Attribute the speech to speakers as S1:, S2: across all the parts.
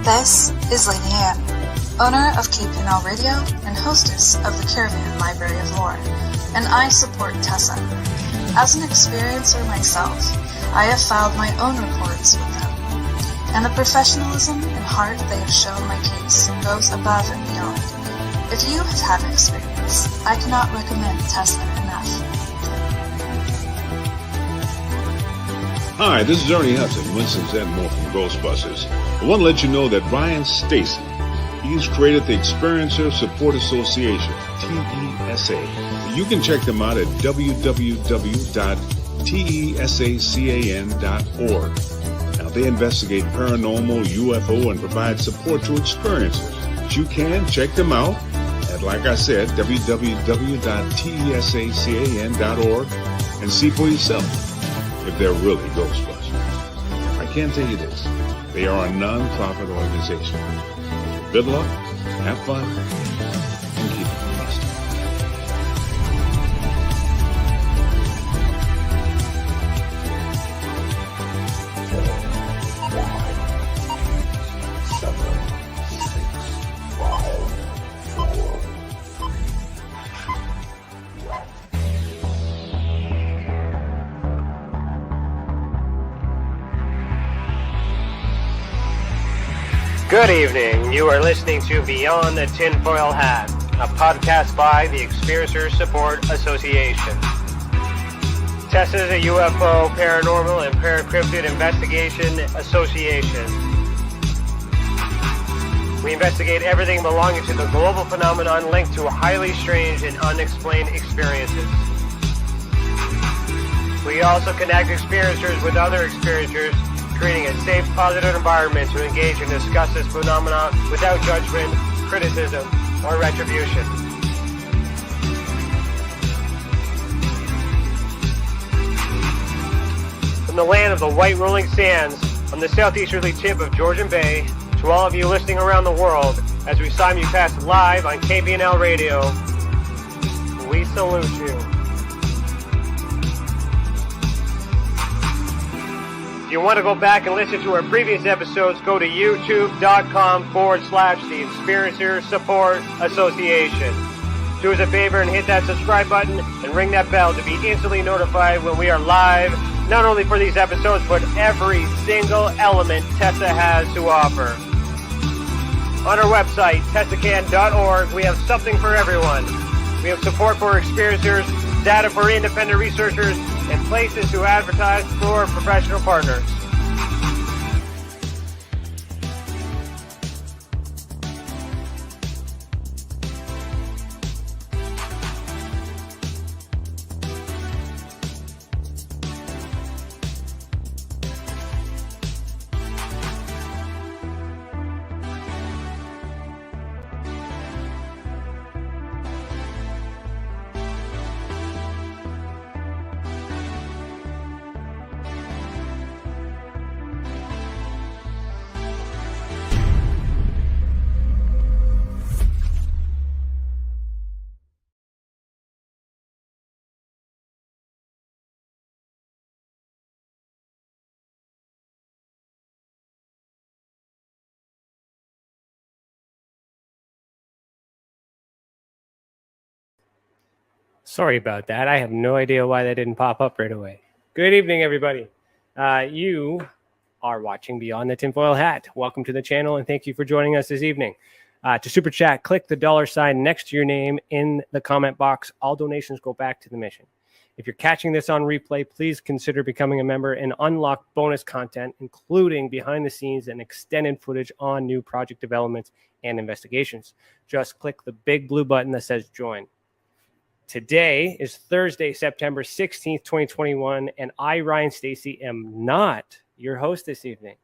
S1: This is Lady Anne, owner of KPNL Radio and hostess of the Caravan Library of Lore, and I support Tessa. As an experiencer myself, I have filed my own reports with them, and the professionalism and heart they have shown my case goes above and beyond. If you have had an experience, I cannot recommend Tessa enough.
S2: Hi, this is Ernie Hudson, Winston Zeddemore from Ghostbusters. I want to let you know that Ryan Stacy, he's created the Experiencer Support Association, TESA. You can check them out at www.tesacan.org. Now, they investigate paranormal, UFO, and provide support to experiencers. But you can check them out at, like I said, www.tesacan.org and see for yourself if they're really Ghostbusters. I can tell you this, they are a non-profit organization. Good luck, have fun, and keep it positive.
S3: Good evening. You are listening to Beyond the Tinfoil Hat, a podcast by the Experiencer Support Association. TESA is a UFO, paranormal, and paracryptid investigation association. We investigate everything belonging to the global phenomenon linked to highly strange and unexplained experiences. We also connect experiencers with other experiencers, creating a safe, positive environment to engage and discuss this phenomenon without judgment, criticism, or retribution. From the land of the white rolling sands, on the southeasterly tip of Georgian Bay, to all of you listening around the world, as we simulcast live on KPNL Radio, we salute you. If you want to go back and listen to our previous episodes, go to youtube.com/the Experiencer Support Association. Do us a favor and hit that subscribe button and ring that bell to be instantly notified when we are live, not only for these episodes, but every single element TESA has to offer. On our website, tessacan.org, we have something for everyone. We have support for experiencers, data for independent researchers, and places to advertise for professional partners. Sorry about that. I have no idea why that didn't pop up right away. Good evening, everybody. You are watching Beyond the Tinfoil Hat. Welcome to the channel, and thank you for joining us this evening. To Super Chat, click the $ next to your name in the comment box. All donations go back to the mission. If you're catching this on replay, please consider becoming a member and unlock bonus content, including behind the scenes and extended footage on new project developments and investigations. Just click the big blue button that says join. Today is Thursday, September 16th, 2021, and I, Ryan Stacy, am not your host this evening.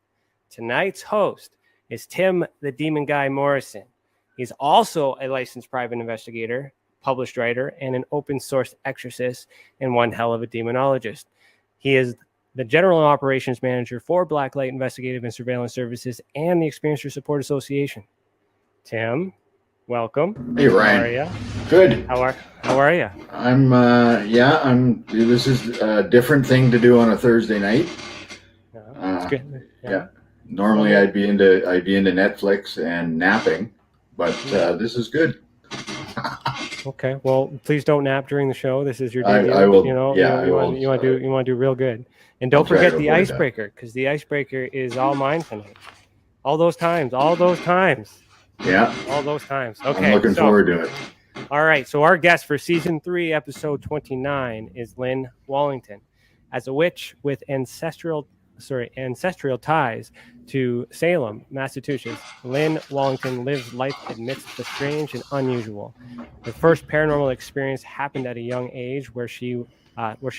S3: Tonight's host is Tim the Demon Guy Morrison. He's also a licensed private investigator, published writer, and an open source exorcist, and one hell of a demonologist. He is the General Operations Manager for Blacklight Investigative and Surveillance Services and the Experiencer Support Association. Tim, welcome.
S4: Hey, Ryan.
S3: How are you?
S4: Good.
S3: How are you?
S4: This is a different thing to do on a Thursday night.
S3: It's good.
S4: Yeah. Normally I'd be into Netflix and napping, but this is good.
S3: Okay. Well, please don't nap during the show. This is your debut.
S4: I will.
S3: You know,
S4: Yeah,
S3: you want to do real good. And don't forget the icebreaker, because the icebreaker is all mine tonight. All those times.
S4: Yeah.
S3: All those times. Okay.
S4: I'm looking forward to it.
S3: All right. So our guest for season 3, episode 29 is Lynn Wallington. As a witch with ancestral ties to Salem, Massachusetts, Lynn Wallington lives life amidst the strange and unusual. Her first paranormal experience happened at a young age, where she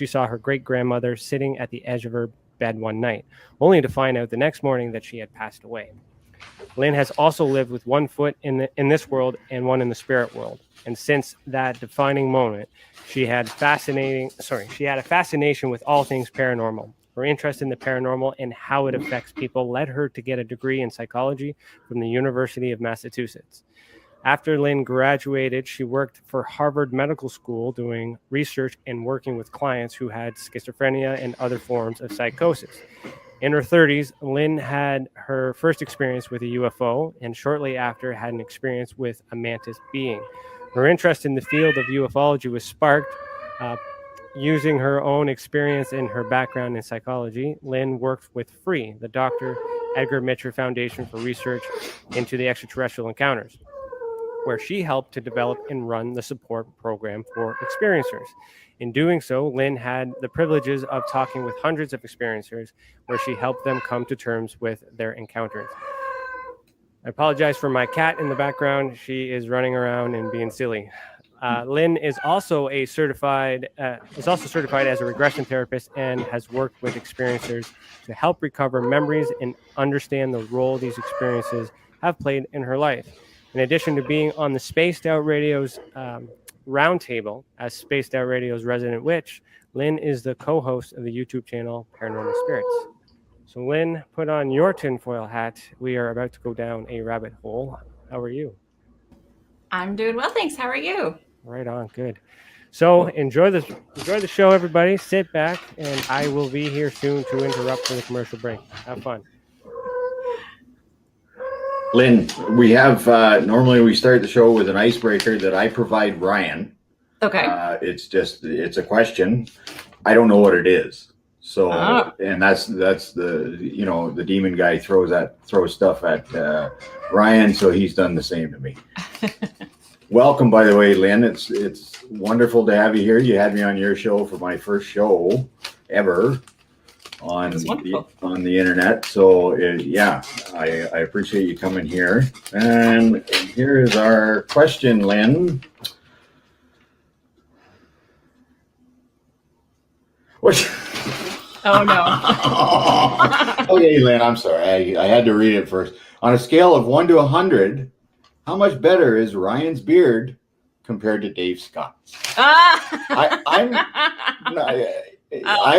S3: saw her great-grandmother sitting at the edge of her bed one night, only to find out the next morning that she had passed away. Lynn has also lived with one foot in this world and one in the spirit world. And since that defining moment, she had a fascination with all things paranormal. Her interest in the paranormal and how it affects people led her to get a degree in psychology from the University of Massachusetts. After Lynn graduated, she worked for Harvard Medical School doing research and working with clients who had schizophrenia and other forms of psychosis. In her 30s, Lynn had her first experience with a UFO, and shortly after had an experience with a mantis being. Her interest in the field of ufology was sparked using her own experience and her background in psychology. Lynn worked with FREE, the Dr. Edgar Mitchell Foundation for research into the extraterrestrial encounters, where she helped to develop and run the support program for experiencers. In doing so, Lynn had the privileges of talking with hundreds of experiencers, where she helped them come to terms with their encounters. I apologize for my cat in the background. She is running around and being silly. Lynn is also certified as a regression therapist and has worked with experiencers to help recover memories and understand the role these experiences have played in her life. In addition to being on the Spaced Out Radio's roundtable as Spaced Out Radio's resident witch, Lynn is the co-host of the YouTube channel Paranormal Spirits. So Lynn, put on your tinfoil hat. We are about to go down a rabbit hole. How are you?
S5: I'm doing well, thanks. How are you?
S3: Right on, good. So enjoy the show, everybody. Sit back, and I will be here soon to interrupt for the commercial break. Have fun.
S4: Lynn, we have normally we start the show with an icebreaker that I provide Ryan.
S5: Okay.
S4: It's a question. I don't know what it is. So and that's the demon guy throws stuff at Ryan, so he's done the same to me. Welcome, by the way, Lynn. It's wonderful to have you here. You had me on your show for my first show ever on the internet. So I appreciate you coming here. And here is our question, Lynn. What?
S5: Oh no.
S4: Okay, Lynn, I'm sorry. I had to read it first. On a scale of 1 to 100, how much better is Ryan's beard compared to Dave Scott's? I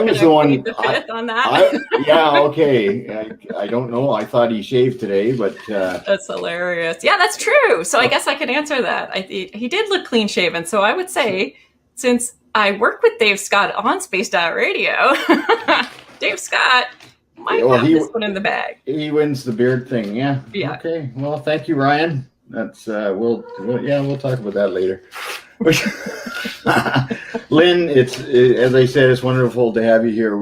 S4: was the one.
S5: On that.
S4: I don't know. I thought he shaved today, but
S5: that's hilarious. Yeah, that's true. So I guess I could answer that. He did look clean shaven. So I would say, since I work with Dave Scott on Spaced Out Radio, Dave Scott might have this one in the bag.
S4: He wins the beard thing. Yeah.
S5: Yeah.
S4: Okay. Well, thank you, Ryan. That's we'll talk about that later. Lynn, it's as I said, it's wonderful to have you here.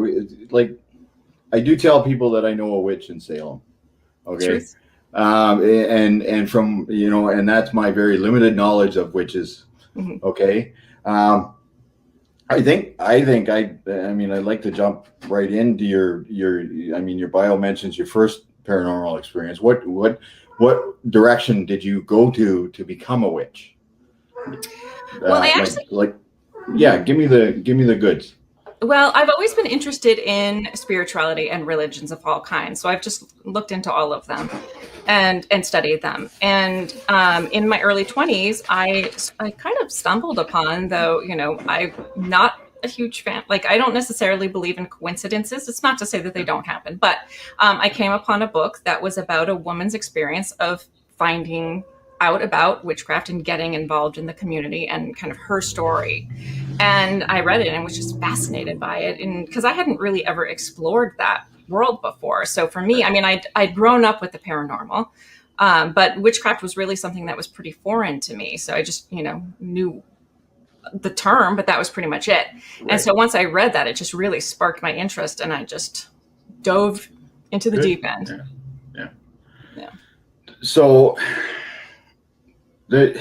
S4: I do tell people that I know a witch in Salem. Okay. And from and that's my very limited knowledge of witches. Mm-hmm. Okay. I mean I'd like to jump right into your bio mentions your first paranormal experience. What direction did you go to become a witch?
S5: Well, I actually
S4: give me the goods.
S5: Well, I've always been interested in spirituality and religions of all kinds. So I've just looked into all of them and studied them. And in my early 20s, I kind of stumbled upon, though, I'm not a huge fan. I don't necessarily believe in coincidences. It's not to say that they don't happen, but I came upon a book that was about a woman's experience of finding, a mantis being. And it out about witchcraft and getting involved in the community and kind of her story. And I read it and was just fascinated by it. And because I hadn't really ever explored that world before. So for me, I mean, I'd grown up with the paranormal, but witchcraft was really something that was pretty foreign to me. So I just, knew the term, but that was pretty much it. Right. And so once I read that, it just really sparked my interest, and I just dove into the deep end.
S4: Yeah. So the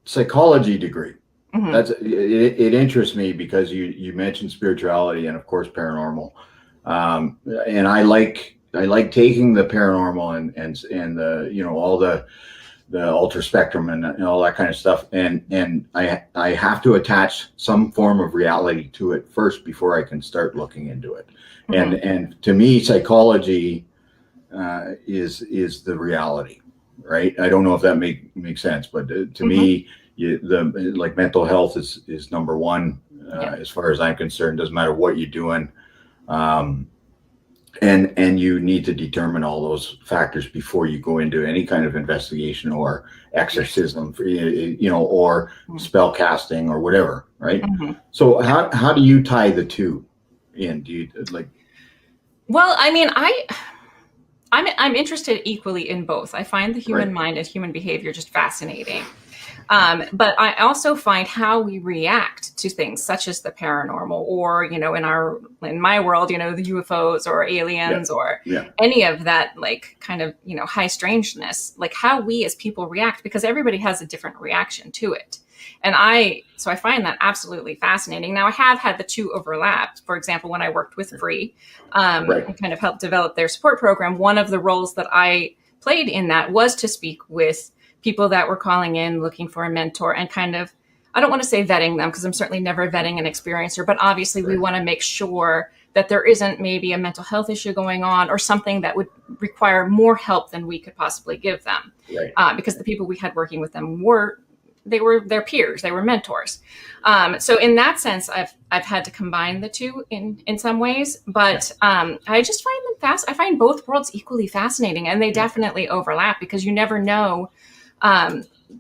S4: psychology degree, mm-hmm. That's it interests me because you mentioned spirituality and of course paranormal, and I like taking the paranormal and the all the ultra spectrum and all that kind of stuff, and I have to attach some form of reality to it first before I can start looking into it. Mm-hmm. And to me, psychology is the reality, right? I don't know if that makes sense, but to mm-hmm. me, the mental health is number one as far as I'm concerned. Doesn't matter what you're doing, and you need to determine all those factors before you go into any kind of investigation or exorcism, or spell casting or whatever, right? Mm-hmm. So how do you tie the two in? Do you like?
S5: Well, I mean, I'm interested equally in both. I find the human mind and human behavior just fascinating. But I also find how we react to things such as the paranormal, or, in my world, the UFOs or aliens or any of that, like kind of, high strangeness, like how we as people react, because everybody has a different reaction to it. And so I find that absolutely fascinating. Now, I have had the two overlap. For example, when I worked with Free and kind of helped develop their support program, one of the roles that I played in that was to speak with people that were calling in looking for a mentor and kind of, I don't want to say vetting them, because I'm certainly never vetting an experiencer, but obviously we want to make sure that there isn't maybe a mental health issue going on or something that would require more help than we could possibly give them. Because the people we had working with them were their peers, they were mentors. So in that sense, I've had to combine the two in some ways, but I just find them I find both worlds equally fascinating, and they definitely overlap, because you never know.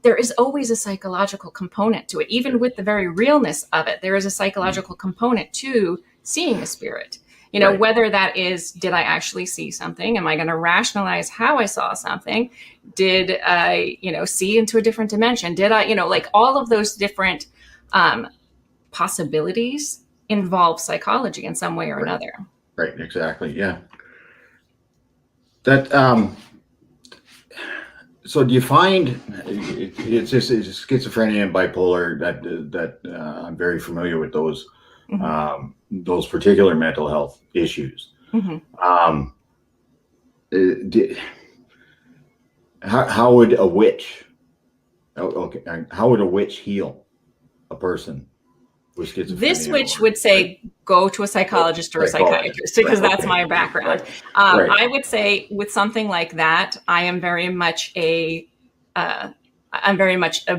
S5: There is always a psychological component to it. Even with the very realness of it, there is a psychological component to seeing a spirit. Whether that is, did I actually see something? Am I going to rationalize how I saw something? Did I, see into a different dimension? Did I, like all of those different possibilities involve psychology in some way or another.
S4: Right. Exactly. Yeah. That, so do you find it's schizophrenia and bipolar that I'm very familiar with those particular mental health issues. Mm-hmm. How would a witch? How would a witch heal a person with schizophrenia?
S5: This witch would say, go to a psychologist or a psychiatrist, because that's my background. I would say with something like that, I am very much a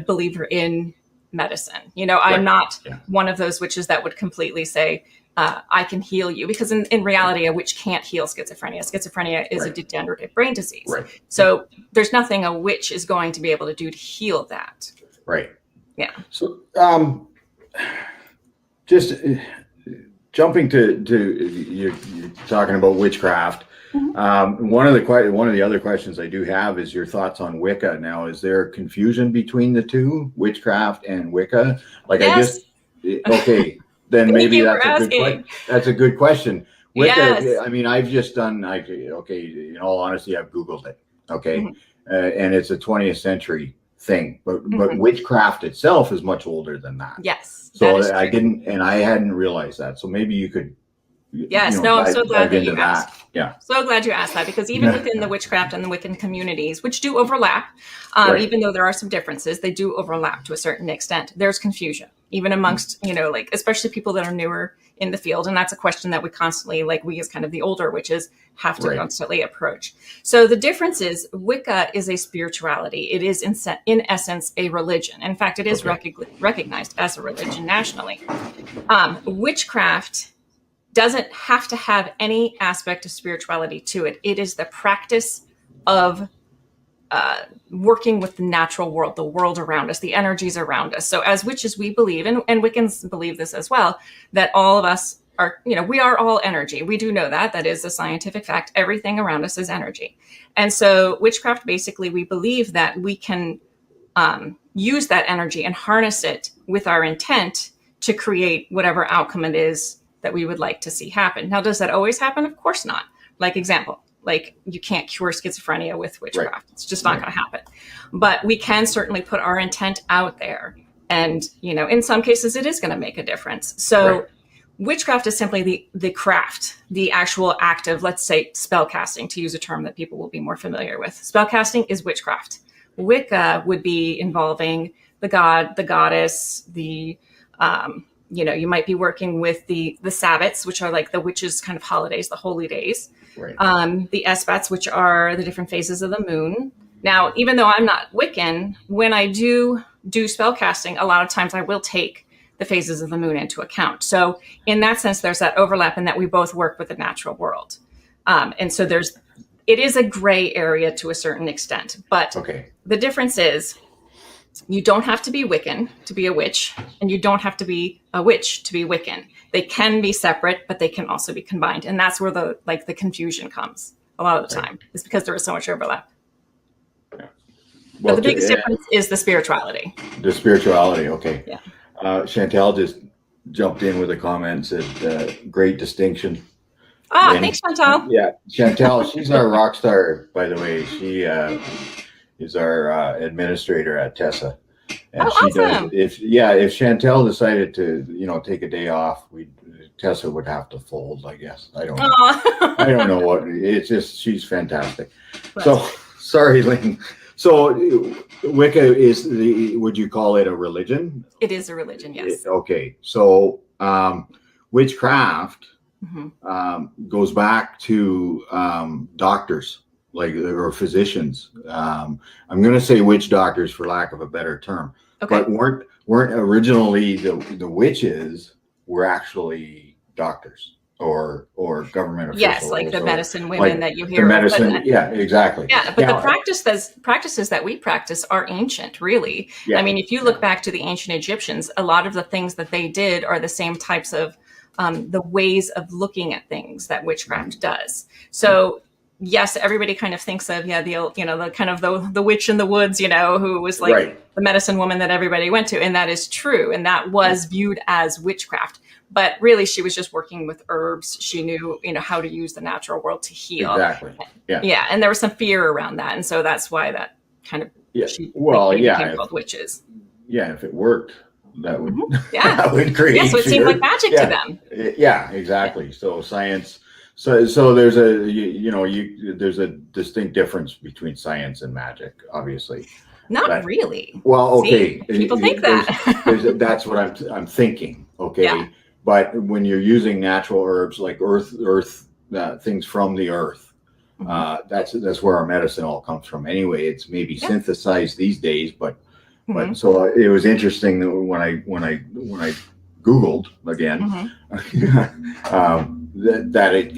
S5: believer in medicine. I'm not one of those witches that would completely say, I can heal you, because in reality, a witch can't heal schizophrenia. Schizophrenia is a degenerative brain disease. So there's nothing a witch is going to be able to do to heal that. Right. Yeah.
S4: So, just jumping to you're talking about witchcraft. Mm-hmm. One of the other questions I do have is your thoughts on Wicca. Now, is there confusion between the two, witchcraft and Wicca?
S5: Yes.
S4: Then maybe that's a good question. Wicca, yes. I mean, I've just done. In all honesty, I've Googled it. Okay, and it's a 20th century thing, but witchcraft itself is much older than that.
S5: Yes.
S4: So I hadn't realized that. So maybe you could.
S5: Yes. I'm so glad that you asked. Yeah. So glad you asked that, because even within the witchcraft and the Wiccan communities, which do overlap, even though there are some differences, they do overlap to a certain extent. There's confusion, even amongst, especially people that are newer in the field. And that's a question that we constantly, we as kind of the older witches, have to constantly approach. So the difference is Wicca is a spirituality. It is in essence a religion. In fact, it is recognized as a religion nationally. Witchcraft doesn't have to have any aspect of spirituality to it. It is the practice of working with the natural world, the world around us, the energies around us. So as witches, we believe, and Wiccans believe this as well, that all of us are, we are all energy. We do know that. That is a scientific fact. Everything around us is energy. And so witchcraft, basically, we believe that we can use that energy and harness it with our intent to create whatever outcome it is that we would like to see happen. Now, does that always happen? Of course not. Like example, like you can't cure schizophrenia with witchcraft. Right. It's just not going to happen. But we can certainly put our intent out there. And, in some cases, it is going to make a difference. So witchcraft is simply the craft, the actual act of, let's say, spellcasting, to use a term that people will be more familiar with. Spellcasting is witchcraft. Wicca would be involving the god, the goddess, the you might be working with the Sabbats, which are like the witches' kind of holidays, the holy days. Right. The Esbats, which are the different phases of the moon. Now, even though I'm not Wiccan, when I do spellcasting, a lot of times I will take the phases of the moon into account. So in that sense, there's that overlap in that we both work with the natural world. And so it is a gray area to a certain extent. But the difference is, you don't have to be Wiccan to be a witch, and you don't have to be a witch to be Wiccan. They can be separate, but they can also be combined. And that's where the confusion comes a lot of the time, is because there is so much overlap. Yeah. Well, but the biggest difference is the spirituality.
S4: The spirituality, okay.
S5: Yeah.
S4: Chantel just jumped in with a comment and said, great distinction.
S5: Thanks, Chantel.
S4: Yeah, Chantel, she's our rock star, by the way. She is our administrator at Tessa. And
S5: awesome.
S4: If Chantel decided to, take a day off, Tessa would have to fold, I guess. I don't know. I don't know what. It's just, she's fantastic. So, sorry, Lynn. So Wicca would you call it a religion?
S5: It is a religion, yes.
S4: Okay. So witchcraft goes back to doctors, or physicians. I'm going to say witch doctors for lack of a better term. Okay. But weren't originally the witches were actually doctors or government officials.
S5: Yes, like the medicine women that you hear.
S4: The medicine, yeah, exactly.
S5: Yeah, but the practices that we practice are ancient, really. Yeah. I mean, if you look back to the ancient Egyptians, a lot of the things that they did are the same types of the ways of looking at things that witchcraft does. So yes, everybody kind of thinks of the kind of the witch in the woods, who was like the medicine woman that everybody went to, and that is true, and that was viewed as witchcraft. But really, she was just working with herbs. She knew, how to use the natural world to heal.
S4: Exactly. Yeah.
S5: Yeah, and there was some fear around that, and so that's why that kind of
S4: became
S5: called witches.
S4: Yeah, if it worked, that would that would create.
S5: Yeah, so it seemed like magic to them.
S4: Yeah, exactly. So science. So there's there's a distinct difference between science and magic, obviously.
S5: Not really.
S4: Well, okay.
S5: See, people think that.
S4: That's what I'm thinking. Okay. Yeah. But when you're using natural herbs like earth things from the earth, that's where our medicine all comes from. Anyway, it's maybe synthesized these days, but so it was interesting that when I Googled again, that it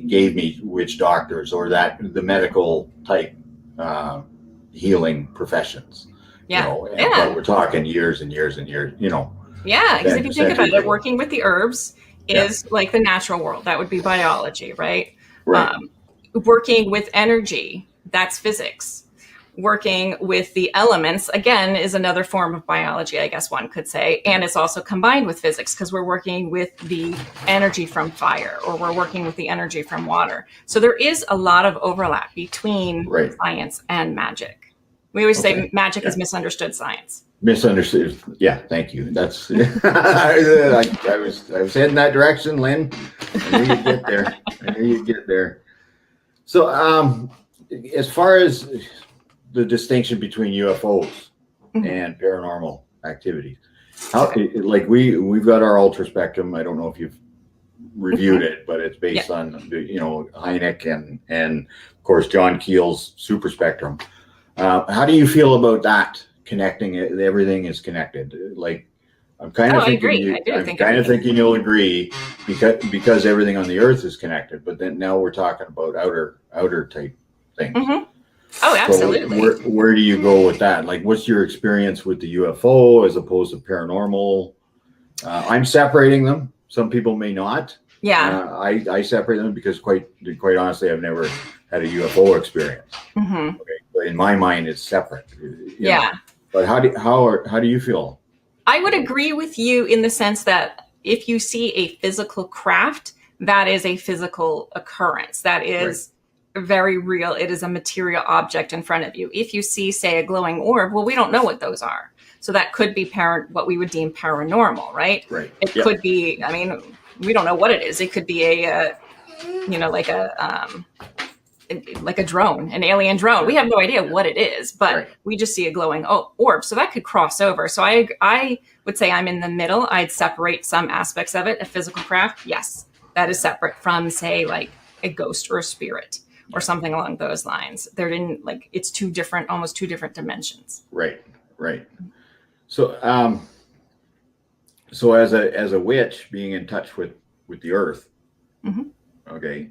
S4: gave me witch doctors or that the medical type healing professions.
S5: Yeah.
S4: But we're talking years and years and years,
S5: Yeah, because if you think about it, working with the herbs is like the natural world. That would be biology, right? Working with energy, that's physics. Working with the elements, again, is another form of biology, I guess one could say. And it's also combined with physics because we're working with the energy from fire or we're working with the energy from water. So there is a lot of overlap between science and magic. We always say magic is misunderstood science.
S4: Misunderstood. Yeah, thank you. That's I was heading that direction, Lynn. I knew you'd get there. So as far as the distinction between UFOs and paranormal activities, how we've got our ultra spectrum. I don't know if you've reviewed it, but it's based on Hynek and of course John Keel's super spectrum. How do you feel about that? Connecting it, everything is connected. Like I'm kind of
S5: I
S4: thinking
S5: agree. I do
S4: I'm
S5: think
S4: kind of
S5: everything-
S4: thinking you'll agree because everything on the earth is connected. But then now we're talking about outer type things.
S5: Mhm. Oh, absolutely.
S4: So where do you go with that? Like, what's your experience with the UFO as opposed to paranormal? I'm separating them. Some people may not.
S5: Yeah.
S4: I separate them because quite honestly, I've never had a UFO experience.
S5: Mhm.
S4: Okay, but in my mind, it's separate. you
S5: Yeah.
S4: know. But how do you feel?
S5: I would agree with you in the sense that if you see a physical craft, that is a physical occurrence. That is very real. It is a material object in front of you. If you see, say, a glowing orb, well, we don't know what those are. So that could be what we would deem paranormal, right?
S4: Right.
S5: It
S4: Yep.
S5: could be, I mean, we don't know what it is. It could be like a drone, an alien drone. We have no idea what it is, but
S4: Right.
S5: we just see a glowing orb. So that could cross over. So I would say I'm in the middle. I'd separate some aspects of it. A physical craft, yes, that is separate from, say, like a ghost or a spirit or something along those lines. They're in it's almost two different dimensions.
S4: Right. So, so as a witch, being in touch with the earth,
S5: Mhm.
S4: okay,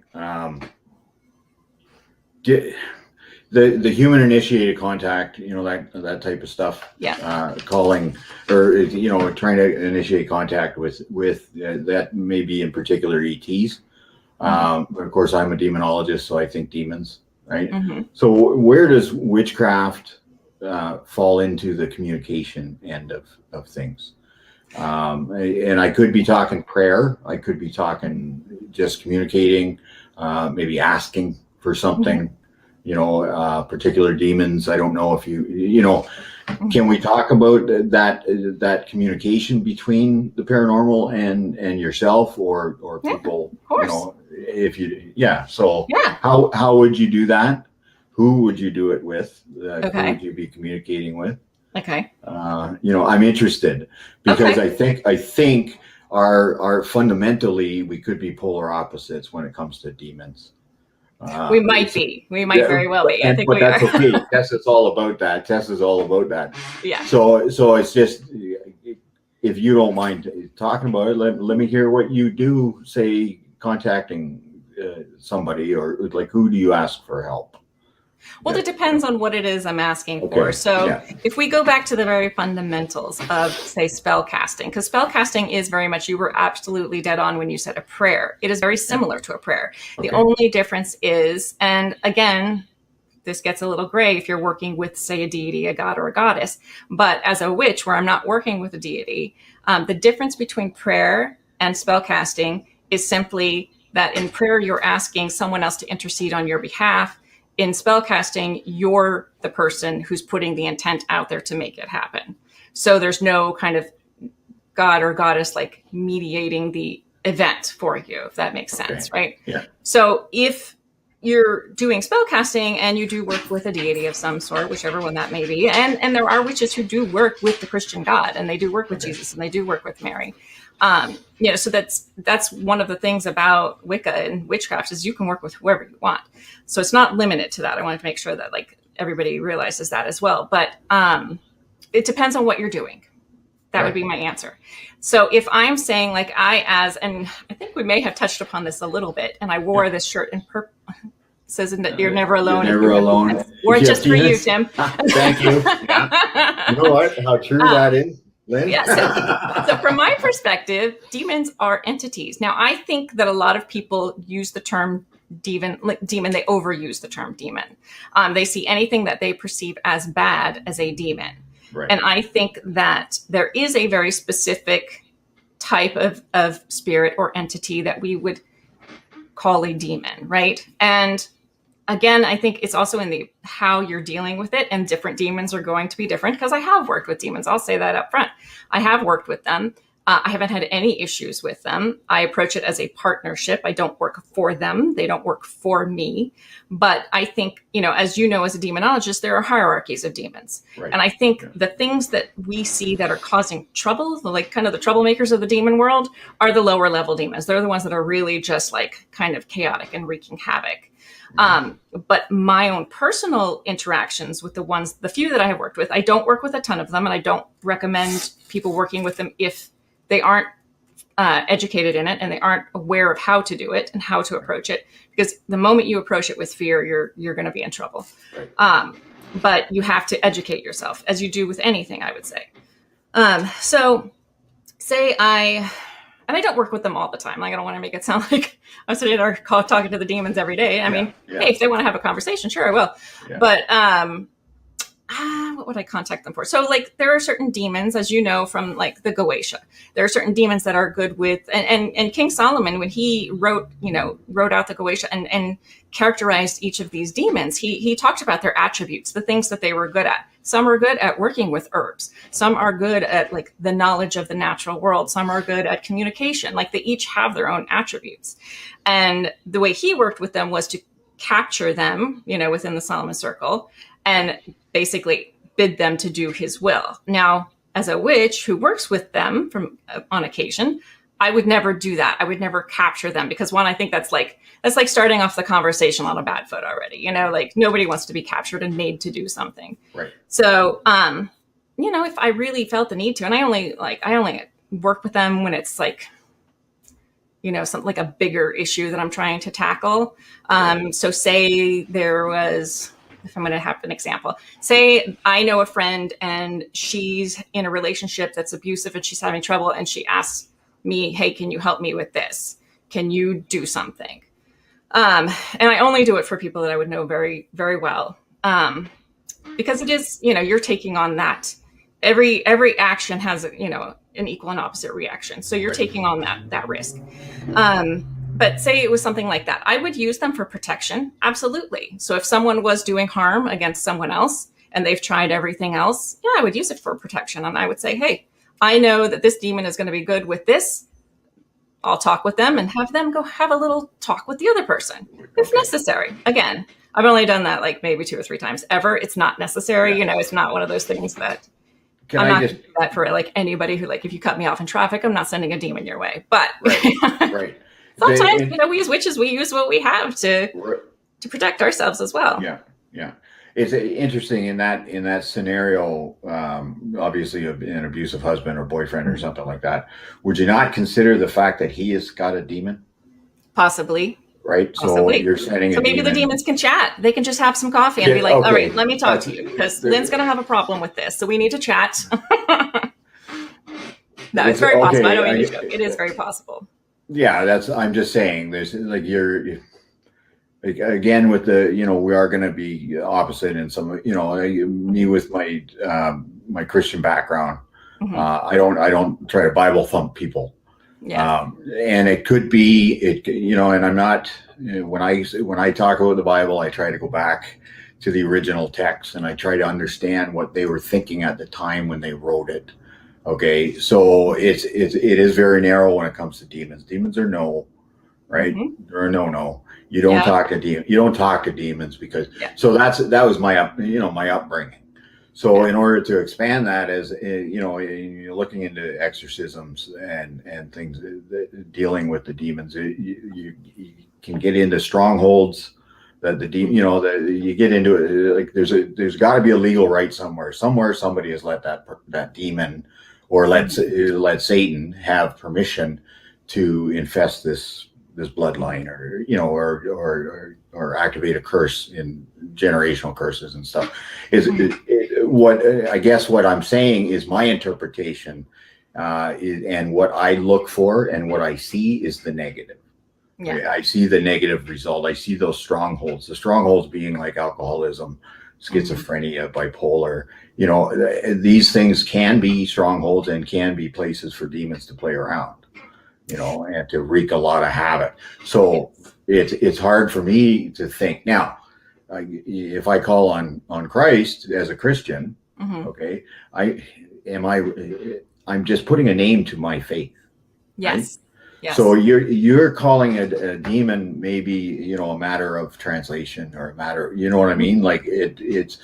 S4: the human initiated contact, that type of stuff.
S5: Yeah.
S4: Calling or trying to initiate contact with that maybe in particular ETs. But of course, I'm a demonologist, so I think demons, right?
S5: Mhm.
S4: So where does witchcraft fall into the communication end of things? And I could be talking prayer. I could be talking just communicating, maybe asking for something, particular demons. I don't know if can we talk about that communication between the paranormal and yourself or
S5: Yeah,
S4: people,
S5: of course.
S4: So
S5: Yeah.
S4: how would you do that? Who would you do it with? Who
S5: Okay.
S4: would you be communicating with?
S5: Okay.
S4: I'm interested because
S5: Okay.
S4: I think our fundamentally we could be polar opposites when it comes to demons.
S5: We might very well be. I think
S4: but
S5: we
S4: that's
S5: are.
S4: okay. Tessa's all about that. Tessa's all about that.
S5: Yeah.
S4: So it's just, if you don't mind talking about it, let me hear what you do. Say contacting somebody, or like, who do you ask for help?
S5: Well, it depends on what it is I'm asking
S4: Okay,
S5: for. So
S4: yeah.
S5: if we go back to the very fundamentals of, say, spell casting, because spell casting is very much, you were absolutely dead on when you said a prayer. It is very similar to a prayer.
S4: Okay.
S5: The only difference is, and again, this gets a little gray if you're working with, say, a deity, a god, or a goddess. But as a witch, where I'm not working with a deity, the difference between prayer and spell casting is simply that in prayer, you're asking someone else to intercede on your behalf. In spellcasting, you're the person who's putting the intent out there to make it happen. So there's no kind of god or goddess like mediating the event for you, if that makes sense, right?
S4: Yeah.
S5: So if you're doing spellcasting and you do work with a deity of some sort, whichever one that may be, and there are witches who do work with the Christian God, and they do work with Jesus, and they do work with Mary. So that's one of the things about Wicca and witchcraft is you can work with whoever you want. So it's not limited to that. I wanted to make sure that everybody realizes that as well. But it depends on what you're doing. That would be my answer. So if I'm saying and I think we may have touched upon this a little bit, and I wore this shirt in purple. Says that you're never alone.
S4: You're never alone.
S5: Or
S4: If you
S5: just
S4: have
S5: for you,
S4: demons-
S5: Tim.
S4: Thank you. Yeah. You know what? How true that is, Lynn?
S5: Yeah, so from my perspective, demons are entities. Now, I think that a lot of people use the term demon, they overuse the term demon. They see anything that they perceive as bad as a demon.
S4: Right.
S5: And I think that there is a very specific type of spirit or entity that we would call a demon, right? And again, I think it's also in the how you're dealing with it, and different demons are going to be different, because I have worked with demons. I'll say that up front. I have worked with them. I haven't had any issues with them. I approach it as a partnership. I don't work for them. They don't work for me. But I think, as you know, as a demonologist, there are hierarchies of demons.
S4: Right.
S5: And I think the things that we see that are causing trouble, like kind of the troublemakers of the demon world, are the lower level demons. They're the ones that are really just kind of chaotic and wreaking havoc. But my own personal interactions with the few that I have worked with, I don't work with a ton of them, and I don't recommend people working with them if they aren't educated in it and they aren't aware of how to do it and how to approach it. Because the moment you approach it with fear, you're going to be in trouble.
S4: Right.
S5: But you have to educate yourself, as you do with anything, I would say. So say and I don't work with them all the time. Like, I don't want to make it sound like I'm sitting at our call talking to the demons every day. I mean, hey, if they want to have a conversation, sure, I will.
S4: Yeah.
S5: But what would I contact them for? So, like, there are certain demons, as you know, from like the Goetia. There are certain demons that are good with, and King Solomon, when he wrote out the Goetia and characterized each of these demons, he talked about their attributes, the things that they were good at. Some are good at working with herbs. Some are good at like the knowledge of the natural world. Some are good at communication. Like, they each have their own attributes. And the way he worked with them was to capture them, within the Solomon circle, and basically bid them to do his will. Now, as a witch who works with them on occasion, I would never do that. I would never capture them, because one, I think that's like starting off the conversation on a bad foot already. Like, nobody wants to be captured and made to do something.
S4: Right.
S5: So, if I really felt the need to, and I only work with them when it's like, something like a bigger issue that I'm trying to tackle. So say there was, if I'm going to have an example, say I know a friend and she's in a relationship that's abusive and she's having trouble, and she asks me, hey, can you help me with this? Can you do something? And I only do it for people that I would know very, very well. Because it is, you're taking on that. Every action has, an equal and opposite reaction. So you're taking on that risk. But say it was something like that, I would use them for protection. Absolutely. So if someone was doing harm against someone else and they've tried everything else, I would use it for protection. And I would say, hey, I know that this demon is going to be good with this. I'll talk with them and have them go have a little talk with the other person if necessary. Again, I've only done that like maybe 2 or 3 times ever. It's not necessary. It's not one of those things that I'm not going to do that for like anybody who, like, if you cut me off in traffic, I'm not sending a demon your way. But
S4: Right.
S5: Sometimes, we as witches, we use what we have to protect ourselves as well.
S4: Yeah. Yeah. It's interesting in that scenario, obviously an abusive husband or boyfriend or something like that. Would you not consider the fact that he has got a demon?
S5: Possibly.
S4: Right.
S5: Possibly.
S4: So you're setting
S5: so maybe the demons can chat. They can just have some coffee and be like, all right, let me talk to you, because Lynn's going to have a problem with this. So we need to chat. No, it's very possible. I don't mean to joke. It is very possible.
S4: Yeah, I'm just saying, there's like, you're again with the, we are going to be opposite in some, me with my, my Christian background. Mm-hmm. I don't try to Bible thump people.
S5: Yeah.
S4: And it could be, and I'm not, when I talk about the Bible, I try to go back to the original text and I try to understand what they were thinking at the time when they wrote it. Okay, so it is very narrow when it comes to demons. Demons are no, right? Mm-hmm. They're a no. You don't talk to demons. You don't talk to demons because. Yeah. So that was my upbringing. So in order to expand that, as you're looking into exorcisms and things dealing with the demons, you can get into strongholds that the demon. You get into it. Like there's got to be a legal right somewhere. Somewhere somebody has let that demon. Or let Satan have permission to infest this bloodline, or activate a curse in generational curses and stuff. What I'm saying is my interpretation, and what I look for and what I see is the negative. Yeah. I see the negative result. I see those strongholds. The strongholds being like alcoholism, schizophrenia, bipolar. These things can be strongholds and can be places for demons to play around, and to wreak a lot of havoc. So it's hard for me to think now. If I call on Christ as a Christian, mm-hmm. Okay, I'm just putting a name to my faith.
S5: Yes.
S4: Right?
S5: Yes.
S4: So you're calling a demon maybe a matter of translation or a matter, what I mean? Like it's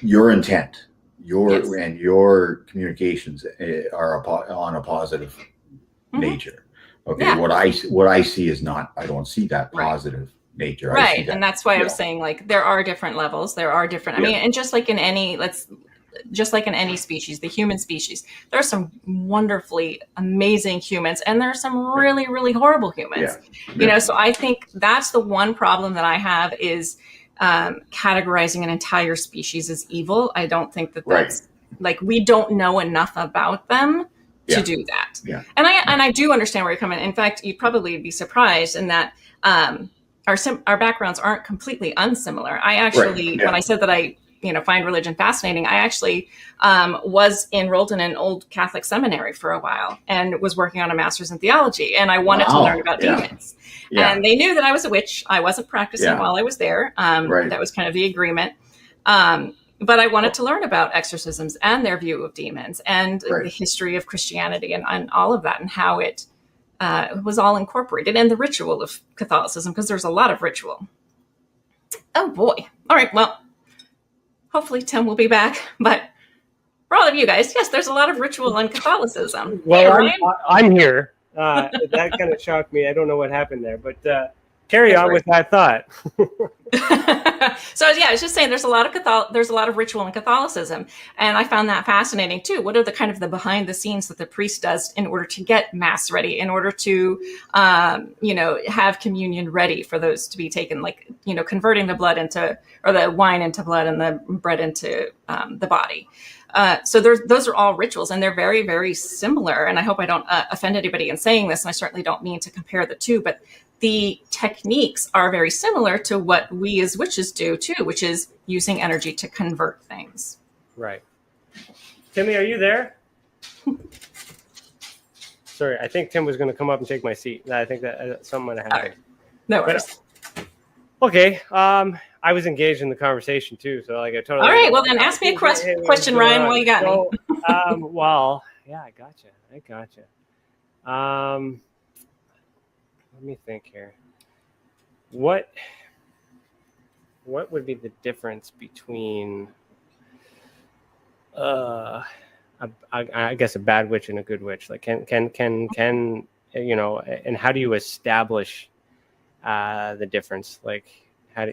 S4: your intent, and your communications are on a positive mm-hmm. nature. Okay, yeah. What I see is not. I don't see that positive nature. I see
S5: Right.
S4: that.
S5: And that's why I
S4: Yeah.
S5: was saying, like, there are different levels. There are different, I
S4: Yeah.
S5: mean, and just like in any, just like in any species, the human species, there are some wonderfully amazing humans, and there are some really, really horrible humans.
S4: Yeah.
S5: You know, so I think that's the one problem that I have is categorizing an entire species as evil. I don't think that that's like, we don't know enough about them to
S4: Yeah.
S5: do that.
S4: Yeah.
S5: And I do understand where you're coming. In fact, you'd probably be surprised in that our backgrounds aren't completely unsimilar. I actually,
S4: Yeah.
S5: when I said that I, find religion fascinating, I actually was enrolled in an old Catholic seminary for a while and was working on a master's in theology. And I wanted to
S4: Wow.
S5: learn about
S4: Yeah.
S5: demons.
S4: Yeah.
S5: And they knew that I was a witch. I wasn't practicing
S4: Yeah.
S5: while I was there.
S4: Right.
S5: That was kind of the agreement. But I wanted to learn about exorcisms and their view of demons and
S4: Right.
S5: the history of Christianity and all of that and how it was all incorporated, and the ritual of Catholicism, because there's a lot of ritual. Oh boy. All right. Well, hopefully Tim will be back. But for all of you guys, yes, there's a lot of ritual in Catholicism.
S3: Well,
S5: Hey,
S3: I'm here. That kind of shocked me. I don't know what happened there, but carry
S5: That's
S3: on
S5: right.
S3: with that thought.
S5: So yeah, I was just saying there's a lot of ritual in Catholicism, and I found that fascinating too. What are the kind of the behind the scenes that the priest does in order to get mass ready, in order to have communion ready for those to be taken, like converting the blood into, or the wine into blood and the bread into the body. So those are all rituals, and they're very, very similar. And I hope I don't offend anybody in saying this, and I certainly don't mean to compare the two, but the techniques are very similar to what we as witches do too, which is using energy to convert things.
S3: Right. Timmy, are you there? Sorry, I think Tim was going to come up and take my seat. I think that something might have happened.
S5: No worries.
S3: Okay. I was engaged in the conversation too, so like I totally.
S5: All right. Well, then ask me a question, Ryan, while you got me.
S3: Well, yeah, I gotcha. Let me think here. What would be the difference between I guess a bad witch and a good witch? Like can and how do you establish the difference? Like how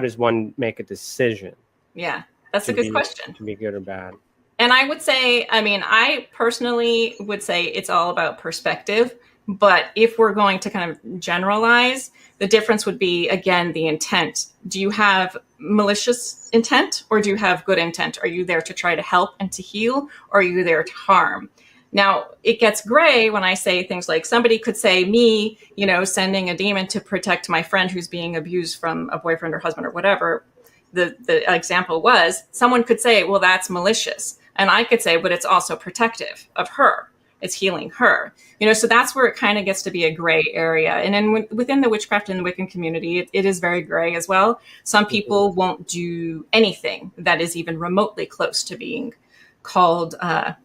S3: does one make a decision?
S5: Yeah, that's a good question.
S3: To be good or bad.
S5: And I would say, I personally would say it's all about perspective. But if we're going to kind of generalize, the difference would be, again, the intent. Do you have malicious intent, or do you have good intent? Are you there to try to help and to heal, or are you there to harm? Now, it gets gray when I say things like, somebody could say me, sending a demon to protect my friend who's being abused from a boyfriend or husband or whatever. The example was, someone could say, well, that's malicious. And I could say, but it's also protective of her. It's healing her. So that's where it kind of gets to be a gray area. And then within the witchcraft and the Wiccan community, it is very gray as well. Some people won't do anything that is even remotely close to being called,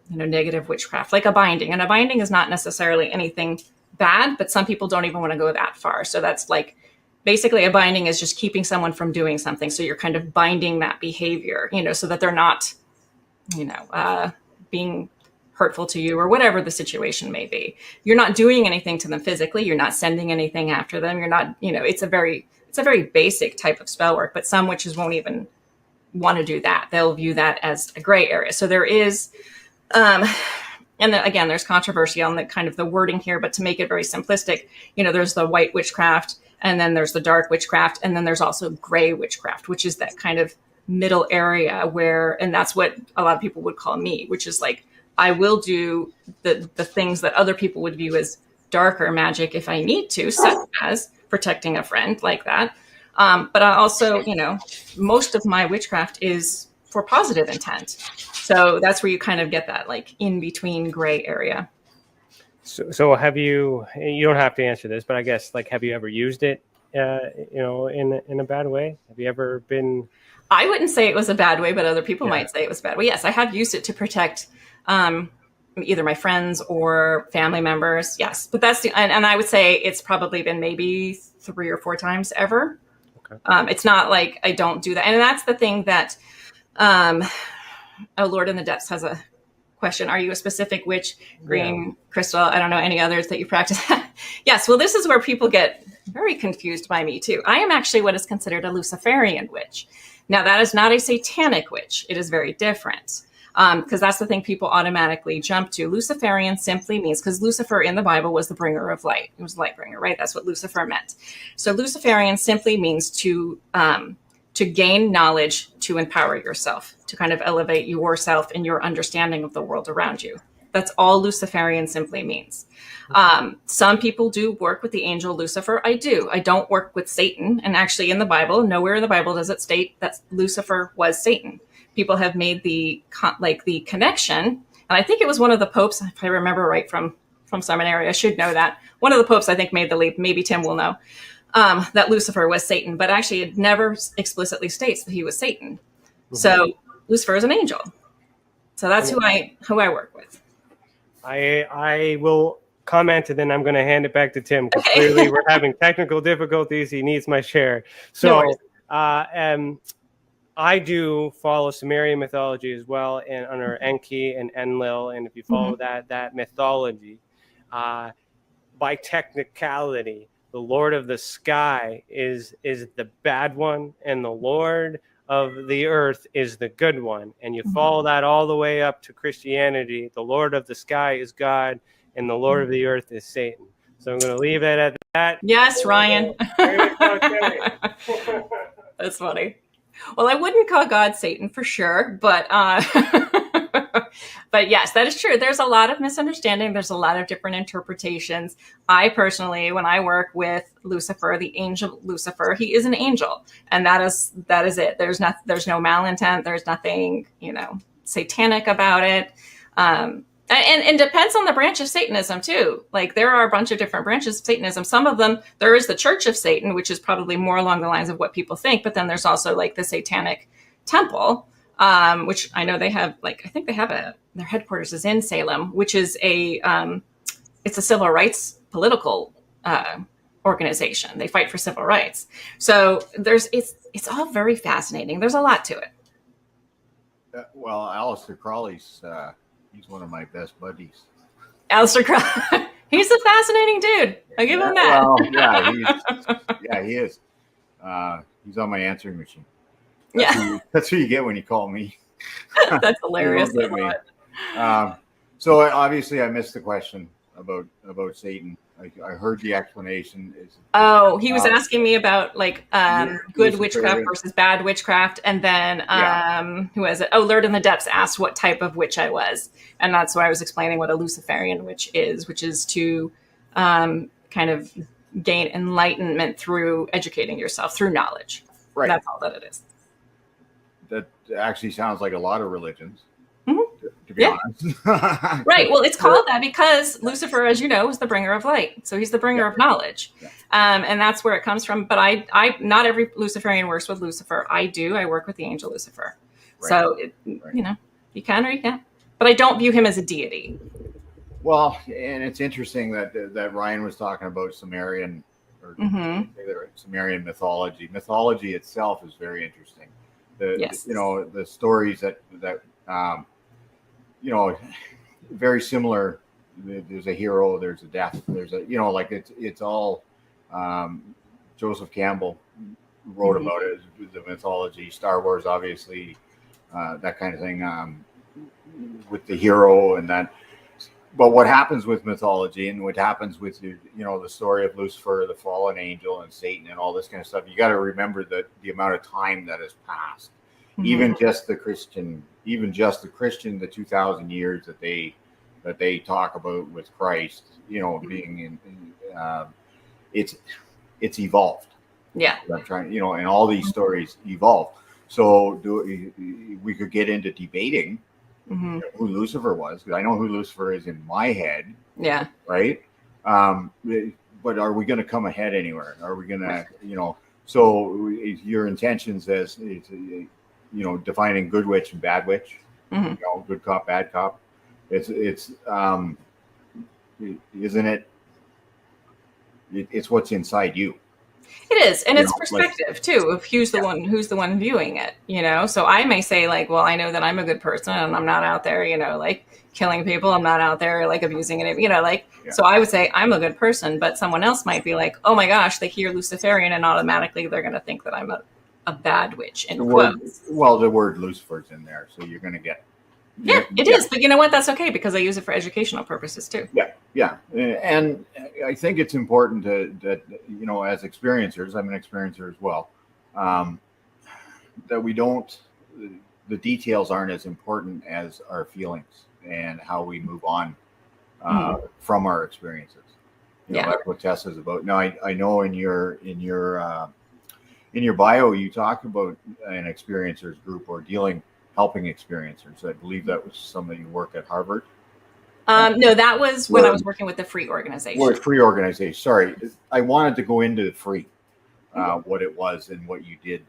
S5: negative witchcraft, like a binding. And a binding is not necessarily anything bad, but some people don't even want to go that far. So that's like, basically a binding is just keeping someone from doing something. So you're kind of binding that behavior, so that they're not, being hurtful to you or whatever the situation may be. You're not doing anything to them physically. You're not sending anything after them. You're not, it's a very basic type of spell work, but some witches won't even want to do that. They'll view that as a gray area. So there is, again, there's controversy on the kind of the wording here, but to make it very simplistic, there's the white witchcraft, and then there's the dark witchcraft, and then there's also gray witchcraft, which is that kind of middle area and that's what a lot of people would call me, which is like, I will do the things that other people would view as darker magic if I need to, such as protecting a friend like that. But I also, most of my witchcraft is for positive intent. So that's where you kind of get that like in between gray area.
S3: So have you don't have to answer this, but I guess like, have you ever used it, in a bad way? Have you ever been?
S5: I wouldn't say it was a bad way, but other people might say it was a bad way. Yes, I have used it to protect either my friends or family members. Yes. But that's and I would say it's probably been maybe 3 or 4 times ever. Okay. It's not like I don't do that. And that's the thing that, Lord in the Depths has a question. Are you a specific witch? Green, crystal? I don't know any others that you practice. Yes. Well, this is where people get very confused by me too. I am actually what is considered a Luciferian witch. Now, that is not a satanic witch. It is very different. Because that's the thing people automatically jump to. Luciferian simply means, because Lucifer in the Bible was the bringer of light. It was light bringer, right? That's what Lucifer meant. So Luciferian simply means to gain knowledge, to empower yourself, to kind of elevate yourself and your understanding of the world around you. That's all Luciferian simply means. Some people do work with the angel Lucifer. I do. I don't work with Satan. And actually in the Bible, nowhere in the Bible does it state that Lucifer was Satan. People have made the connection. And I think it was one of the popes, if I remember right from seminary, I should know that. One of the popes, I think, made the leap. Maybe Tim will know. That Lucifer was Satan, but actually it never explicitly states that he was Satan. Mm-hmm. So Lucifer is an angel. So that's who I work with.
S3: I will comment and then I'm going to hand it back to Tim because clearly we're having technical difficulties. He needs my share. So I do follow Sumerian mythology as well, and under Enki and Enlil. And if you follow that mythology, by technicality, the Lord of the Sky is the bad one, and the Lord of the Earth is the good one. And you follow that all the way up to Christianity. The Lord of the Sky is God, and the Lord of the Earth is Satan. So I'm going to leave it at that.
S5: Yes, Ryan. That's funny. Well, I wouldn't call God Satan for sure, but but yes, that is true. There's a lot of misunderstanding. There's a lot of different interpretations. I personally, when I work with Lucifer, the angel Lucifer, he is an angel, and that is it. There's no malintent. There's nothing, satanic about it. And depends on the branch of Satanism too. Like there are a bunch of different branches of Satanism. Some of them, there is the Church of Satan, which is probably more along the lines of what people think. But then there's also like the Satanic Temple, which I know they have. Like I think they have their headquarters is in Salem, which is it's a civil rights political organization. They fight for civil rights. So it's all very fascinating. There's a lot to it.
S4: Well, Aleister Crowley's. He's one of my best buddies.
S5: Aleister Crowley. He's a fascinating dude. I give him that.
S4: Well, he is. He's on my answering machine.
S5: That's
S4: who you get when you call me.
S5: That's hilarious.
S4: So obviously I missed the question about Satan. I heard the explanation.
S5: He was asking me about good witchcraft versus bad witchcraft, and then who was it? Lurd in the Depths asked what type of witch I was, and that's why I was explaining what a Luciferian witch is, which is to kind of gain enlightenment through educating yourself through knowledge. Right. That's all that it is.
S4: That actually sounds like a lot of religions. To be honest.
S5: Right. Well, it's called that because Lucifer, as you know, is the bringer of light. So he's the bringer of knowledge. Yeah. And that's where it comes from. But I not every Luciferian works with Lucifer. I work with the angel Lucifer. Right. So, you can or you can't. But I don't view him as a deity.
S4: Well, and it's interesting that Ryan was talking about Sumerian Sumerian mythology. Mythology itself is very interesting. The stories that very similar. There's a hero, there's a death, there's it's all Joseph Campbell wrote about it, the mythology, Star Wars, obviously, that kind of thing, with the hero and that. But what happens with mythology and what happens with the story of Lucifer, the fallen angel, and Satan and all this kind of stuff, you got to remember that the amount of time that has passed. Even just the Christian, the 2,000 years that they talk about with Christ, being it's evolved.
S5: Yeah.
S4: I'm trying, and all these stories evolve. So we could get into debating who Lucifer was, because I know who Lucifer is in my head.
S5: Yeah.
S4: Right. But are we going to come ahead anywhere? Are we going to, so your intentions as defining good witch and bad witch, good cop, bad cop. It's isn't it? It's what's inside you.
S5: It is, and
S4: You
S5: it's
S4: know,
S5: perspective too. Of who's the one viewing it, you know. So I may say like, well, I know that I'm a good person, and I'm not out there, you know, like killing people. I'm not out there like abusing it, you know, like.
S4: Yeah.
S5: So I would say I'm a good person, but someone else might be like, oh my gosh, they hear Luciferian, and automatically they're going to think that I'm a bad witch. In quotes.
S4: The word Lucifer's in there, so you're going to get.
S5: Yeah, it is. But you know what? That's okay because I use it for educational purposes too.
S4: Yeah. And I think it's important that, you know, as experiencers, I'm an experiencer as well, that we don't, the details aren't as important as our feelings and how we move on from our experiences. You know, that's what Tessa's about. Now, I know in your bio, you talk about an experiencers group or helping experiencers. I believe that was somebody who worked at Harvard.
S5: No, that was when I was working with the free organization.
S4: Or free organization. Sorry, I wanted to go into the free, what it was and what you did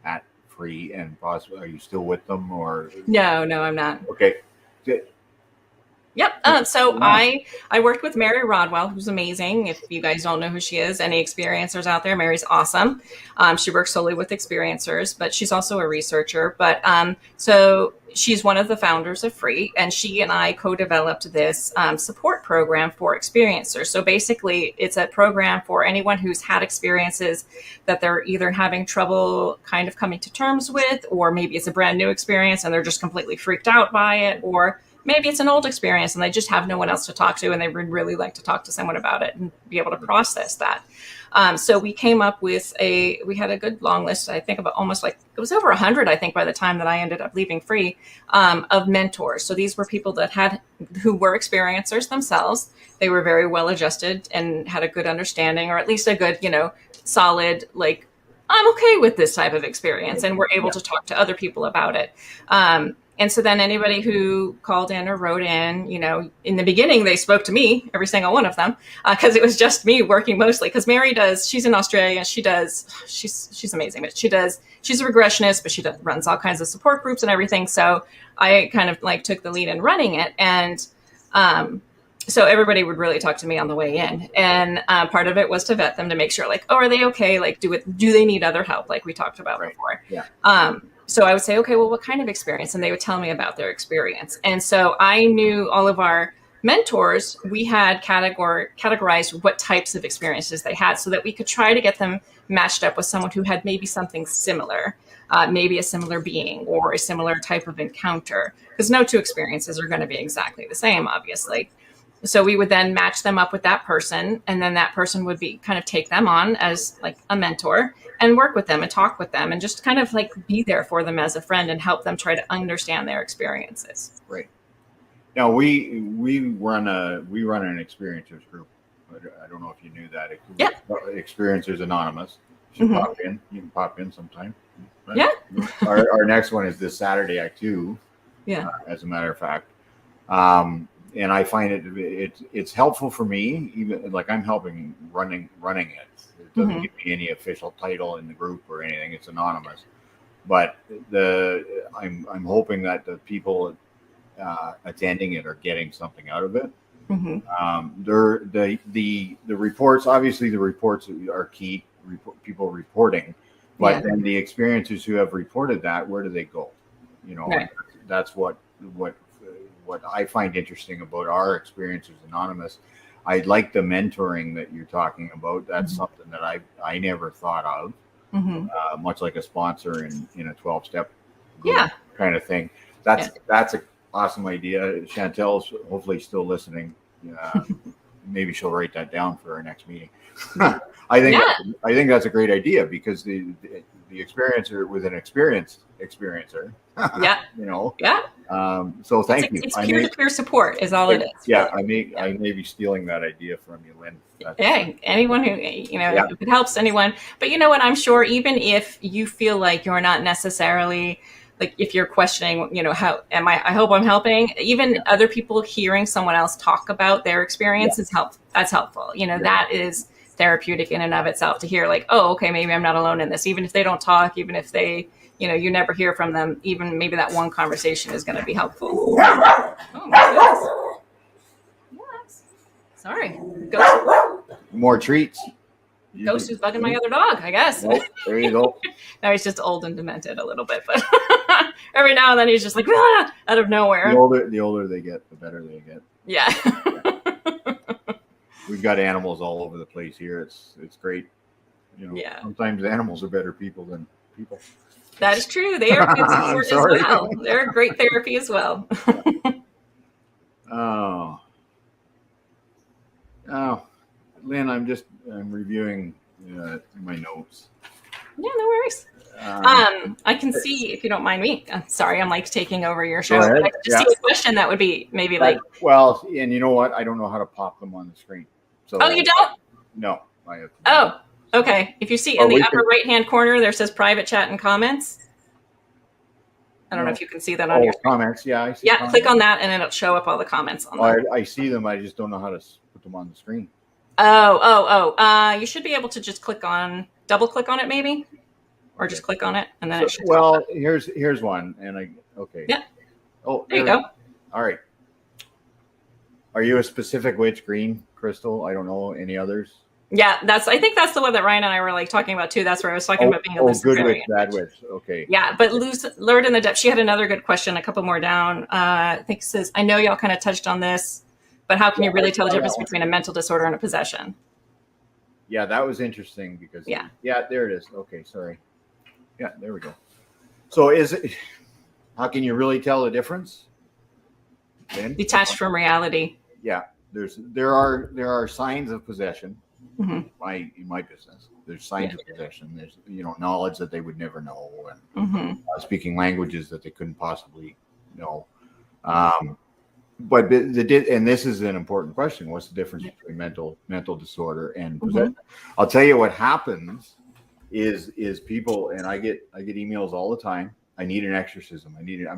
S4: at free, and possibly, are you still with them or?
S5: No, I'm not.
S4: Okay. Good.
S5: Yep. So I worked with Mary Rodwell, who's amazing. If you guys don't know who she is, any experiencers out there, Mary's awesome. She works solely with experiencers, but she's also a researcher. But so she's one of the founders of Free, and she and I co-developed this support program for experiencers. So basically, it's a program for anyone who's had experiences that they're either having trouble kind of coming to terms with, or maybe it's a brand new experience and they're just completely freaked out by it, or maybe it's an old experience and they just have no one else to talk to and they would really like to talk to someone about it and be able to process that. So we came up with we had a good long list, I think about almost like, it was over 100, I think, by the time that I ended up leaving Free, of mentors. So these were people who were experiencers themselves. They were very well adjusted and had a good understanding, or at least a good, you know, solid, like, I'm okay with this type of experience, and we're able to talk to other people about it. And so then anybody who called in or wrote in, you know, in the beginning, they spoke to me, every single one of them, because it was just me working mostly. Because Mary she's in Australia, she's amazing, but she's a regressionist, but she runs all kinds of support groups and everything. So I kind of like took the lead in running it. And so everybody would really talk to me on the way in. And part of it was to vet them to make sure, like, oh, are they okay? Like, do they need other help? Like we talked about before.
S4: Yeah.
S5: So I would say, okay, well, what kind of experience? And they would tell me about their experience. And so I knew all of our mentors, we had categorized what types of experiences they had so that we could try to get them matched up with someone who had maybe something similar, maybe a similar being or a similar type of encounter, because no two experiences are going to be exactly the same, obviously. So we would then match them up with that person, and then that person would be kind of take them on as like a mentor and work with them and talk with them and just kind of like be there for them as a friend and help them try to understand their experiences.
S4: Right. Now we run an experiencers group. I don't know if you knew that.
S5: Yeah.
S4: Experiencers Anonymous. You can pop in sometime. Right?
S5: Yeah.
S4: Our next one is this Saturday at 2.
S5: Yeah.
S4: As a matter of fact. And I find it's helpful for me, even like I'm helping running it. It doesn't give me any official title in the group or anything. It's anonymous, but I'm hoping that the people attending it are getting something out of it. The reports, obviously, the reports are key. People reporting, but then the experiencers who have reported that, where do they go? You know, that's what I find interesting about our Experiencers Anonymous. I like the mentoring that you're talking about. That's something that I never thought of, much like a sponsor in a 12-step kind of thing. That's an awesome idea. Chantel's hopefully still listening. Maybe she'll write that down for our next meeting. I think that's a great idea, because the experiencer with an experienced experiencer. You know. Yeah. So thank you.
S5: It's peer-to-peer support is all it is.
S4: Yeah, I may be stealing that idea from you, Lynn.
S5: Anyone who, you know, if it helps anyone. But you know what? I'm sure even if you feel like you're not necessarily, like, if you're questioning, you know, how am I hope I'm helping, even other people hearing someone else talk about their experience is helpful. That's helpful. You know, that is therapeutic in and of itself, to hear like, oh, okay, maybe I'm not alone in this. Even if they don't talk, even if they, you know, you never hear from them, even maybe that one conversation is going to be helpful. Oh my goodness. Sorry. Go.
S4: More treats.
S5: Ghost is bugging my other dog, I guess.
S4: Nope, there you go.
S5: No, he's just old and demented a little bit, but every now and then he's just like out of nowhere.
S4: The older they get, the better they get.
S5: Yeah.
S4: We've got animals all over the place here. It's great.
S5: Yeah.
S4: Sometimes animals are better people than people.
S5: That is true. They are good support as well. They're great therapy as well.
S4: Oh, Lynn, I'm reviewing my notes.
S5: Yeah, no worries. I can see, if you don't mind me. I'm sorry, I'm like taking over your show.
S4: Go ahead.
S5: I can just see a question that would be maybe like.
S4: Well, and you know what? I don't know how to pop them on the screen. So
S5: Oh, you don't?
S4: No, I have.
S5: Oh, okay. If you see in the upper right-hand corner, there says private chat and comments. I don't know if you can see that on your screen.
S4: Comments. Yeah, I see.
S5: Yeah,
S4: comments.
S5: click on that and it'll show up all the comments on that.
S4: I see them. I just don't know how to put them on the screen.
S5: You should be able to just double click on it maybe, or just click on it and then it should.
S4: Well, here's one, and okay.
S5: Yeah.
S4: Oh,
S5: there you go.
S4: All right. Are you a specific which green, Crystal? I don't know any others.
S5: Yeah, I think that's the one that Ryan and I were like talking about too. That's where I was talking about being a Luciferian.
S4: Good witch, bad witch. Okay.
S5: Yeah, but Lured in the Depth, she had another good question, a couple more down. I think it says, I know y'all kind of touched on this, but how can you really tell the difference between a mental disorder and a possession?
S4: Yeah, that was interesting because yeah, there it is. Okay, sorry. Yeah, there we go. So how can you really tell the difference? Then?
S5: Detached from reality.
S4: Yeah, there are signs of possession.
S5: Mm-hmm.
S4: In my business, there's signs of possession. There's knowledge that they would never know, and speaking languages that they couldn't possibly know. But and this is an important question: what's the difference between mental disorder and possession? I'll tell you what happens is people, and I get emails all the time. I need an exorcism. I need I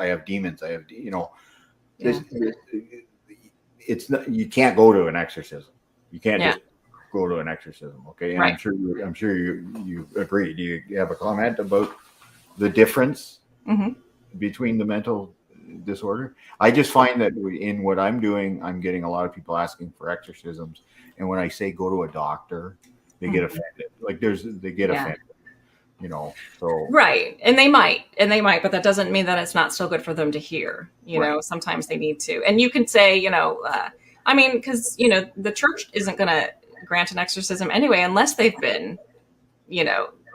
S4: have demons. I have it's not, you can't go to an exorcism. You can't just go to an exorcism. Okay. And
S5: right.
S4: I'm sure you agree. Do you have a comment about the difference between the mental disorder? I just find that in what I'm doing, I'm getting a lot of people asking for exorcisms. And when I say go to a doctor, they get offended. Like they get offended. So
S5: right, and they might, but that doesn't mean that it's not still good for them to hear. Sometimes they need to, and you can say, because the church isn't going to grant an exorcism anyway unless they've been,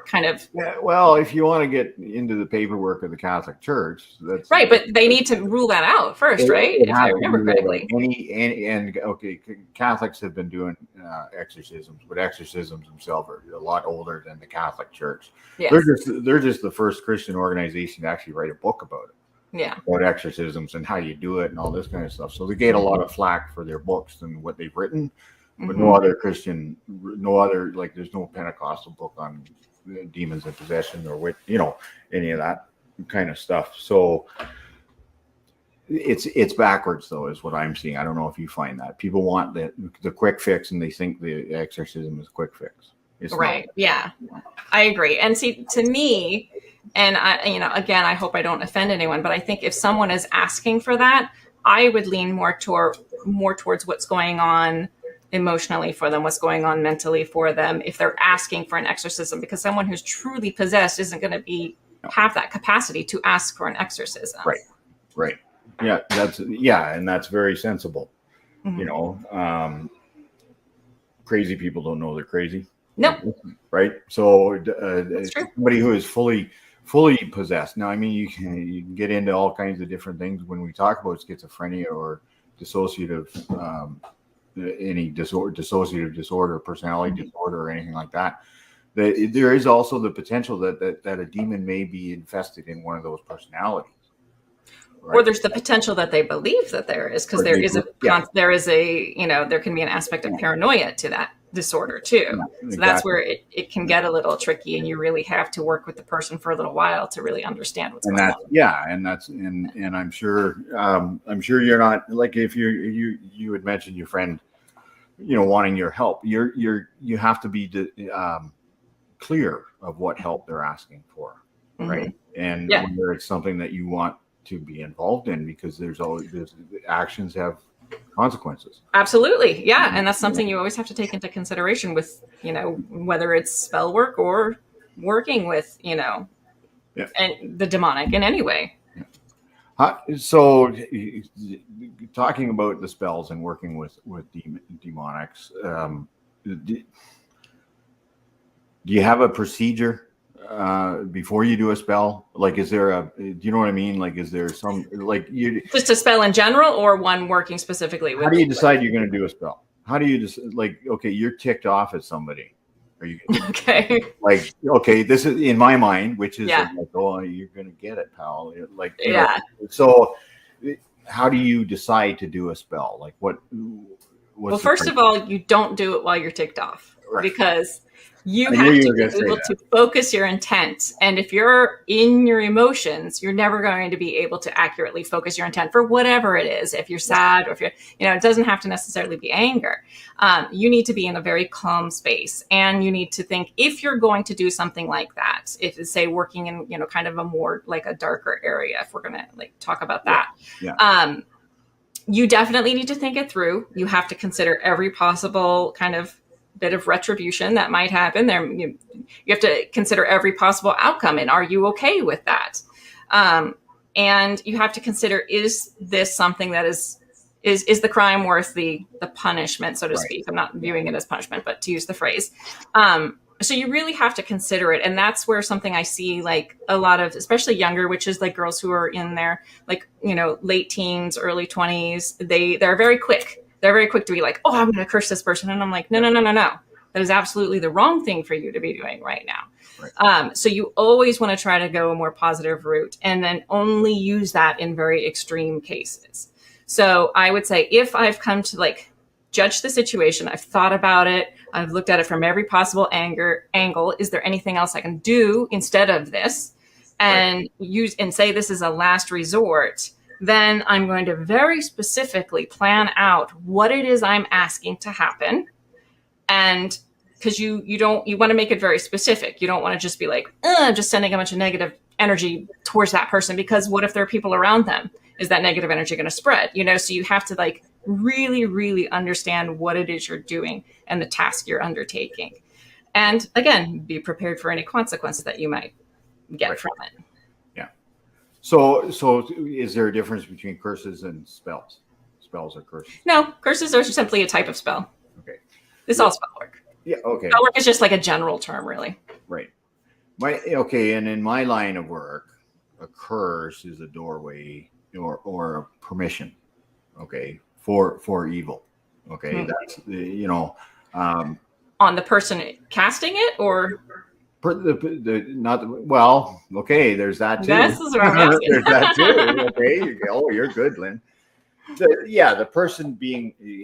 S5: kind of.
S4: Yeah, well, if you want to get into the paperwork of the Catholic Church, that's
S5: right, but they need to rule that out first, right? If I remember correctly.
S4: Catholics have been doing exorcisms, but exorcisms themselves are a lot older than the Catholic Church.
S5: Yes.
S4: They're just the first Christian organization to actually write a book about it.
S5: Yeah.
S4: About exorcisms and how you do it and all this kind of stuff. So they get a lot of flack for their books and what they've written, but no other, like there's no Pentecostal book on demons and possession or what, any of that kind of stuff. So it's backwards though, is what I'm seeing. I don't know if you find that people want the quick fix and they think the exorcism is a quick fix. It's
S5: right.
S4: not.
S5: Yeah, I agree. And see, to me, and I, again, I hope I don't offend anyone, but I think if someone is asking for that, I would lean more towards what's going on emotionally for them, what's going on mentally for them, if they're asking for an exorcism, because someone who's truly possessed isn't going to have that capacity to ask for an exorcism.
S4: Right. Yeah, and that's very sensible. Crazy people don't know they're crazy.
S5: Nope.
S4: Right. So
S5: true.
S4: Somebody who is fully possessed. Now, I mean, you can get into all kinds of different things when we talk about schizophrenia or dissociative, any dissociative disorder, personality disorder, or anything like that. There is also the potential that a demon may be infested in one of those personalities. Right? Or
S5: there's the potential that they believe that there is, because there can be an aspect of paranoia to that disorder too. Exactly. So that's where it can get a little tricky, and you really have to work with the person for a little while to really understand what's going on.
S4: Yeah, and I'm sure you're not, like, if you had mentioned your friend, wanting your help. You have to be clear of what help they're asking for, right? And whether it's something that you want to be involved in, because there's actions have consequences.
S5: Absolutely. Yeah. And that's something you always have to take into consideration with, whether it's spell work or working with, and the demonic in any way.
S4: So talking about the spells and working with demonics, do you have a procedure before you do a spell? Like, do you know what I mean? Like, is there some, like,
S5: just a spell in general, or one working specifically with?
S4: How do you decide you're going to do a spell? How do you just, like, okay, you're ticked off at somebody. Are you
S5: okay?
S4: Like, okay, this is in my mind, which is like, oh, you're going to get it, pal. Like, so how do you decide to do a spell? Like, well,
S5: first of all, you don't do it while you're ticked off, because you have to be able to focus your intent. And if you're in your emotions, you're never going to be able to accurately focus your intent for whatever it is. If you're sad, or if you're, it doesn't have to necessarily be anger. You need to be in a very calm space, and you need to think, if you're going to do something like that, if it's, say, working in, kind of a more like a darker area, if we're going to like talk about that. You definitely need to think it through. You have to consider every possible kind of bit of retribution that might happen there. You have to consider every possible outcome, and are you okay with that? And you have to consider, is this something that is the crime worth the punishment, so to speak? I'm not viewing it as punishment, but to use the phrase. So you really have to consider it. And that's where something I see, like a lot of, especially younger, which is like girls who are in their, like, late teens, early 20s, they're very quick. They're very quick to be like, oh, I'm going to curse this person. And I'm like, no. That is absolutely the wrong thing for you to be doing right now. Right. So you always want to try to go a more positive route, and then only use that in very extreme cases. So I would say, if I've come to like judge the situation, I've thought about it, I've looked at it from every possible angle. Is there anything else I can do instead of this? And use and say this is a last resort. Then I'm going to very specifically plan out what it is I'm asking to happen. And because you want to make it very specific. You don't want to just be like, just sending a bunch of negative energy towards that person, because what if there are people around them? Is that negative energy going to spread? So you have to like really, really understand what it is you're doing and the task you're undertaking. And again, be prepared for any consequences that you might get from it.
S4: So is there a difference between curses and spells? Spells or curses?
S5: No, curses are simply a type of spell.
S4: Okay.
S5: It's all spell work.
S4: Yeah, okay.
S5: Spell work is just like a general term, really.
S4: Right. And in my line of work, a curse is a doorway or a permission, okay, for evil. Okay. That's
S5: on the person casting it, or
S4: there's that too.
S5: This is what I'm asking.
S4: There's that too. Okay. You're good, Lynn. The person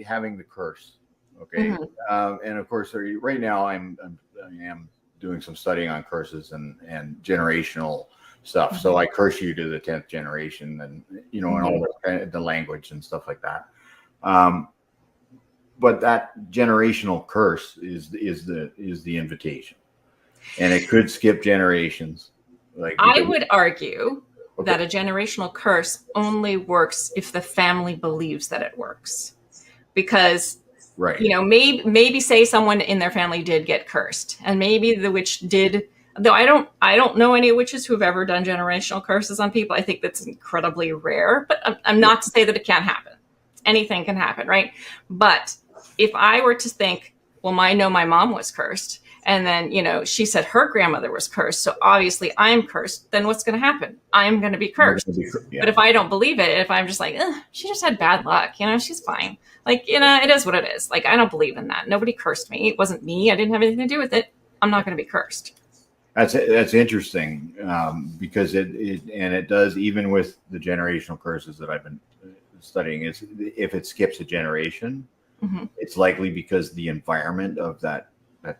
S4: having the curse. Okay. And of course, right now I am doing some studying on curses and generational stuff. So I curse you to the 10th generation, and and all the language and stuff like that. But that generational curse is the invitation. And it could skip generations.
S5: I would argue that a generational curse only works if the family believes that it works. Because, maybe say someone in their family did get cursed, and maybe the witch did. Though I don't know any witches who've ever done generational curses on people. I think that's incredibly rare. But I'm not to say that it can't happen. Anything can happen, right? But if I were to think, well, my mom was cursed, and then, she said her grandmother was cursed, so obviously I'm cursed, then what's going to happen? I'm going to be cursed. But if I don't believe it, if I'm just like, she just had bad luck, she's fine. Like, it is what it is. Like, I don't believe in that. Nobody cursed me. It wasn't me. I didn't have anything to do with it. I'm not going to be cursed.
S4: That's interesting, because it does, even with the generational curses that I've been studying, is if it skips a generation, it's likely because the environment of that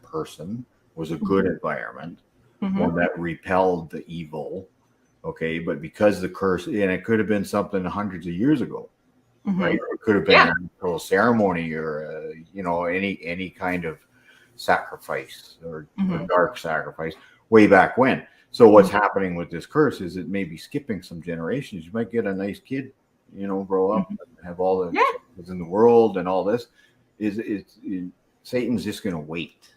S4: person was a good environment, one that repelled the evil. Okay. But because the curse, and it could have been something hundreds of years ago, right? Or it could have been a ritual ceremony, or, any kind of sacrifice or dark sacrifice way back when. So what's happening with this curse is it may be skipping some generations. You might get a nice kid, grow up and have all the is in the world and all this, Satan's just going to wait.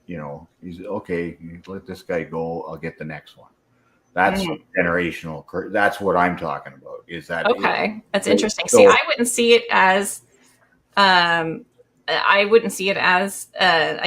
S4: You know, he's okay. Let this guy go. I'll get the next one. That's generational. That's what I'm talking about. Is that
S5: okay? That's interesting. See, I wouldn't see it as, I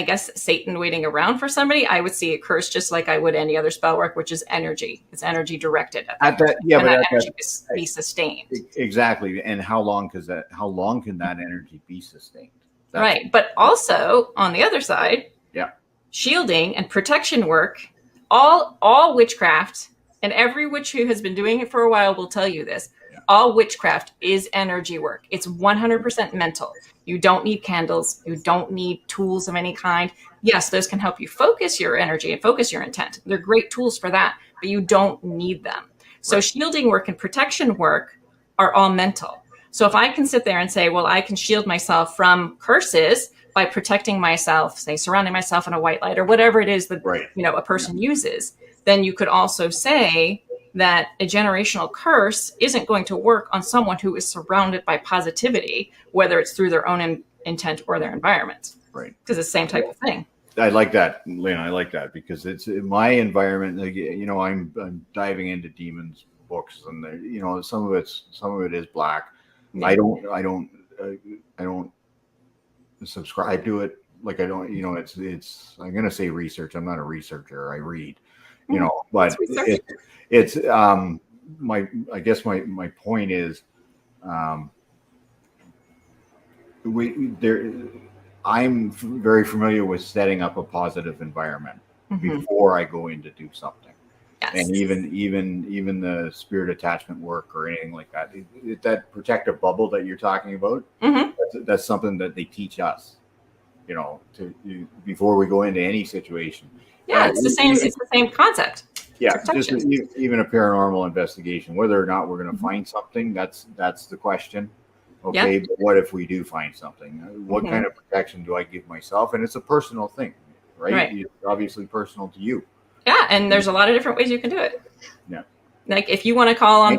S5: guess, Satan waiting around for somebody. I would see a curse just like I would any other spell work, which is energy. It's energy directed at that. Energy be sustained.
S4: Exactly. And how long can that energy be sustained?
S5: Right. But also on the other side,
S4: yeah,
S5: shielding and protection work, all witchcraft, and every witch who has been doing it for a while will tell you this. Yeah. All witchcraft is energy work. It's 100% mental. You don't need candles. You don't need tools of any kind. Yes, those can help you focus your energy and focus your intent. They're great tools for that, but you don't need them. So shielding work and protection work are all mental. So if I can sit there and say, well, I can shield myself from curses by protecting myself, say surrounding myself in a white light or whatever it is that a person uses, then you could also say that a generational curse isn't going to work on someone who is surrounded by positivity, whether it's through their own intent or their environment. Right. Because it's the same type of thing.
S4: I like that, Lynn. I like that because it's my environment. Like, you know, I'm diving into demons books, and you know, some of it is black. Yeah. I don't subscribe to it. Like I don't, you know, it's. I'm gonna say research. I'm not a researcher. I read, you know, but it's I guess my point is, I'm very familiar with setting up a positive environment before I go in to do something. Yes. And even the spirit attachment work or anything like that, that protective bubble that you're talking about, that's something that they teach us, you know, before we go into any situation.
S5: Yeah, it's the same concept.
S4: Yeah, just even a paranormal investigation, whether or not we're going to find something, that's the question. Okay, yep. But what if we do find something? What kind of protection do I give myself? And it's a personal thing, right? It's obviously personal to you.
S5: Yeah, and there's a lot of different ways you can do it.
S4: Yeah.
S5: Like if you want to call on,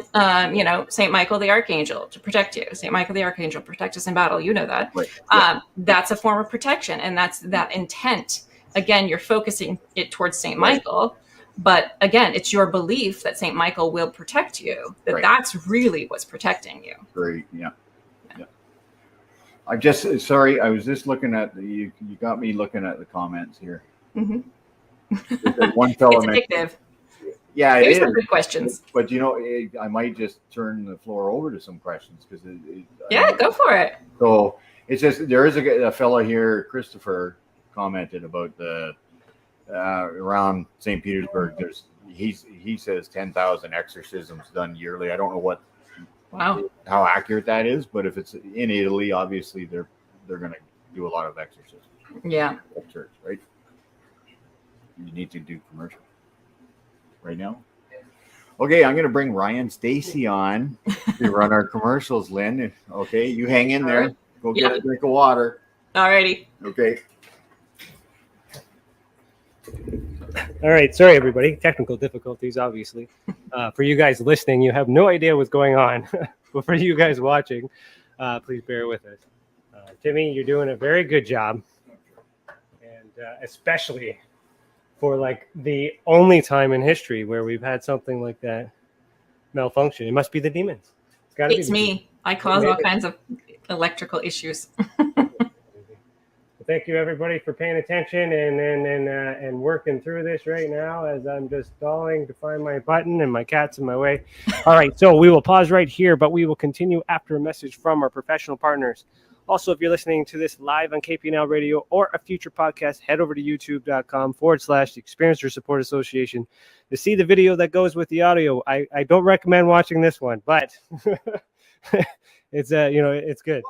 S5: St. Michael the Archangel to protect you. St. Michael the Archangel, protect us in battle. You know that. Right. Yeah. That's a form of protection, and that's that intent. Again, you're focusing it towards St. Michael, but again, it's your belief that St. Michael will protect you. That's really what's protecting you.
S4: Great. Yeah. I'm just sorry. I was just looking at you got me looking at the comments here. One fellow
S5: it's addictive.
S4: Yeah, it
S5: There's
S4: is.
S5: Some good questions.
S4: But you know, I might just turn the floor over to some questions because
S5: go for it.
S4: So it's just there is a fellow here, Christopher, commented about the around St. Petersburg. He says 10,000 exorcisms done yearly. I don't know how accurate that is, but if it's in Italy, obviously they're going to do a lot of exorcisms.
S5: Yeah.
S4: Church, right? You need to do commercial right now. Okay, I'm going to bring Ryan Stacy on to run our commercials, Lynn. Okay, you hang in there. Go get a drink of water.
S5: Alrighty.
S4: Okay.
S3: All right. Sorry, everybody. Technical difficulties, obviously. For you guys listening, you have no idea what's going on. But for you guys watching, please bear with us. Timmy, you're doing a very good job. And especially for like the only time in history where we've had something like that malfunction. It must be the demons.
S5: It's me. I cause all kinds of electrical issues.
S3: Thank you, everybody, for paying attention and working through this right now as I'm just stalling to find my button and my cat's in my way. All right, so we will pause right here, but we will continue after a message from our professional partners. Also, if you're listening to this live on KPNL Radio or a future podcast, head over to youtube.com/the Experiencer Support Association to see the video that goes with the audio. I don't recommend watching this one, but it's it's good.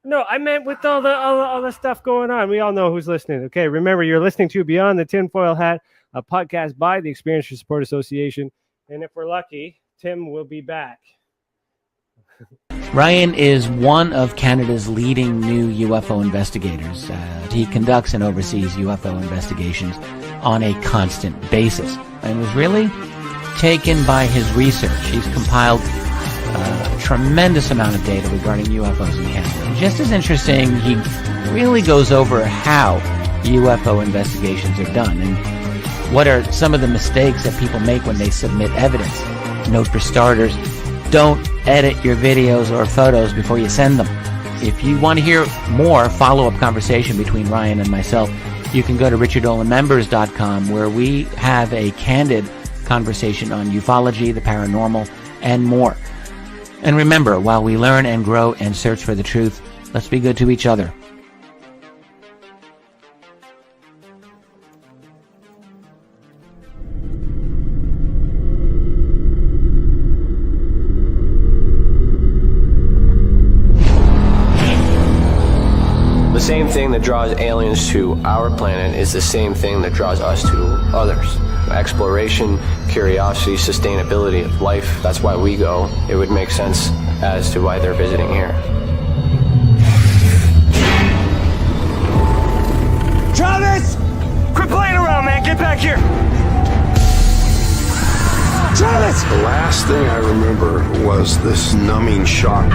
S3: No, I meant with all the stuff going on. We all know who's listening. Okay, remember, you're listening to Beyond the Tinfoil Hat, a podcast by the Experiencer Support Association. And if we're lucky, Tim will be back.
S6: Ryan is one of Canada's leading new UFO investigators. He conducts and oversees UFO investigations on a constant basis and was really taken by his research. He's compiled a tremendous amount of data regarding UFOs in Canada. And just as interesting, he really goes over how UFO investigations are done and what are some of the mistakes that people make when they submit evidence. Note for starters, don't edit your videos or photos before you send them. If you want to hear more follow-up conversation between Ryan and myself, you can go to richarddolanmembers.com, where we have a candid conversation on ufology, the paranormal, and more. And remember, while we learn and grow and search for the truth, let's be good to each other.
S7: The same thing that draws aliens to our planet is the same thing that draws us to others. Exploration, curiosity, sustainability of life. That's why we go. It would make sense as to why they're visiting here.
S8: Travis! Quit playing around, man. Get back here. Travis!
S9: The last thing I remember was this numbing shock.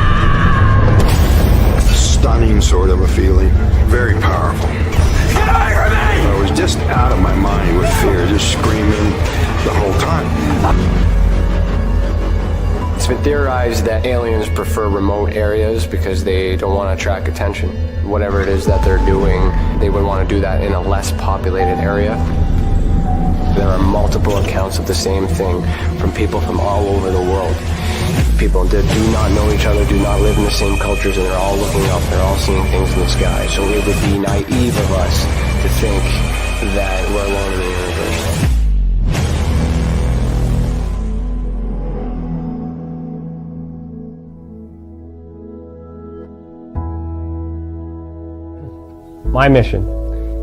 S9: Stunning sort of a feeling. Very powerful.
S8: Get away from me!
S9: I was just out of my mind with fear, just screaming the whole time.
S7: It's been theorized that aliens prefer remote areas because they don't want to attract attention. Whatever it is that they're doing, they would want to do that in a less populated area. There are multiple accounts of the same thing from people from all over the world. People that do not know each other, do not live in the same cultures, and they're all looking up, they're all seeing things in the sky. So it would be naive of us to think that we're alone in the universe.
S3: My mission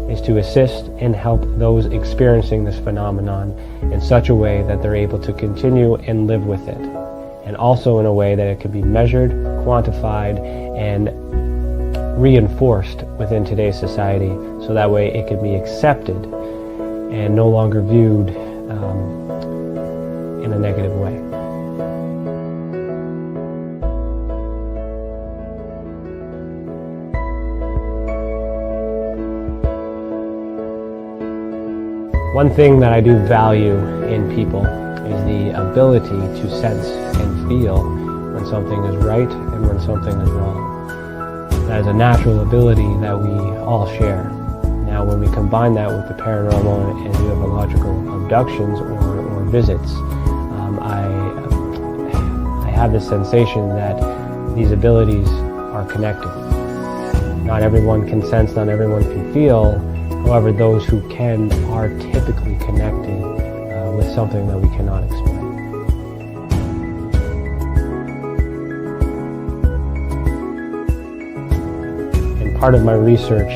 S3: is to assist and help those experiencing this phenomenon in such a way that they're able to continue and live with it, and also in a way that it can be measured, quantified, and reinforced within today's society, so that way it can be accepted and no longer viewed in a negative way. One thing that I do value in people is the ability to sense and feel when something is right and when something is wrong. That is a natural ability that we all share. Now, when we combine that with the paranormal and ufological abductions or visits, I have this sensation that these abilities are connected. Not everyone can sense, not everyone can feel. However, those who can are typically connected with something that we cannot explain. And part of my research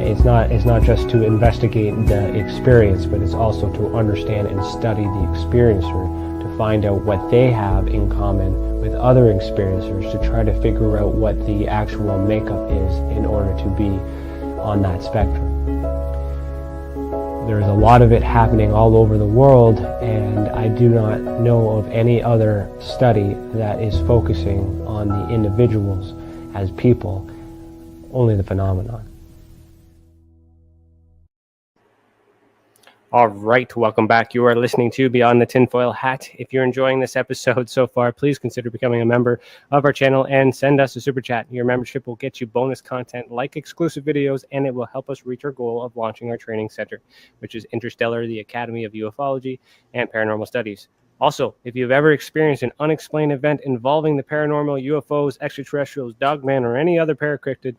S3: is not just to investigate the experience, but it's also to understand and study the experiencer to find out what they have in common with other experiencers, to try to figure out what the actual makeup is in order to be on that spectrum. There's a lot of it happening all over the world, and I do not know of any other study that is focusing on the individuals as people, only the phenomenon. All right, welcome back. You are listening to Beyond the Tinfoil Hat. If you're enjoying this episode so far, please consider becoming a member of our channel and send us a super chat. Your membership will get you bonus content like exclusive videos, and it will help us reach our goal of launching our training center, which is Interstellar, the Academy of Ufology and Paranormal Studies. Also, if you've ever experienced an unexplained event involving the paranormal, UFOs, extraterrestrials, dogman, or any other cryptid,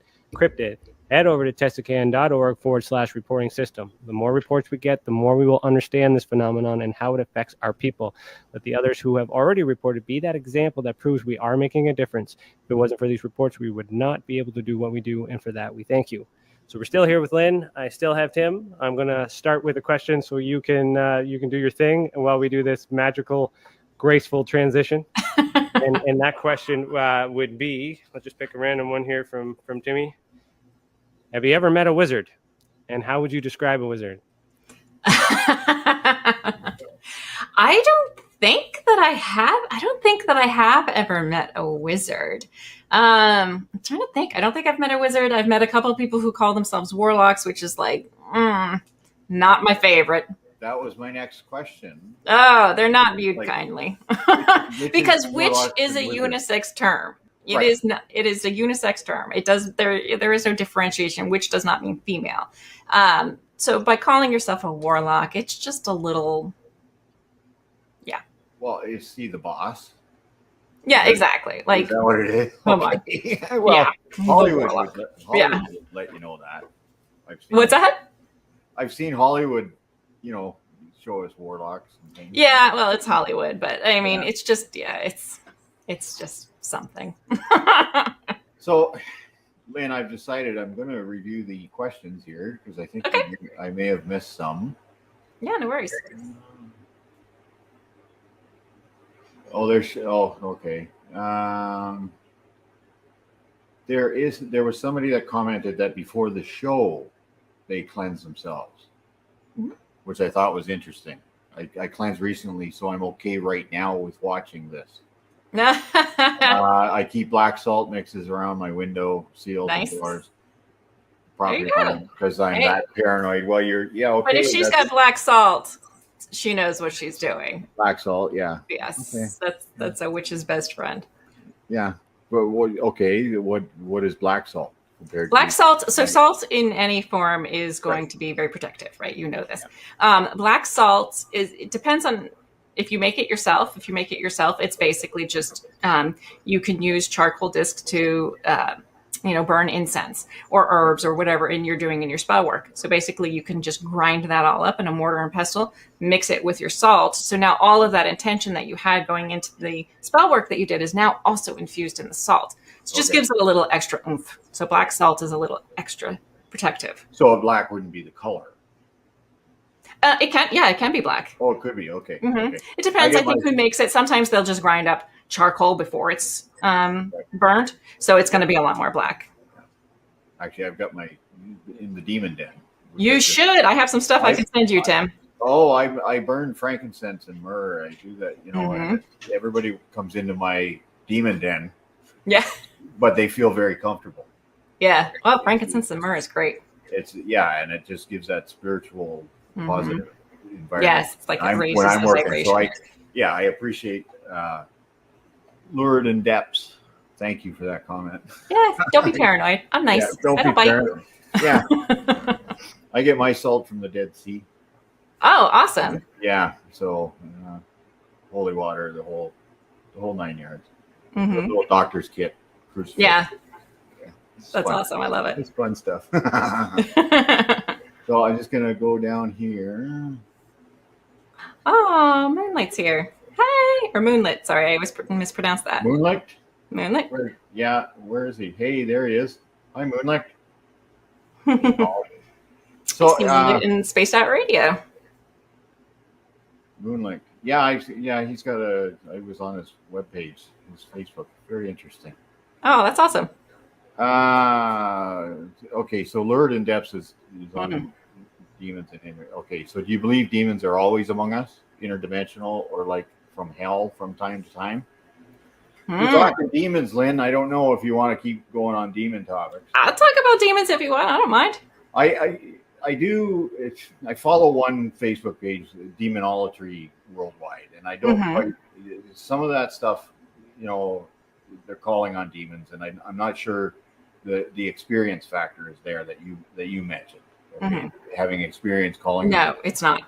S3: head over to testacan.org/reporting system. The more reports we get, the more we will understand this phenomenon and how it affects our people. Let the others who have already reported be that example that proves we are making a difference. If it wasn't for these reports, we would not be able to do what we do, and for that, we thank you. So we're still here with Lynn. I still have Tim. I'm going to start with a question so you can do your thing while we do this magical, graceful transition. and that question would be, let's just pick a random one here from Timmy. Have you ever met a wizard? And how would you describe a wizard?
S5: I don't think that I have. I don't think that I have ever met a wizard. I'm trying to think. I don't think I've met a wizard. I've met a couple of people who call themselves warlocks, which is like, not my favorite.
S4: That was my next question.
S5: Oh, they're not viewed
S4: Like,
S5: kindly.
S4: which
S5: Because
S4: is
S5: witch
S4: warlocks
S5: is a
S4: and wizards?
S5: unisex term. It
S4: Right.
S5: is not. It is a unisex term. It does. There is no differentiation. Witch does not mean female. So by calling yourself a warlock, it's just a little.
S4: Well, is he the boss?
S5: Yeah, exactly. Like,
S4: Is that what it is?
S5: come on.
S4: Okay. Well,
S5: yeah,
S4: Hollywood,
S5: warlock.
S4: Hollywood would let you know that. I've seen,
S5: What's that?
S4: I've seen Hollywood, show us warlocks and things.
S5: Yeah, well, it's Hollywood, but I mean,
S4: Yeah.
S5: it's just it's just something.
S4: So, Lynn, I've decided I'm going to review the questions here because I think
S5: Okay.
S4: I may have missed some.
S5: Yeah, no worries.
S4: Oh, okay. There was somebody that commented that before the show they cleanse themselves,
S5: Mhm.
S4: which I thought was interesting. I cleansed recently, so I'm okay right now with watching this. I keep black salt mixes around my window seals
S5: Nice.
S4: and doors.
S5: There you go.
S4: Because I'm
S5: Hey.
S4: that paranoid. Well, okay.
S5: But if she's
S4: that's
S5: got black salt, she knows what she's doing.
S4: black salt, yeah.
S5: Yes,
S4: Okay.
S5: that's a witch's best friend.
S4: Yeah. But what is black salt compared
S5: Black
S4: to
S5: salt. So salt in any form is going to be very protective, right? You know this. Black salt it depends on if you make it yourself. If you make it yourself, it's basically just you can use charcoal discs to burn incense or herbs or whatever you're doing in your spell work. So basically, you can just grind that all up in a mortar and pestle, mix it with your salt. So now all of that intention that you had going into the spell work that you did is now also infused in the salt. So it just
S4: Okay.
S5: gives it a little extra oomph. So black salt is a little extra protective.
S4: So black wouldn't be the color.
S5: It can be black.
S4: Oh, it could be. Okay.
S5: hmm
S4: Okay.
S5: It depends,
S4: I
S5: I
S4: get
S5: think, who makes it. Sometimes they'll just grind up charcoal before it's burnt. So it's going to be a lot more black.
S4: Actually, I've got in the demon den.
S5: You should. I have some stuff I can send you, Tim.
S4: Oh, I burn frankincense and myrrh. I do that,
S5: Mhm.
S4: and everybody comes into my demon den,
S5: Yeah.
S4: but they feel very comfortable.
S5: Yeah. Well, frankincense and myrrh is great.
S4: And it just gives that spiritual
S5: Mhm.
S4: positive environment.
S5: Yes, it's like it raises
S4: when I'm
S5: the
S4: working.
S5: vibration.
S4: So I appreciate Lured and Depths. Thank you for that comment.
S5: Yeah, don't be paranoid. I'm nice.
S4: Yeah, don't
S5: I don't
S4: be
S5: bite.
S4: paranoid. Yeah, I get my salt from the Dead Sea.
S5: Oh, awesome.
S4: Yeah, so holy water, the whole 9 yards. The
S5: hmm
S4: little doctor's kit. Crucifix.
S5: Yeah,
S4: It's
S5: that's
S4: fun.
S5: awesome. I love it.
S4: It's fun stuff. So I'm just gonna go down here.
S5: Oh, Moonlight's here. Hi. Or Moonlit. Sorry, I always mispronounced that.
S4: Moonlight.
S5: Moonlit.
S4: Where is he? Hey, there he is. Hi, Moonlight.
S5: So,
S4: So
S5: in Spaced Out Radio.
S4: Moonlight. Yeah, he's got I was on his webpage, his Facebook. Very interesting.
S5: Oh, that's awesome.
S4: Okay, so Lured in Depths is on
S5: Mhm.
S4: demons and Henry. Okay, so do you believe demons are always among us, interdimensional, or like from hell from time to time? We're
S5: Hmm.
S4: talking demons, Lynn. I don't know if you want to keep going on demon topics.
S5: I'll talk about demons if you want. I don't mind.
S4: I do. I follow one Facebook page, Demonolatry Worldwide, and I don't
S5: Mhm.
S4: quite some of that stuff. They're calling on demons, and I'm not sure the experience factor is there that you mentioned. Okay? Having experience calling.
S5: No, it's not.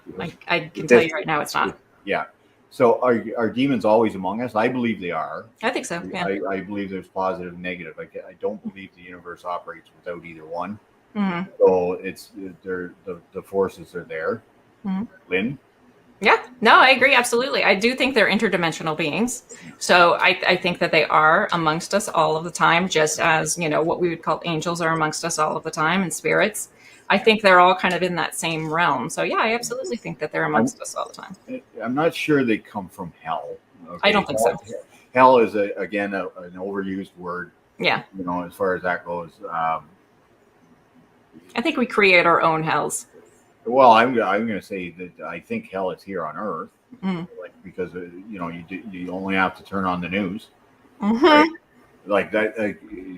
S5: I can tell you right now, it's not.
S4: Yeah. So are demons always among us? I believe they are.
S5: I think so. Yeah.
S4: I believe there's positive and negative. I don't believe the universe operates without either one.
S5: hmm
S4: So the forces are there.
S5: Mhm.
S4: Lynn?
S5: Yeah, no, I agree. Absolutely. I do think they're interdimensional beings. So I think that they are amongst us all of the time, just as, what we would call angels are amongst us all of the time and spirits. I think they're all kind of in that same realm. So yeah, I absolutely think that they're amongst us all the time.
S4: I'm not sure they come from hell. Okay?
S5: I don't think so.
S4: Hell is again an overused word.
S5: Yeah.
S4: As far as that goes.
S5: I think we create our own hells.
S4: Well, I'm going to say that I think hell is here on Earth,
S5: Mm.
S4: like because you only have to turn on the news,
S5: Mm-hmm.
S4: right? Like that.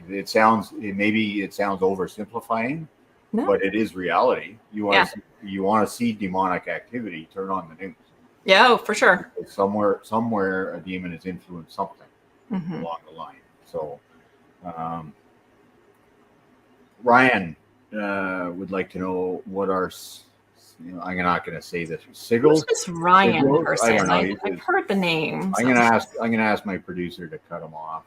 S4: It sounds oversimplifying,
S5: No.
S4: but it is reality. You want to see demonic activity, turn on the news.
S5: Yeah, oh, for sure.
S4: Somewhere a demon has influenced something
S5: Mm-hmm.
S4: along the line. So, Ryan would like to know what are, I'm not going to say this, sigils.
S5: Who's this Ryan
S4: Sigils?
S5: person?
S4: I don't know.
S5: I've heard the name.
S4: I'm going to ask my producer to cut him off.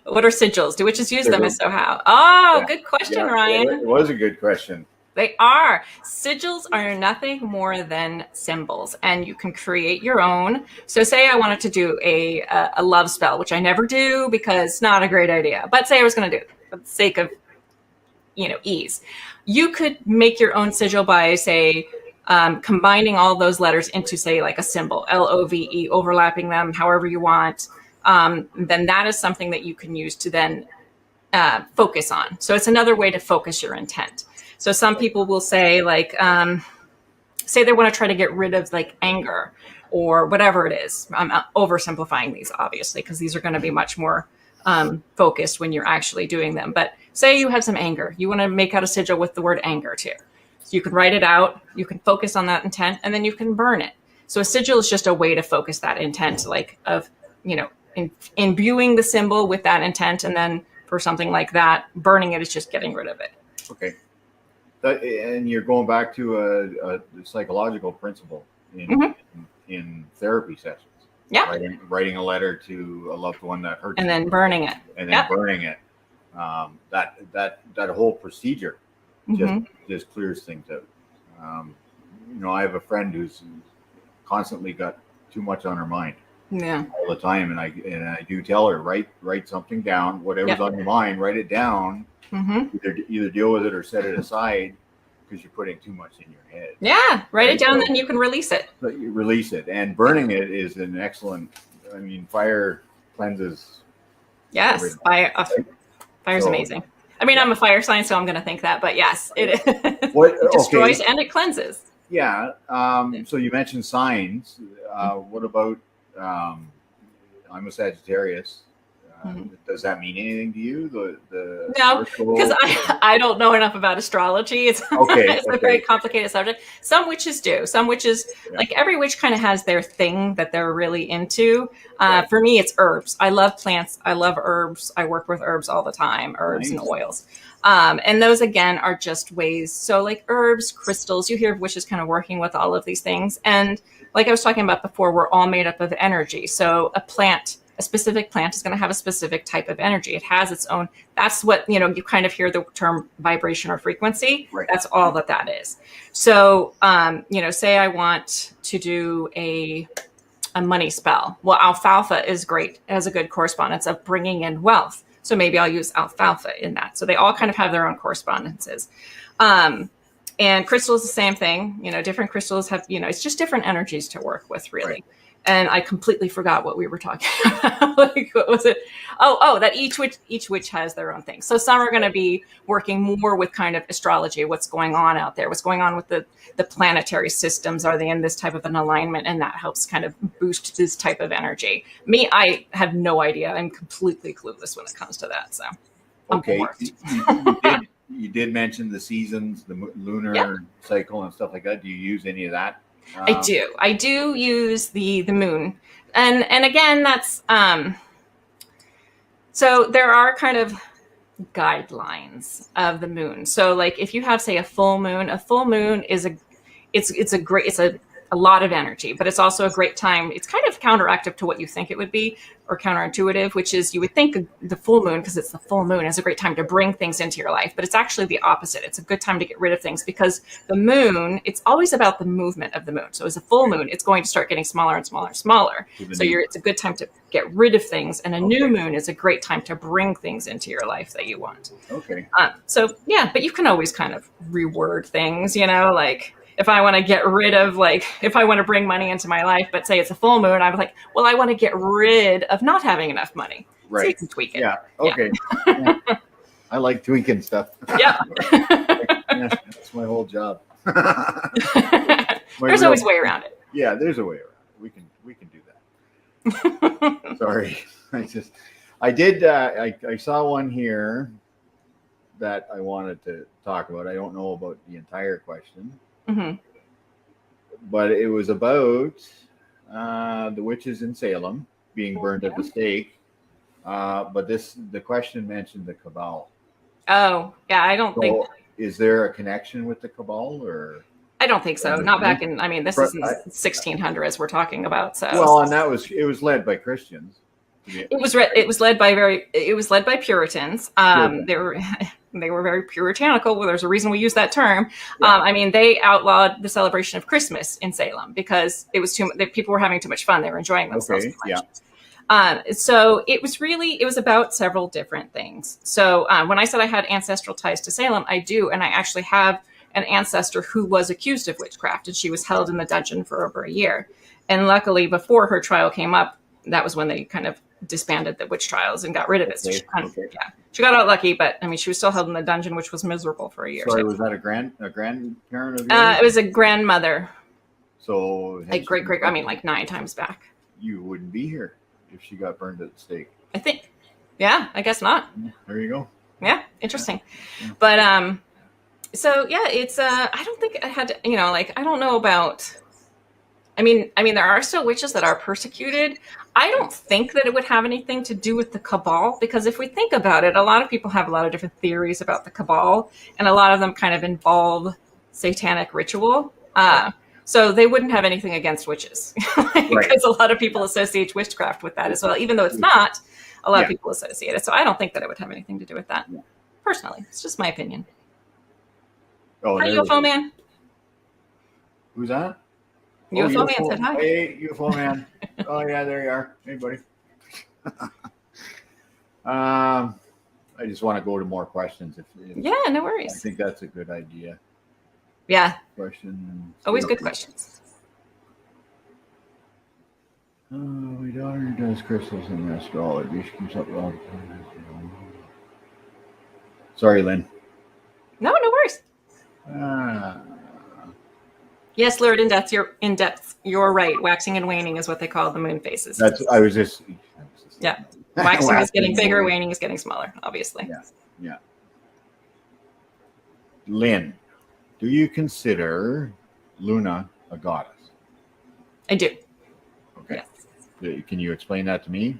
S5: What are sigils? Do witches use them?
S4: Sigils.
S5: If so, how? Oh,
S4: Yeah.
S5: good question,
S4: Yeah,
S5: Ryan.
S4: it was a good question.
S5: They are. Sigils are nothing more than symbols, and you can create your own. So say I wanted to do a love spell, which I never do because it's not a great idea. But say I was going to do it for the sake of, ease. You could make your own sigil by, say, combining all those letters into, say, like a symbol, LOVE, overlapping them however you want. Then that is something that you can use to then focus on. So it's another way to focus your intent. So some people will say, like, say they want to try to get rid of like anger or whatever it is. I'm oversimplifying these, obviously, because these are going to be much more focused when you're actually doing them. But say you have some anger. You want to make out a sigil with the word anger too. So you can write it out. You can focus on that intent, and then you can burn it. So a sigil is just a way to focus that intent, like of, imbuing the symbol with that intent. And then for something like that, burning it is just getting rid of it.
S4: Okay. And you're going back to a psychological principle in therapy sessions.
S5: Yeah.
S4: Writing a letter to a loved one that hurts
S5: And
S4: you,
S5: then burning it.
S4: and then burning it. That whole procedure just clears things out. I have a friend who's constantly got too much on her mind.
S5: Yeah.
S4: All the time, and I do tell her, write something down, whatever's on your mind, write it down.
S5: Mm-hmm.
S4: Either deal with it or set it aside, because you're putting too much in your head.
S5: Yeah, write it down, then you can release it.
S4: But you release it, and burning it is an excellent. I mean, fire cleanses.
S5: Yes,
S4: everything.
S5: Fire's amazing. I mean, I'm a fire sign, so I'm going to think that. But yes, it
S4: It
S5: destroys and it cleanses.
S4: Yeah. So you mentioned signs. What about? I'm a Sagittarius. Does that mean anything to you?
S5: No, because I don't know enough about astrology. It's a very complicated subject. Some witches do. Some witches, like every witch, kind of has their thing that they're really into. For me, it's herbs. I love plants. I love herbs. I work with herbs all the time, herbs and oils. And those, again, are just ways. So like herbs, crystals, you hear of witches kind of working with all of these things. And like I was talking about before, we're all made up of energy. So a specific plant is going to have a specific type of energy. It has its own. That's what, you kind of hear the term vibration or frequency.
S4: Right.
S5: That's all that is. So, say I want to do a money spell. Well, alfalfa is great. It has a good correspondence of bringing in wealth. So maybe I'll use alfalfa in that. So they all kind of have their own correspondences. And crystals, the same thing. Different crystals have, it's just different energies to work with, really. Right. And I completely forgot what we were talking about. Like, what was it? Oh, that each witch has their own thing. So some are going to be working more with kind of astrology, what's going on out there, what's going on with the planetary systems. Are they in this type of an alignment? And that helps kind of boost this type of energy. Me, I have no idea. I'm completely clueless when it comes to that. So,
S4: okay. You did mention the seasons, the lunar cycle and stuff like that. Do you use any of that?
S5: I do use the moon. And again, that's, so there are kind of guidelines of the moon. So like if you have, say, a full moon is a lot of energy, but it's also a great time. It's kind of counteractive to what you think it would be, or counterintuitive, which is you would think the full moon, because it's the full moon, is a great time to bring things into your life, but it's actually the opposite. It's a good time to get rid of things, because the moon, it's always about the movement of the moon. So as a full moon, it's going to start getting smaller and smaller and smaller. So it's a good time to get rid of things. And a new moon is a great time to bring things into your life that you want.
S4: Okay.
S5: So yeah, but you can always kind of reword things, like, if I want to get rid of, like, if I want to bring money into my life, but say it's a full moon, I'm like, well, I want to get rid of not having enough money.
S4: Right.
S5: So you can tweak it.
S4: Yeah. Okay. Yeah. I like tweaking stuff.
S5: Yeah.
S4: That's my whole job.
S5: There's always a way around it.
S4: Yeah, there's a way around it. We can do that. Sorry, I saw one here that I wanted to talk about. I don't know about the entire question, but it was about the witches in Salem being burned at the stake. But the question mentioned the cabal.
S5: Oh, yeah, I don't think.
S4: Is there a connection with the cabal, or?
S5: I don't think so. Not back in. I mean, this is in 1600s we're talking about. So.
S4: Well, and it was led by Christians.
S5: It was led by Puritans. They were very puritanical. Well, there's a reason we use that term. Yeah. I mean, they outlawed the celebration of Christmas in Salem because it was people were having too much fun. They were enjoying themselves.
S4: Okay. Yeah.
S5: So it was about several different things. So when I said I had ancestral ties to Salem, I do, and I actually have an ancestor who was accused of witchcraft, and she was held in the dungeon for over a year. And luckily, before her trial came up, that was when they kind of disbanded the witch trials and got rid of it. So she got out lucky, but I mean, she was still held in the dungeon, which was miserable for a year.
S4: Sorry, was that a grandparent of yours?
S5: It was a grandmother.
S4: So
S5: like like 9 times back.
S4: You wouldn't be here if she got burned at the stake.
S5: I think. Yeah, I guess not.
S4: There you go.
S5: Yeah, interesting. Yeah. But so yeah, it's I don't think I had to, I don't know about. I mean, there are still witches that are persecuted. I don't think that it would have anything to do with the cabal, because if we think about it, a lot of people have a lot of different theories about the cabal, and a lot of them kind of involve satanic ritual. So they wouldn't have anything against witches because a lot of people associate witchcraft with that as well, even though it's not. A lot of people associate it. So I don't think that it would have anything to do with that. Yeah. Personally, it's just my opinion.
S4: Oh,
S5: hi, UFO man.
S4: Who's that?
S5: UFO man said hi.
S4: Hey, UFO man. Oh yeah, there you are. Hey, buddy. I just want to go to more questions.
S5: Yeah, no worries.
S4: I think that's a good idea.
S5: Yeah.
S4: Question.
S5: Always good questions.
S4: My daughter does crystals and astrology. She keeps up with all the time. Sorry, Lynn.
S5: No worries. Yes, Lord, in depth. You're right. Waxing and waning is what they call the moon phases.
S4: Yeah.
S5: Waxing is getting bigger, waning is getting smaller, obviously.
S4: Yeah. Lynn, do you consider Luna a goddess? I do. Okay. Yes. Can you explain that to me?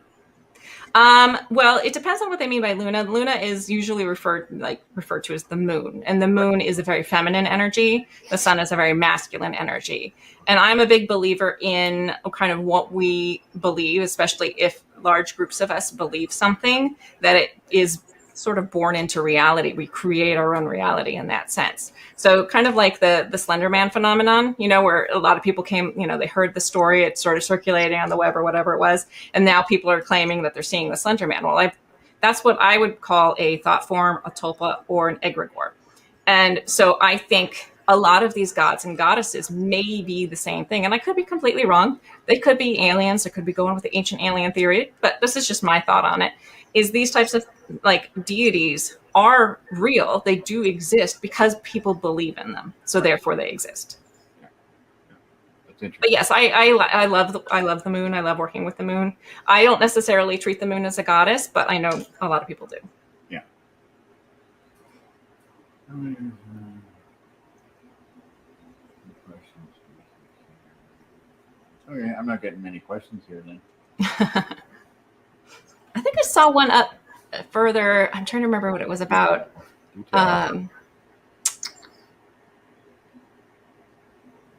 S5: Well, it depends on what they mean by Luna. Luna is usually referred to as the moon, and the moon is a very feminine energy. The sun is a very masculine energy. And I'm a big believer in kind of what we believe, especially if large groups of us believe something, that it is sort of born into reality. We create our own reality in that sense. So kind of like the Slender Man phenomenon, where a lot of people came, they heard the story, it started circulating on the web or whatever it was. And now people are claiming that they're seeing the Slender Man. Well, that's what I would call a thought form, a tulpa, or an egregore. And so I think a lot of these gods and goddesses may be the same thing. And I could be completely wrong. They could be aliens. They could be going with the ancient alien theory. But this is just my thought on it. Is these types of deities are real. They do exist because people believe in them. So therefore they exist. But yes, I love the moon. I love working with the moon. I don't necessarily treat the moon as a goddess, but I know a lot of people do.
S4: Yeah. Okay, I'm not getting many questions here then.
S5: I think I saw one up further. I'm trying to remember what it was about.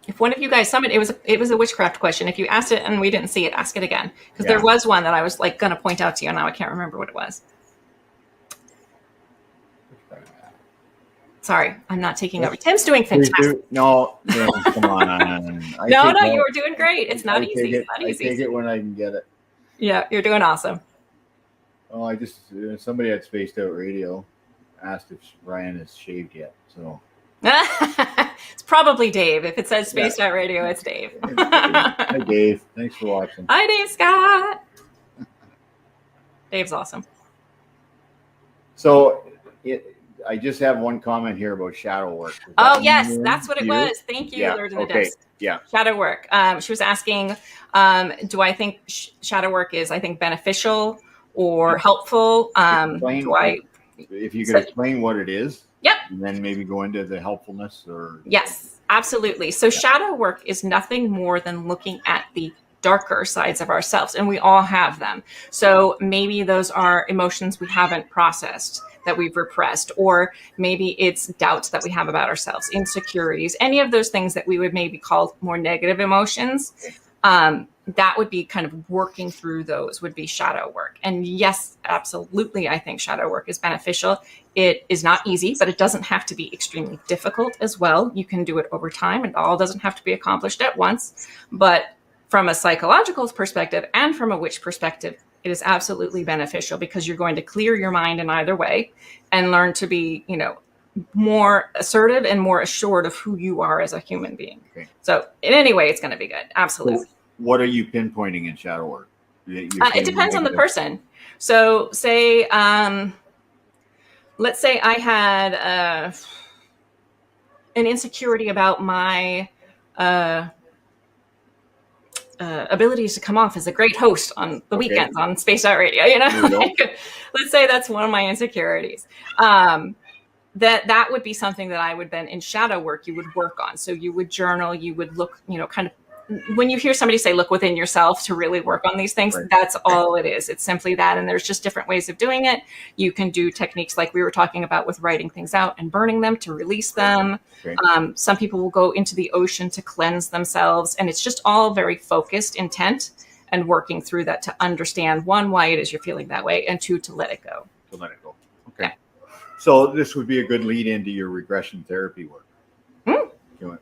S5: If one of you guys summoned, it was a witchcraft question. If you asked it and we didn't see it, ask it again. Because there was one that I was going to point out to you, and now I can't remember what it was. Sorry, I'm not taking over. Tim's doing fantastic.
S4: No, come on.
S5: No, you were doing great. It's not easy. It's not easy.
S4: I take it when I can get it.
S5: Yeah, you're doing awesome.
S4: Oh, somebody at Spaced Out Radio asked if Ryan is shaved yet. So
S5: it's probably Dave. If it says Spaced Out Radio, it's Dave.
S4: Hi, Dave. Thanks for watching.
S5: Hi, Dave Scott. Dave's awesome.
S4: So I just have one comment here about shadow work.
S5: Oh, yes, that's what it was. Thank you,
S4: Yeah,
S5: Lord in the
S4: okay,
S5: Depths.
S4: yeah.
S5: Shadow work. She was asking, do I think shadow work is, I think, beneficial or helpful?
S4: If you could explain what it is.
S5: Yep.
S4: And then maybe go into the helpfulness or.
S5: Yes, absolutely. So shadow work is nothing more than looking at the darker sides of ourselves, and we all have them. So maybe those are emotions we haven't processed, that we've repressed, or maybe it's doubts that we have about ourselves, insecurities, any of those things that we would maybe call more negative emotions. That would be kind of working through those would be shadow work. And yes, absolutely, I think shadow work is beneficial. It is not easy, but it doesn't have to be extremely difficult as well. You can do it over time. It all doesn't have to be accomplished at once. But from a psychological perspective and from a witch perspective, it is absolutely beneficial because you're going to clear your mind in either way and learn to be, more assertive and more assured of who you are as a human being.
S4: Okay.
S5: So in any way, it's going to be good. Absolutely.
S4: What are you pinpointing in shadow work?
S5: It depends on the person. So say, let's say I had an insecurity about my abilities to come off as a great host on the weekends on Spaced Out Radio. Let's say that's one of my insecurities. That would be something that I would then in shadow work, you would work on. So you would journal, you would look, kind of, when you hear somebody say, look within yourself to really work on these things, that's all it is. It's simply that. And there's just different ways of doing it. You can do techniques like we were talking about with writing things out and burning them to release them. Okay. Some people will go into the ocean to cleanse themselves. And it's just all very focused intent and working through that to understand, one, why it is you're feeling that way, and two, to let it go.
S4: To let it go. Okay. Yeah. So this would be a good lead into your regression therapy work. Can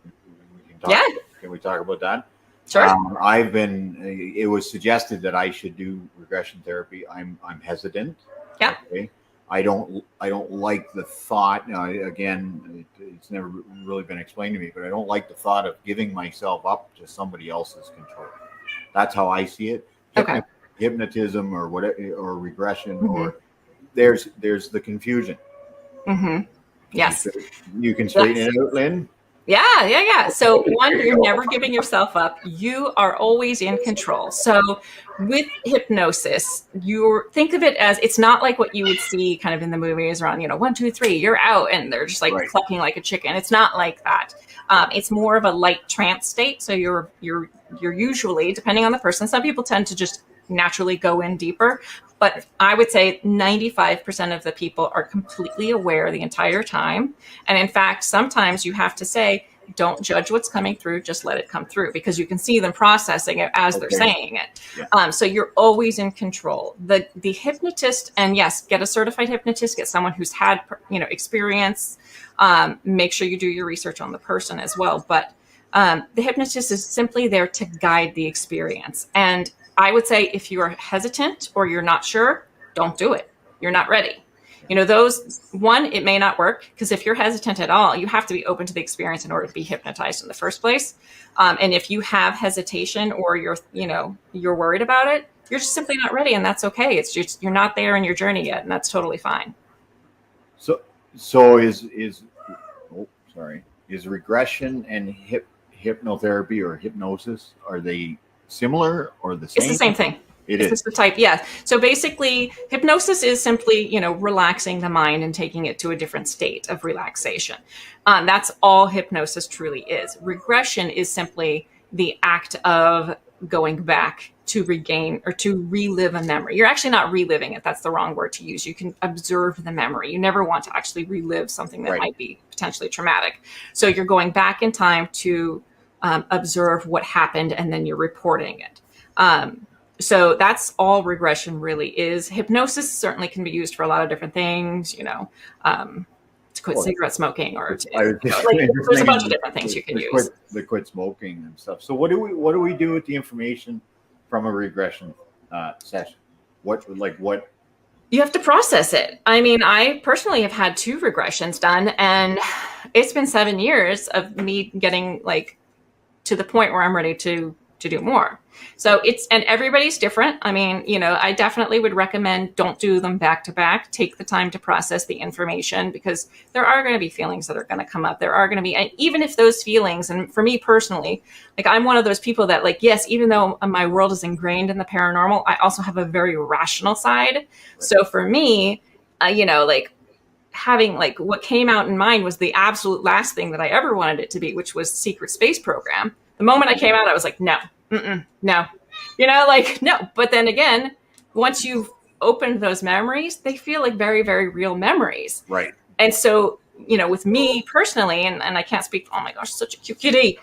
S4: we talk about that?
S5: Sure.
S4: It was suggested that I should do regression therapy. I'm hesitant.
S5: Yeah.
S4: Okay. I don't like the thought. Now, again, it's never really been explained to me, but I don't like the thought of giving myself up to somebody else's control. That's how I see it.
S5: Okay.
S4: Hypnotism or whatever, or regression, or there's the confusion.
S5: Mm-hmm. Yes.
S4: You can straighten it out, Lynn.
S5: Yeah. So one, you're never giving yourself up. You are always in control. So with hypnosis, think of it as, it's not like what you would see kind of in the movies around, 1, 2, 3, you're out, and they're just like clucking like a chicken. It's not like that. It's more of a light trance state. So you're usually, depending on the person, some people tend to just naturally go in deeper, but I would say 95% of the people are completely aware the entire time. And in fact, sometimes you have to say, don't judge what's coming through, just let it come through, because you can see them processing it as they're saying it. Yeah. So you're always in control. The hypnotist, and yes, get a certified hypnotist, get someone who's had experience. Make sure you do your research on the person as well. But the hypnotist is simply there to guide the experience. And I would say if you're hesitant or you're not sure, don't do it. You're not ready. It may not work, because if you're hesitant at all, you have to be open to the experience in order to be hypnotized in the first place. And if you have hesitation or you're worried about it, you're just simply not ready, and that's okay. It's just, you're not there in your journey yet, and that's totally fine.
S4: So is regression and hypnotherapy or hypnosis, are they similar or the same?
S5: It's the same thing. It's the type, yeah. So basically, hypnosis is simply, relaxing the mind and taking it to a different state of relaxation. That's all hypnosis truly is. Regression is simply the act of going back to regain or to relive a memory. You're actually not reliving it. That's the wrong word to use. You can observe the memory. You never want to actually relive something that might be potentially traumatic. So you're going back in time to observe what happened, and then you're reporting it. So that's all regression really is. Hypnosis certainly can be used for a lot of different things, to quit cigarette smoking, or there's a bunch of different things you can use.
S4: Quit smoking and stuff. So what do we do with the information from a regression session? What
S5: you have to process it. I mean, I personally have had 2 regressions done, and it's been 7 years of me getting to the point where I'm ready to to do more. So and everybody's different. I mean, I definitely would recommend don't do them back to back. Take the time to process the information, because there are going to be feelings that are going to come up. There are going to be, and even if those feelings, and for me personally, like I'm one of those people that like, yes, even though my world is ingrained in the paranormal, I also have a very rational side. So for me, like having like what came out in mind was the absolute last thing that I ever wanted it to be, which was secret space program. The moment I came out, I was like, no, no, no. But then again, once you've opened those memories, they feel like very, very real memories.
S4: Right.
S5: And so, with me personally, and I can't speak, oh my gosh, such a cute kitty.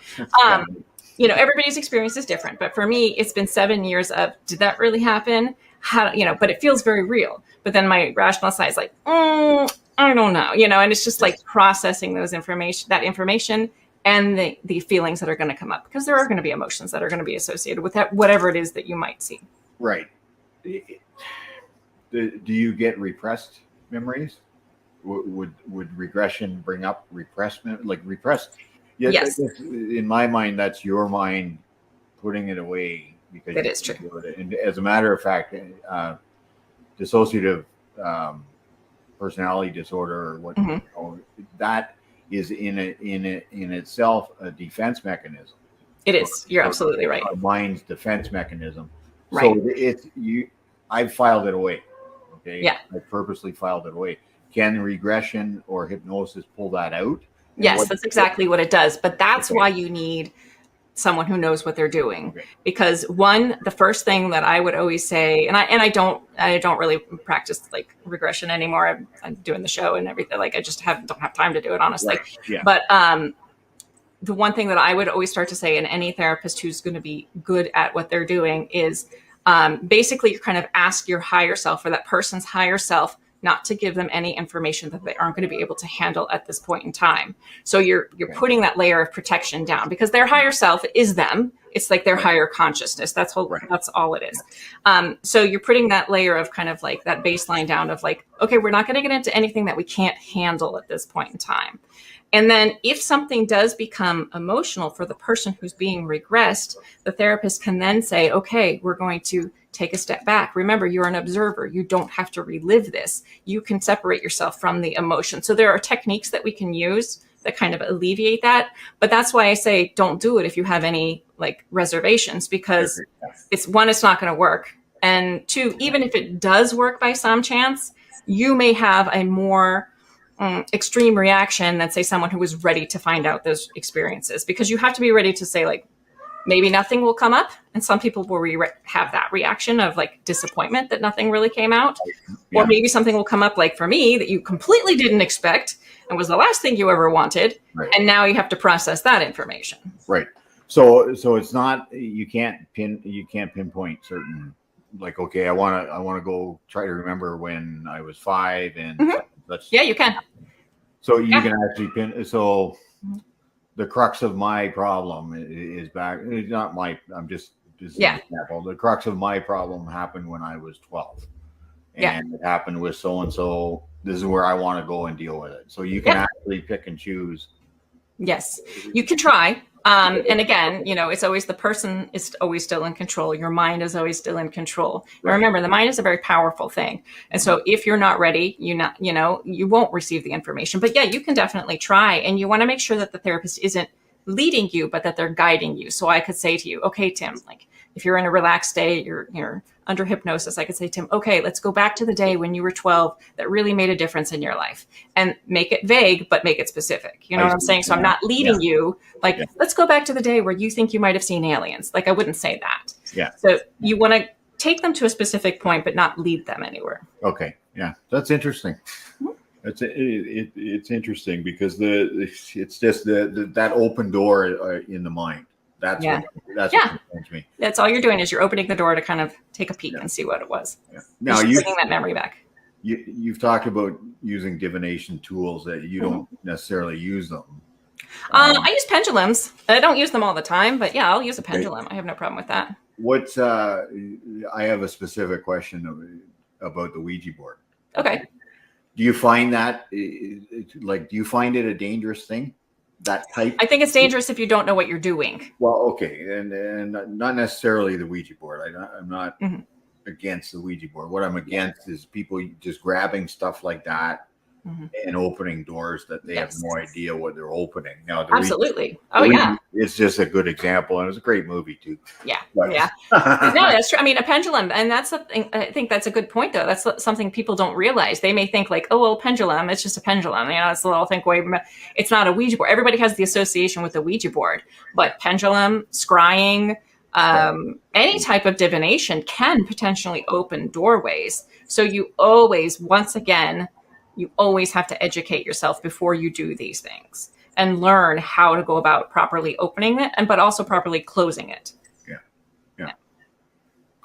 S5: Everybody's experience is different. But for me, it's been 7 years of, did that really happen? How, but it feels very real. But then my rational side is like, I don't know, and it's just like processing that information and the feelings that are going to come up, because there are going to be emotions that are going to be associated with that, whatever it is that you might see.
S4: Right. Do you get repressed memories? Would regression bring up repressed, repressed? Yeah,
S5: yes.
S4: In my mind, that's your mind putting it away, because
S5: that is true.
S4: And as a matter of fact, dissociative personality disorder, or what that is in itself a defense mechanism.
S5: It is. You're absolutely right.
S4: Our mind's defense mechanism.
S5: Right.
S4: So I've filed it away. Okay.
S5: Yeah.
S4: I purposely filed it away. Can regression or hypnosis pull that out?
S5: Yes, that's exactly what it does. But that's why you need someone who knows what they're doing. Okay. Because the first thing that I would always say, and I don't really practice like regression anymore. I'm doing the show and everything. Like I just don't have time to do it, honestly.
S4: Right. Yeah.
S5: But the one thing that I would always start to say, and any therapist who's going to be good at what they're doing, is basically you kind of ask your higher self, or that person's higher self, not to give them any information that they aren't going to be able to handle at this point in time. So you're putting that layer of protection down, because their higher self is them. It's like their higher consciousness. That's all it is. So you're putting that layer of kind of like that baseline down of like, okay, we're not going to get into anything that we can't handle at this point in time. And then if something does become emotional for the person who's being regressed, the therapist can then say, okay, we're going to take a step back. Remember, you're an observer. You don't have to relive this. You can separate yourself from the emotion. So there are techniques that we can use that kind of alleviate that. But that's why I say don't do it if you have any like reservations, because it's not going to work. And two, even if it does work by some chance, you may have a more extreme reaction than say someone who was ready to find out those experiences, because you have to be ready to say like, maybe nothing will come up. And some people will have that reaction of like disappointment that nothing really came out. Yeah. Or maybe something will come up, like for me, that you completely didn't expect and was the last thing you ever wanted. Right. And now you have to process that information.
S4: Right. So it's not, you can't pinpoint certain, like, okay, I want to go try to remember when I was 5 and
S5: yeah, you can.
S4: So you can actually pin. So the crux of my problem is back. It's not my. I'm just an example. The crux of my problem happened when I was 12, and it happened with so and so. This is where I want to go and deal with it. So you can actually pick and choose.
S5: Yes, you can try. And again, it's always the person is always still in control. Your mind is always still in control. Right. Remember, the mind is a very powerful thing. And so if you're not ready, you won't receive the information. But yeah, you can definitely try. And you want to make sure that the therapist isn't leading you, but that they're guiding you. So I could say to you, okay, Tim, like if you're in a relaxed state, you're under hypnosis, I could say, Tim, okay, let's go back to the day when you were 12 that really made a difference in your life, and make it vague, but make it specific. You know what I'm saying? So I'm not leading you like, let's go back to the day where you think you might've seen aliens. Like I wouldn't say that. Yeah. So you want to take them to a specific point, but not lead them anywhere.
S4: Okay. Yeah. That's interesting. It's interesting because it's just that open door in the mind. That's what concerns me.
S5: That's all you're doing is you're opening the door to kind of take a peek and see what it was. Yeah. Now you're bringing that memory back.
S4: You've talked about using divination tools that you don't necessarily use them.
S5: I use pendulums. I don't use them all the time, but yeah, I'll use a pendulum. I have no problem with that.
S4: I have a specific question about the Ouija board.
S5: Okay.
S4: Do you find that do you find it a dangerous thing? that type.
S5: I think it's dangerous if you don't know what you're doing.
S4: Well, okay, and not necessarily the Ouija board. I'm not
S5: Mhm.
S4: against the Ouija board. What I'm against is people just grabbing stuff like that
S5: Mhm.
S4: and opening doors that they
S5: Yes.
S4: have no idea what they're opening. Now,
S5: Absolutely. Oh yeah.
S4: it's just a good example, and it was a great movie too.
S5: Yeah.
S4: But-
S5: Yeah. No, that's true. I mean, a pendulum, and that's something. I think that's a good point, though. That's something people don't realize. They may think like, "Oh, well, pendulum. It's just a pendulum." You know, it's a little think. Wait, it's not a Ouija board. Everybody has the association with the Ouija board, but pendulum, scrying, any type of divination can potentially open doorways. So you always, once again, you always have to educate yourself before you do these things and learn how to go about properly opening it, but also properly closing it.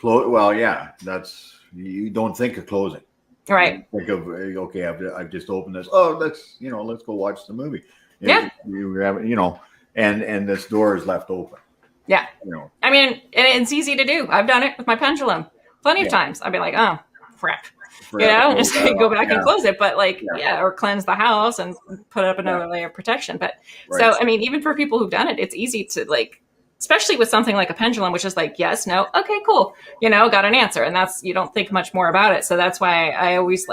S4: Well, yeah, that's you don't think of closing.
S5: Right.
S4: You think of okay, I've just opened this. Oh, let's go watch the movie.
S5: Yeah.
S4: You have and this door is left open.
S5: Yeah. I mean, and it's easy to do. I've done it with my pendulum plenty of times. I'd be like, oh, crap. Just go back and close it. But or cleanse the house and put up another layer of protection. But so, I mean, even for people who've done it, it's easy to especially with something like a pendulum, which is like, yes, no, okay, cool. Got an answer. And you don't think much more about it. So that's why I always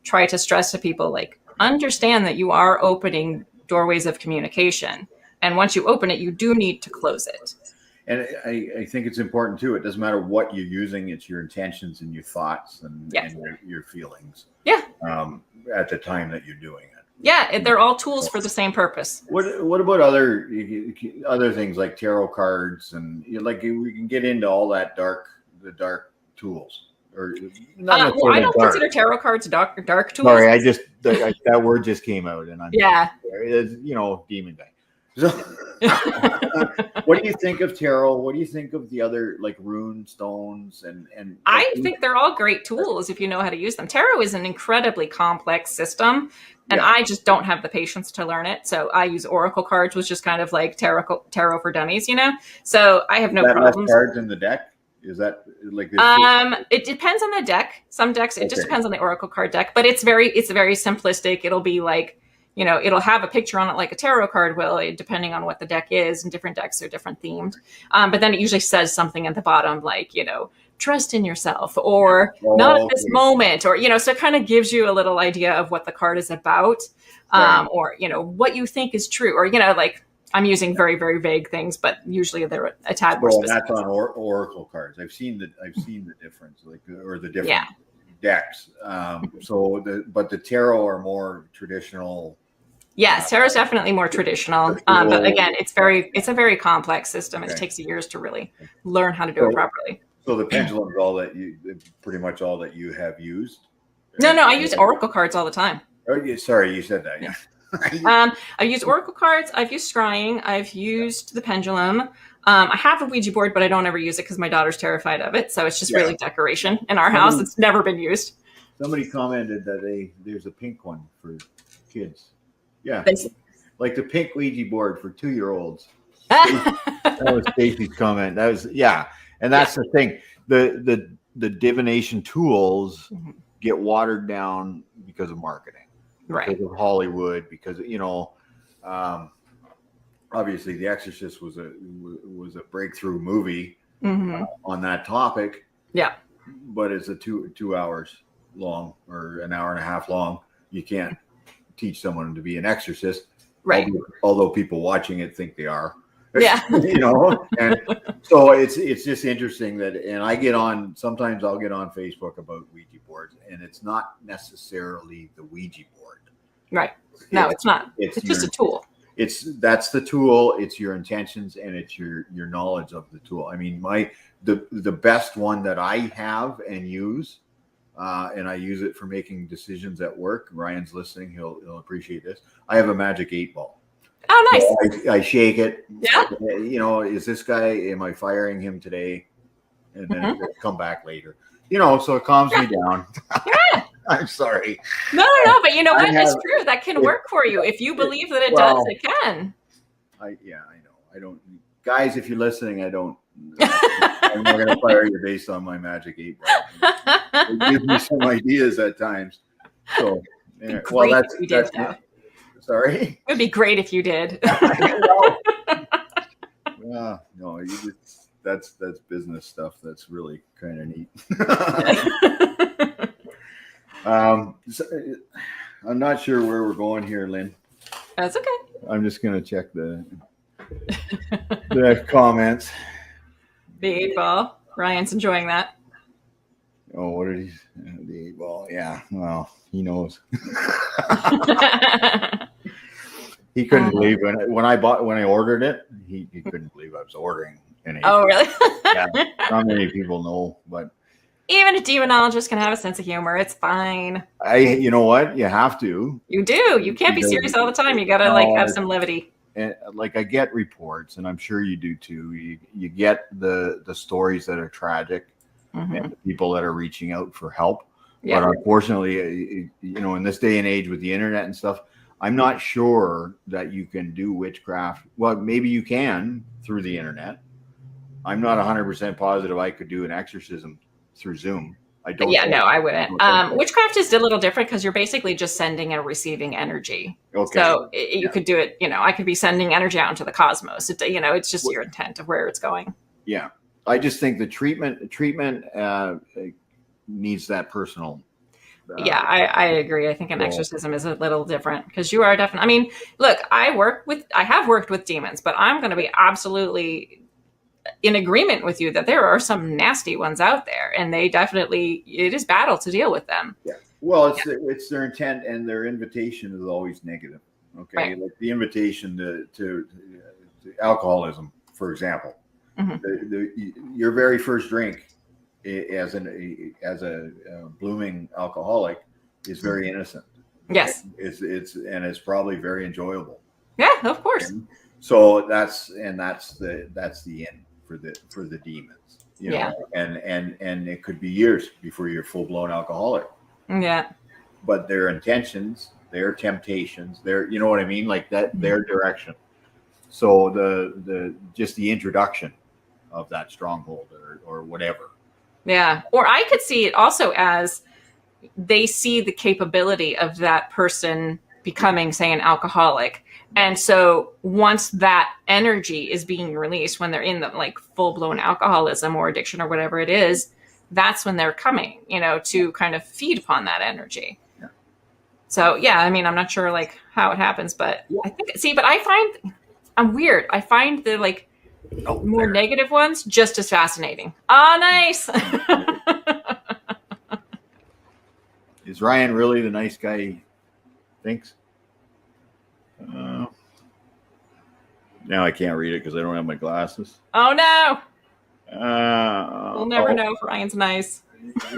S5: try to stress to people, understand that you are opening doorways of communication. And once you open it, you do need to close it.
S4: And I think it's important too. It doesn't matter what you're using; it's your intentions and your thoughts and your feelings.
S5: Yeah.
S4: At the time that you're doing it.
S5: Yeah, they're all tools for the same purpose.
S4: What about other things like tarot cards and we can get into all that the dark tools or not
S5: well, I don't consider tarot cards dark tools.
S4: Sorry, that word just came out and I'm demon guy. So, what do you think of tarot? What do you think of the other rune stones and
S5: I think they're all great tools if you know how to use them. Tarot is an incredibly complex system, and I just don't have the patience to learn it. So I use oracle cards, which is kind of like tarot for dummies, So I have no problems.
S4: Cards in the deck. Is that like this?
S5: It depends on the deck. Some decks, it just depends on the oracle card deck, but it's very simplistic. It'll be it'll have a picture on it like a tarot card will, depending on what the deck is, and different decks are different themed. But then it usually says something at the bottom, trust in yourself, or not at this moment, or, so it kind of gives you a little idea of what the card is about, or, what you think is true, or, I'm using very, very vague things, but usually they're a tad more specific.
S4: That's on oracle cards. I've seen the difference, or the different decks. But the tarot are more traditional.
S5: Yes, tarot is definitely more traditional. But again, it's a very complex system. It takes years to really learn how to do it properly.
S4: So the pendulum is pretty much all that you have used?
S5: No, I use oracle cards all the time.
S4: Oh, sorry, you said that. Yeah.
S5: I've used oracle cards. I've used scrying. I've used the pendulum. I have a Ouija board, but I don't ever use it because my daughter's terrified of it. So it's just really decoration in our house. It's never been used.
S4: Somebody commented that there's a pink one for kids. Yeah. Like the pink Ouija board for 2-year-olds. That was Stacy's comment. That was, and that's the thing. The divination tools get watered down because of marketing, because of Hollywood, because obviously The Exorcist was a breakthrough movie on that topic. Yeah, but it's a 2 hours long or an hour and a half long. You can't teach someone to be an exorcist, right? Although people watching it think they are. Yeah. And so it's just interesting that, and sometimes I'll get on Facebook about Ouija boards, and it's not necessarily the Ouija board. Right. No, it's not. It's just a tool. That's the tool. It's your intentions and it's your knowledge of the tool. I mean, the best one that I have and use, and I use it for making decisions at work. Ryan's listening. He'll appreciate this. I have a magic 8-ball. Oh, nice. So I shake it. Yeah. Is this guy, am I firing him today? And then it'll come back later. So it calms me down. Yeah. I'm sorry. No, but you know what? It's true. That can work for you. If you believe that it does, it can. I know. I don't. Guys, if you're listening, I'm not going to fire you based on my magic 8-ball. It gives me some ideas at times. So, Sorry.
S5: It would be great if you did.
S4: Yeah, no, that's business stuff. That's really kind of neat. So, I'm not sure where we're going here, Lynn.
S5: That's okay.
S4: I'm just gonna check the comments.
S5: The 8-ball. Ryan's enjoying that.
S4: Oh, what did he? The 8-ball. Yeah. Well, he knows. He couldn't believe when I ordered it. He couldn't believe I was ordering an 8-ball.
S5: Oh, really?
S4: Yeah, not many people know, but
S5: even a demonologist can have a sense of humor. It's fine.
S4: you know what? You have to.
S5: You do. You can't be serious all the time. You gotta have some levity.
S4: And I get reports, and I'm sure you do too. You get the stories that are tragic, and the people that are reaching out for help.
S5: Yeah.
S4: But unfortunately, in this day and age with the internet and stuff, I'm not sure that you can do witchcraft. Well, maybe you can through the internet. I'm not 100% positive I could do an exorcism through Zoom. I don't.
S5: Yeah, no, I wouldn't. Witchcraft is a little different because you're basically just sending and receiving energy.
S4: Okay.
S5: So you could do it. I could be sending energy out into the cosmos. It's just your intent of where it's going.
S4: Yeah, I just think the treatment needs that personal.
S5: Yeah, I agree. I think an exorcism is a little different because you are definitely. I mean, look, I have worked with demons, but I'm going to be absolutely in agreement with you that there are some nasty ones out there, and they definitely, it is battle to deal with them.
S4: Yeah. Well, it's their intent, and their invitation is always negative. Okay.
S5: Right.
S4: Like the invitation to alcoholism, for example, your very first drink as a blooming alcoholic is very innocent.
S5: Yes.
S4: It's probably very enjoyable.
S5: Yeah, of course.
S4: And so that's the end for the demons, and it could be years before you're full blown alcoholic.
S5: Yeah.
S4: But their intentions, their temptations, their, you know what I mean, like that, their direction. So the introduction of that stronghold or whatever.
S5: Yeah. Or I could see it also as they see the capability of that person becoming, say, an alcoholic. And so once that energy is being released, when they're in the full blown alcoholism or addiction or whatever it is, that's when they're coming, to kind of feed upon that energy.
S4: Yeah.
S5: So, yeah, I mean, I'm not sure how it happens, but I think, but I find I'm weird. I find the more negative ones just as fascinating. Oh, nice.
S4: Is Ryan really the nice guy he thinks? Now I can't read it because I don't have my glasses.
S5: Oh, no.
S4: We'll
S5: never know if Ryan's nice.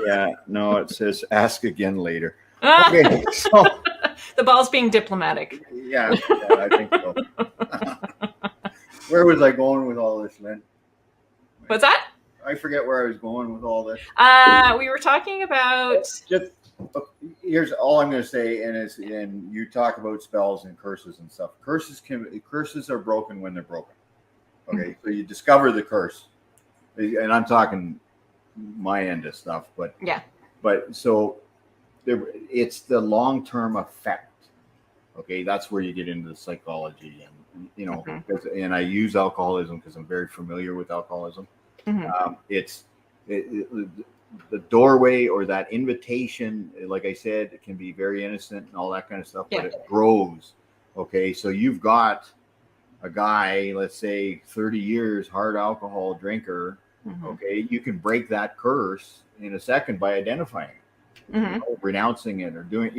S4: Yeah, no, it says ask again later. Okay, so
S5: the ball's being diplomatic.
S4: Yeah, I think so. Where was I going with all this, Lynn?
S5: What's that?
S4: I forget where I was going with all this.
S5: We were talking about.
S4: Here's all I'm going to say, and you talk about spells and curses and stuff. Curses are broken when they're broken. Okay, so you discover the curse, and I'm talking my end of stuff, but
S5: yeah.
S4: But so it's the long-term effect. Okay, that's where you get into the psychology, and and I use alcoholism because I'm very familiar with alcoholism. The doorway or that invitation, like I said, it can be very innocent and all that kind of stuff, but it grows. Okay, so you've got a guy, let's say 30 years, hard alcohol drinker. Okay, you can break that curse in a second by identifying it, renouncing it, or doing,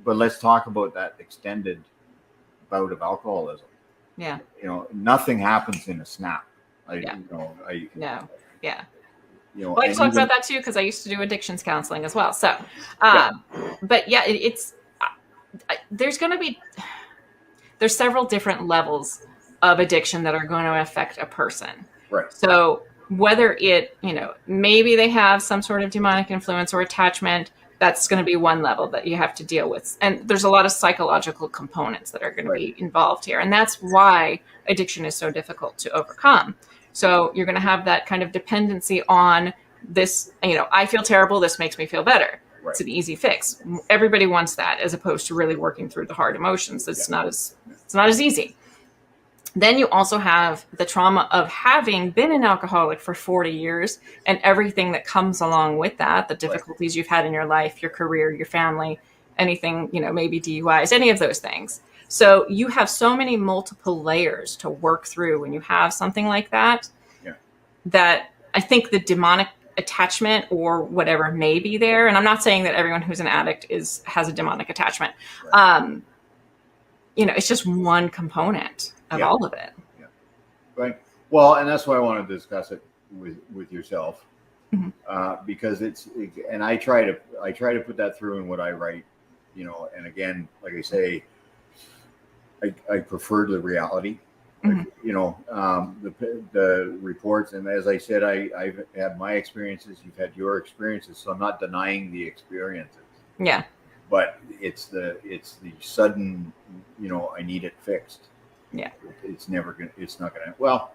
S4: but let's talk about that extended bout of alcoholism.
S5: Yeah.
S4: Nothing happens in a snap.
S5: No. Yeah.
S4: Well,
S5: I talk about that too because I used to do addictions counseling as well. So, but yeah, there's several different levels of addiction that are going to affect a person.
S4: Right.
S5: So whether it, maybe they have some sort of demonic influence or attachment, that's going to be one level that you have to deal with. And there's a lot of psychological components that are going to be involved here. And that's why addiction is so difficult to overcome. So you're going to have that kind of dependency on this, I feel terrible. This makes me feel better. It's an easy fix. Everybody wants that, as opposed to really working through the hard emotions. It's not as easy. Then you also have the trauma of having been an alcoholic for 40 years and everything that comes along with that, the difficulties you've had in your life, your career, your family, anything, maybe DUIs, any of those things. So you have so many multiple layers to work through when you have something like that, that I think the demonic attachment or whatever may be there. And I'm not saying that everyone who's an addict has a demonic attachment. It's just one component of all of it.
S4: Yeah. Right. Well, and that's why I want to discuss it with yourself, because and I try to put that through in what I write, and again, like I say, I prefer the reality, the reports. And as I said, I've had my experiences, you've had your experiences. So I'm not denying the experiences.
S5: Yeah.
S4: But it's the sudden, I need it fixed.
S5: Yeah.
S4: It's not gonna, well,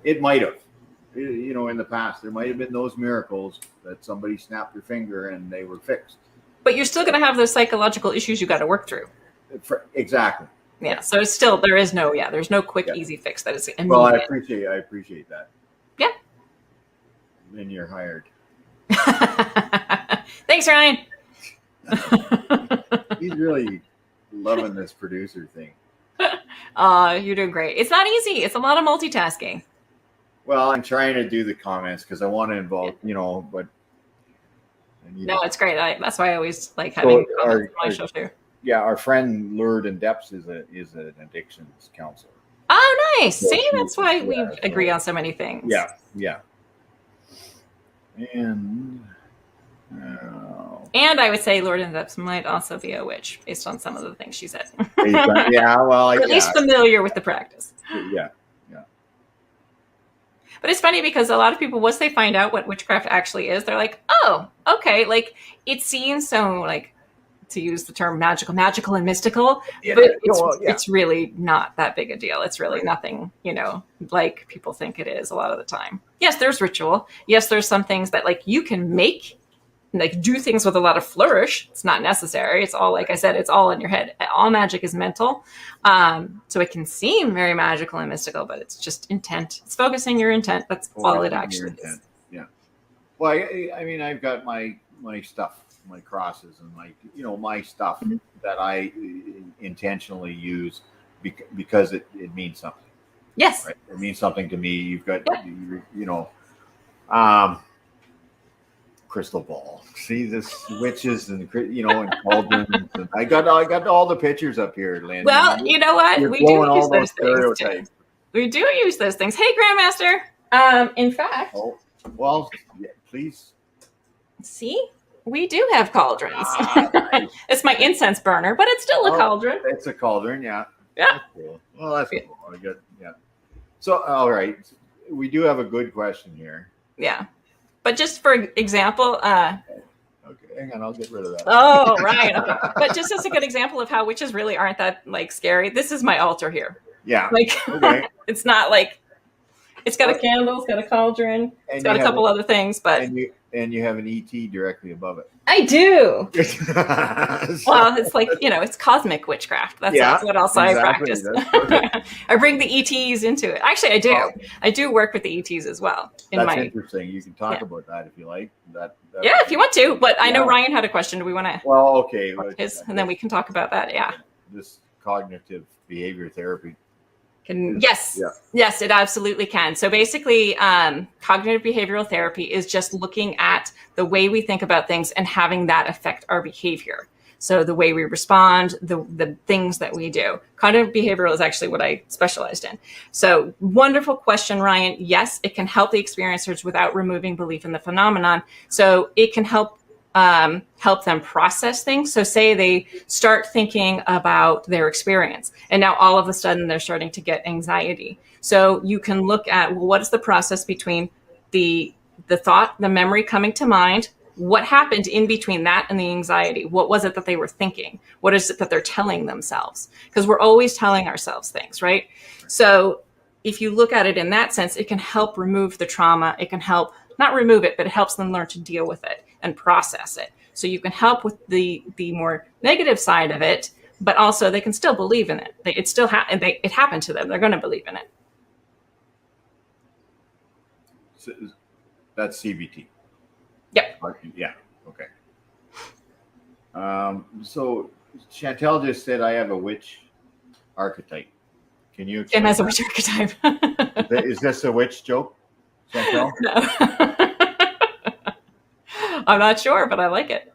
S4: it might have, in the past, there might've been those miracles that somebody snapped their finger and they were fixed.
S5: But you're still going to have those psychological issues you got to work through.
S4: Exactly.
S5: Yeah. So it's still, there's no quick, easy fix that is immediate.
S4: Well, I appreciate that.
S5: Yeah.
S4: Then you're hired.
S5: Thanks, Ryan.
S4: He's really loving this producer thing.
S5: You're doing great. It's not easy. It's a lot of multitasking.
S4: Well, I'm trying to do the comments because I want to involve, but.
S5: No, it's great. That's why I always like having comments on my show too.
S4: Yeah, our friend Lured in Depths is an addictions counselor.
S5: Oh, nice. See, that's why we agree on so many things.
S4: Yeah. And
S5: I would say Lord in Depths might also be a witch based on some of the things she said.
S4: Yeah, well,
S5: or at least familiar with the practice.
S4: Yeah.
S5: But it's funny because a lot of people, once they find out what witchcraft actually is, they're like, oh, okay. Like, it seems so, like, to use the term magical and mystical, but it's really not that big a deal. It's really nothing, like people think it is a lot of the time. Yes, there's ritual. Yes, there's some things that, like, you can make, like, do things with a lot of flourish. It's not necessary. It's all, like I said, it's all in your head. All magic is mental. So it can seem very magical and mystical, but it's just intent. It's focusing your intent. That's all it actually is.
S4: Yeah. Well, I mean, I've got my stuff, my crosses and my stuff that I intentionally use because it means something.
S5: Yes.
S4: Right? It means something to me. You've got, crystal ball. See this witches and and cauldrons. And I got all the pictures up here, Lynn.
S5: Well, you know what? We do use those things too. We do use those things. Hey, Grandmaster. In fact.
S4: Oh, well, please.
S5: See, we do have cauldrons.
S4: Nice.
S5: It's my incense burner, but it's still a cauldron.
S4: It's a cauldron, yeah.
S5: Yeah.
S4: That's cool. Well, that's cool. I got, So, all right, we do have a good question here.
S5: Yeah. But just for example,
S4: okay, hang on, I'll get rid of that.
S5: Oh, right. Okay. But just as a good example of how witches really aren't that like scary, this is my altar here.
S4: Yeah.
S5: Like,
S4: okay.
S5: It's not like, it's got a candle, it's got a cauldron, it's got a couple other things, but.
S4: And you have an ET directly above it.
S5: I do. Well, it's like, it's cosmic witchcraft. That's what else I practice. I bring the ETs into it. Actually, I do. Oh. I do work with the ETs as well.
S4: That's interesting. You can talk about that if you like.
S5: If you want to. But I know Ryan had a question. Do we want to?
S4: Well, okay.
S5: And then we can talk about that. Yeah.
S4: This cognitive behavior therapy.
S5: Yes, it absolutely can. So basically, cognitive behavioral therapy is just looking at the way we think about things and having that affect our behavior. So the way we respond, the things that we do. Cognitive behavioral is actually what I specialized in. So wonderful question, Ryan. Yes, it can help the experiencers without removing belief in the phenomenon. So it can help them process things. So say they start thinking about their experience and now all of a sudden they're starting to get anxiety. So you can look at, well, what is the process between the thought, the memory coming to mind? What happened in between that and the anxiety? What was it that they were thinking? What is it that they're telling themselves? Because we're always telling ourselves things, right? So if you look at it in that sense, it can help remove the trauma. It can help not remove it, but it helps them learn to deal with it and process it. so you can help with the more negative side of it, but also they can still believe in it. It still it happened to them. They're going to believe in it.
S4: So that's CBT.
S5: Yep.
S4: Yeah. Okay. So Chantel just said I have a witch archetype. Can you
S5: Kim
S4: explain
S5: has a
S4: that?
S5: witch archetype.
S4: Is this a witch joke, Chantel?
S5: No. I'm not sure, but I like it.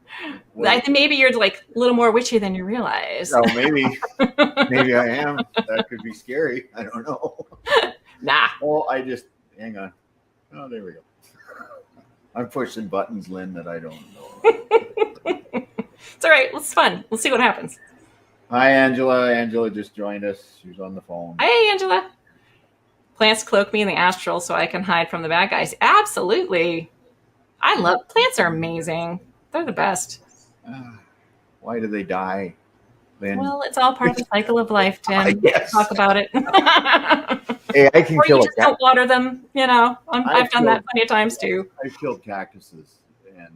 S5: I think maybe you're like a little more witchy than you realize.
S4: Oh, maybe I am. That could be scary. I don't know.
S5: Nah.
S4: Oh, hang on. Oh, there we go. I'm pushing buttons, Lynn, that I don't know.
S5: It's all right. It's fun. We'll see what happens.
S4: Hi, Angela. Angela just joined us. She's on the phone.
S5: Hey, Angela. Plants cloak me in the astral so I can hide from the bad guys. Absolutely. I love plants. Are amazing. They're the best.
S4: Why do they die, Lynn?
S5: Well, it's all part of the cycle of life, Tim.
S4: Yes.
S5: Talk about it.
S4: Hey, I can
S5: Or
S4: kill
S5: you
S4: a
S5: just don't water them. You know, I've done that
S4: killed-
S5: plenty of times too.
S4: I've killed cactuses and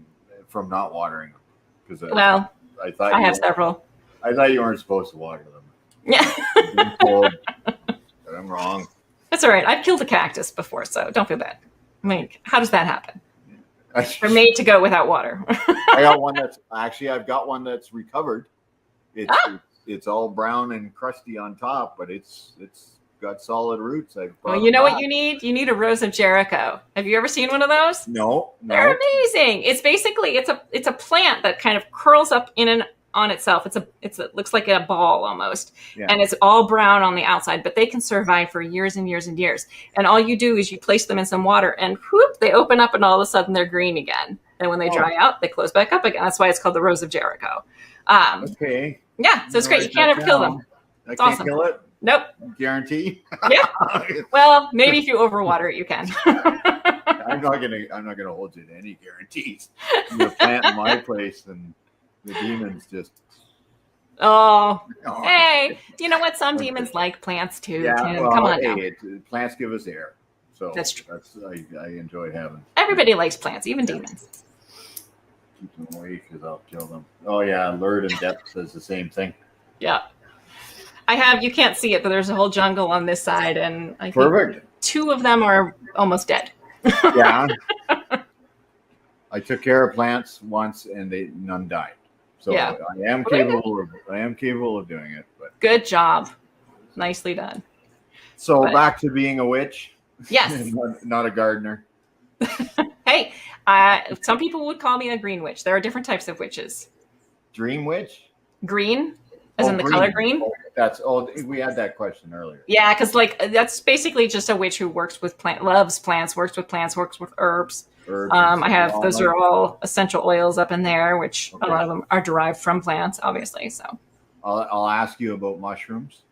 S4: from not watering them because
S5: Well,
S4: I thought
S5: I have several.
S4: I thought you weren't supposed to water them.
S5: Yeah.
S4: I've been told that I'm wrong.
S5: That's all right. I've killed a cactus before, so don't feel bad. I mean, how does that happen? They're made to go without water.
S4: I got one I've got one that's recovered. It's all brown and crusty on top, but it's got solid roots.
S5: Well, you know what you need? You need a Rose of Jericho. Have you ever seen one of those?
S4: No.
S5: They're amazing. It's basically it's a plant that kind of curls up in and on itself. It looks like a ball almost, and it's all brown on the outside. But they can survive for years and years and years. And all you do is you place them in some water, and whoop, they open up, and all of a sudden they're green again. And when they dry out, they close back up again. That's why it's called the Rose of Jericho.
S4: Okay.
S5: Yeah, so it's great. You can't ever kill them.
S4: I can't
S5: awesome.
S4: kill it.
S5: Nope.
S4: Guarantee.
S5: Yeah. Well, maybe if you overwater it, you can.
S4: I'm not gonna hold you to any guarantees. The plant in my place and the demons just.
S5: Oh. Hey, you know what? Some demons like plants too.
S4: Yeah,
S5: Tim.
S4: well,
S5: Come on now.
S4: Plants give us air, so
S5: That's true.
S4: I enjoy having.
S5: Everybody likes plants, even demons.
S4: Keep them away because I'll kill them. Oh yeah, Lured and Depth says the same thing.
S5: Yeah. You can't see it, but there's a whole jungle on this side, and I think
S4: Perfect.
S5: 2 of them are almost dead.
S4: Yeah. I took care of plants once, and none died. So
S5: Yeah.
S4: I am capable of doing it. But
S5: Good job. Nicely done.
S4: so
S5: But-
S4: back to being a witch.
S5: Yes.
S4: not a gardener.
S5: Hey, some people would call me a green witch. There are different types of witches.
S4: Dream witch.
S5: Green, as in the color green.
S4: We had that question earlier.
S5: Yeah, because that's basically just a witch who works with loves plants, works with herbs.
S4: Herbs
S5: I have
S4: and
S5: those
S4: almonds.
S5: are all essential oils up in there, which
S4: Okay.
S5: a lot of them are derived from plants, obviously. So,
S4: I'll ask you about mushrooms.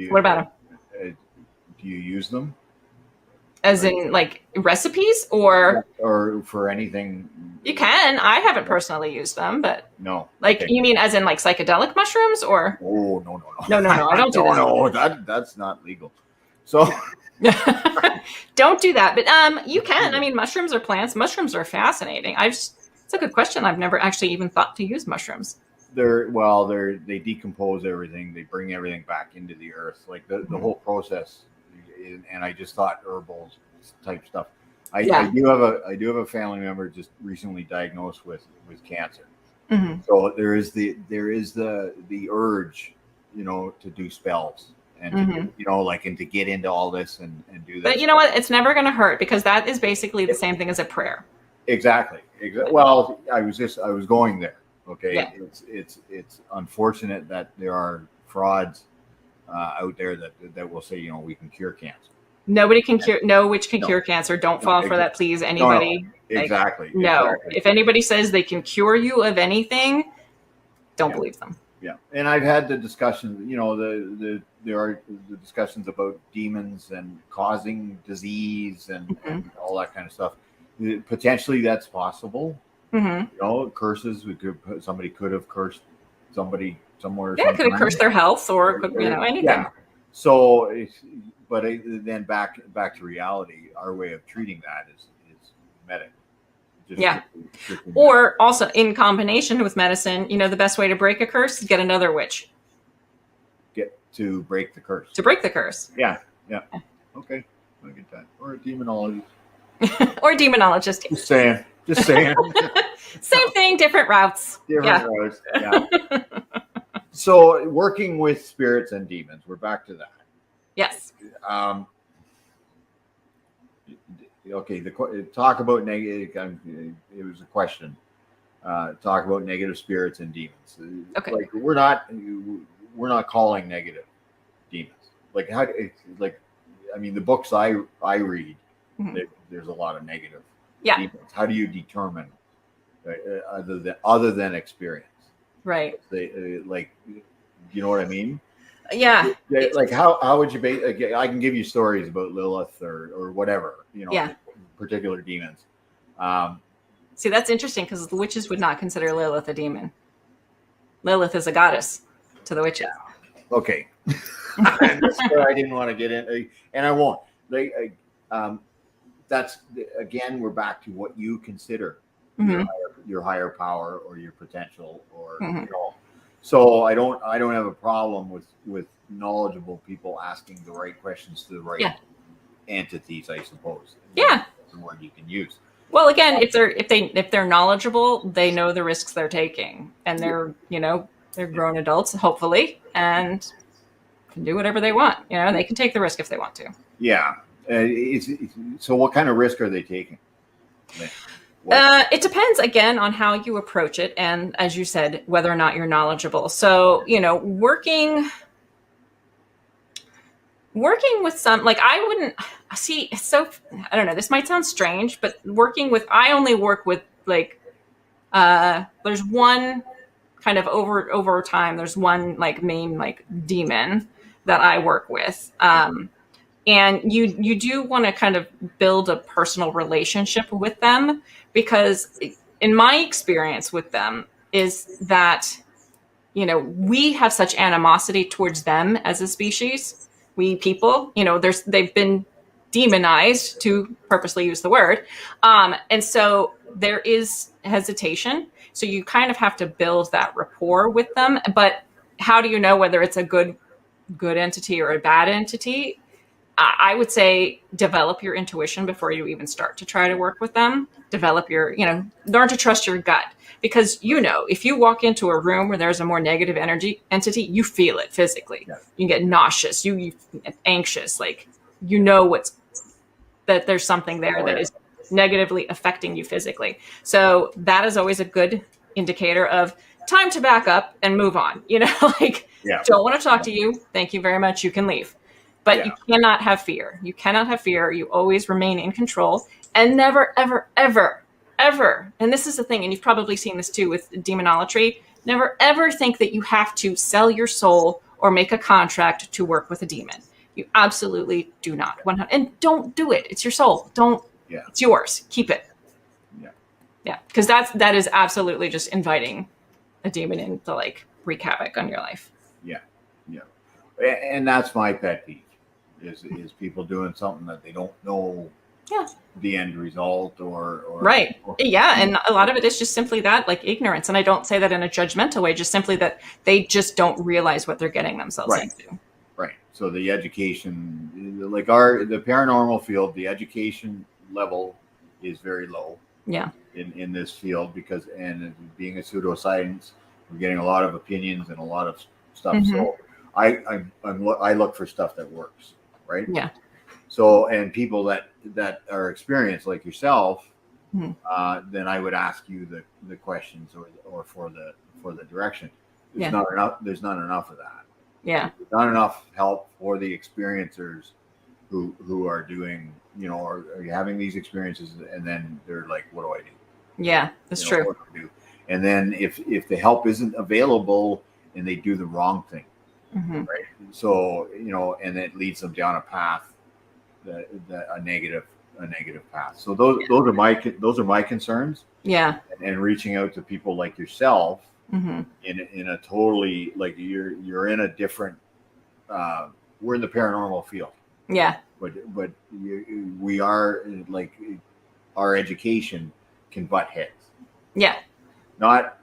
S5: what about them?
S4: Do you use them
S5: As in like recipes, or
S4: or for anything?
S5: you can. I haven't personally used them, but
S4: No.
S5: like
S4: Okay.
S5: you mean as in like psychedelic mushrooms, or
S4: Oh no.
S5: No, I don't do that.
S4: No, that's not legal. So
S5: don't do that. But you can. I mean, mushrooms are plants. Mushrooms are fascinating. It's a good question. I've never actually even thought to use mushrooms.
S4: they decompose everything. They bring everything back into the earth, like the whole process. And I just thought herbal type stuff. I do have a family member just recently diagnosed with cancer.
S5: Mm-hmm.
S4: So there is the urge, to do spells and and to get into all this and do that.
S5: But you know what? It's never going to hurt because that is basically the same thing as a prayer.
S4: Exactly. Well, I was going there. Okay.
S5: Yeah.
S4: It's unfortunate that there are frauds out there that will say, we can cure cancer.
S5: Nobody can cure. No witch can cure cancer. Don't fall for that, please. Anybody?
S4: Exactly.
S5: No.
S4: Exactly.
S5: If anybody says they can cure you of anything, don't believe them.
S4: Yeah, and I've had the discussion. There are the discussions about demons and causing disease and all that kind of stuff. Potentially, that's possible.
S5: Mm-hmm.
S4: Curses. Somebody could have cursed somebody somewhere.
S5: Yeah, it could have cursed their health or anything.
S4: Yeah. So, then back to reality. Our way of treating that is medic.
S5: Yeah. Or also in combination with medicine, the best way to break a curse is get another witch
S4: Get to break the curse.
S5: to break the curse.
S4: Yeah. Okay, I get that. Or a demonologist.
S5: Or demonologist.
S4: Just saying.
S5: Same thing, different routes.
S4: Different routes. Yeah. So working with spirits and demons, we're back to that.
S5: Yes.
S4: Okay. Talk about negative. It was a question. Talk about negative spirits and demons.
S5: Okay.
S4: Like we're not calling negative demons. Like the books I read, there's a lot of negative demons. How do you determine other than experience?
S5: Right.
S4: You know what I mean?
S5: Yeah.
S4: Like how would you I can give you stories about Lilith or whatever, particular demons.
S5: See, that's interesting because the witches would not consider Lilith a demon. Lilith is a goddess to the witches.
S4: Okay. That's where I didn't want to get in, and I won't. That's again, we're back to what you consider your higher power or your potential, or So I don't have a problem with knowledgeable people asking the right questions to the right entities, I suppose.
S5: Yeah.
S4: That's the word you can use.
S5: Well, again, if they're knowledgeable, they know the risks they're taking, and they're grown adults, hopefully, and can do whatever they want. They can take the risk if they want to.
S4: Yeah. So what kind of risk are they taking?
S5: It depends, again, on how you approach it, and as you said, whether or not you're knowledgeable. So, working with some, I wouldn't see. So I don't know. This might sound strange, but I only work with there's one kind of over time. There's one main demon that I work with. And you do want to kind of build a personal relationship with them, because in my experience with them is that, we have such animosity towards them as a species. We people, they've been demonized, to purposely use the word. And so there is hesitation. So you kind of have to build that rapport with them. But how do you know whether it's a good entity or a bad entity? I would say develop your intuition before you even start to try to work with them. Develop your, learn to trust your gut, because if you walk into a room where there's a more negative entity, you feel it physically. Yeah. You get nauseous, you get anxious, that there's something there that is negatively affecting you physically. So that is always a good indicator of time to back up and move on. Don't want to talk to you. Thank you very much. You can leave. But you cannot have fear. You cannot have fear. You always remain in control, and never, ever, ever, ever. And this is the thing, and you've probably seen this too with demonolatry. Never, ever think that you have to sell your soul or make a contract to work with a demon. You absolutely do not. And don't do it. It's your soul. Don't. Yeah. It's yours. Keep it. Yeah. Yeah. Because that is absolutely just inviting a demon in to wreak havoc on your life.
S4: Yeah. Yeah. And that's my pet peeve. Is people doing something that they don't know the end result or
S5: right. And a lot of it is just simply that, ignorance. And I don't say that in a judgmental way, just simply that they just don't realize what they're getting themselves into.
S4: Right. So the education, the paranormal field, the education level is very low.
S5: Yeah.
S4: In this field, because being a pseudoscience, we're getting a lot of opinions and a lot of stuff. Mm-hmm. So I look for stuff that works. Right.
S5: Yeah.
S4: So, and people that are experienced like yourself, then I would ask you the questions or for the direction. There's not enough of that.
S5: Yeah.
S4: There's not enough help for the experiencers who are doing, are having these experiences, and then they're like, what do I do?
S5: Yeah, that's true.
S4: What do I do? And then if the help isn't available and they do the wrong thing. Mm-hmm. Right. So, and it leads them down a path, a negative path. So those are my concerns.
S5: Yeah.
S4: And reaching out to people like yourself in a totally, you're in a different, we're in the paranormal field.
S5: Yeah.
S4: But we are our education can butt heads.
S5: Yeah.
S4: Not,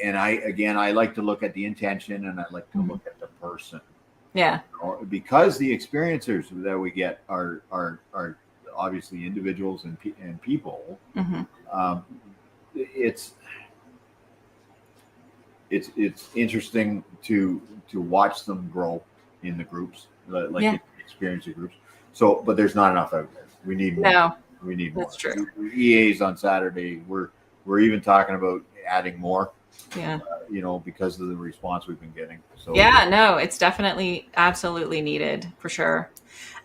S4: and I like to look at the intention, and I like to look at the person.
S5: Yeah.
S4: Because the experiencers that we get are obviously individuals and people. It's interesting to watch them grow in the groups, like experiencer groups. So, but there's not enough out there. We need more.
S5: No,
S4: we need more.
S5: that's true.
S4: EAs on Saturday. We're even talking about adding more.
S5: Yeah.
S4: Because of the response we've been getting. So
S5: yeah, no, it's definitely absolutely needed for sure.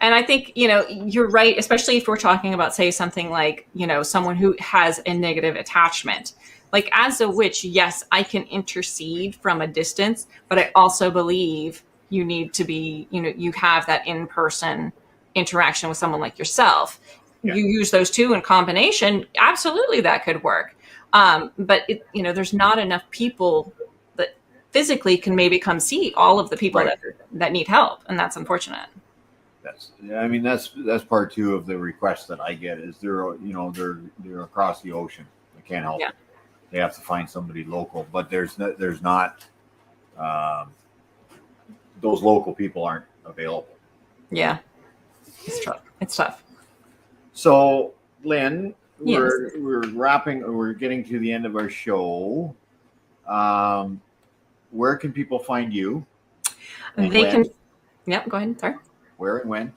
S5: And I think, you're right, especially if we're talking about, say, something like, someone who has a negative attachment. Like, as a witch, yes, I can intercede from a distance, but I also believe you need to be, you have that in-person interaction with someone like yourself. Yeah. You use those two in combination, absolutely that could work. But there's not enough people that physically can maybe come see all of the people that need help, and that's unfortunate.
S4: That's part two of the requests that I get is they're across the ocean. They can't help. Yeah. They have to find somebody local, but there's not those local people aren't available.
S5: Yeah, it's tough.
S4: So, Lynn,
S5: yes.
S4: we're getting to the end of our show. Where can people find you?
S5: Yep, go ahead. Sorry.
S4: Where and when?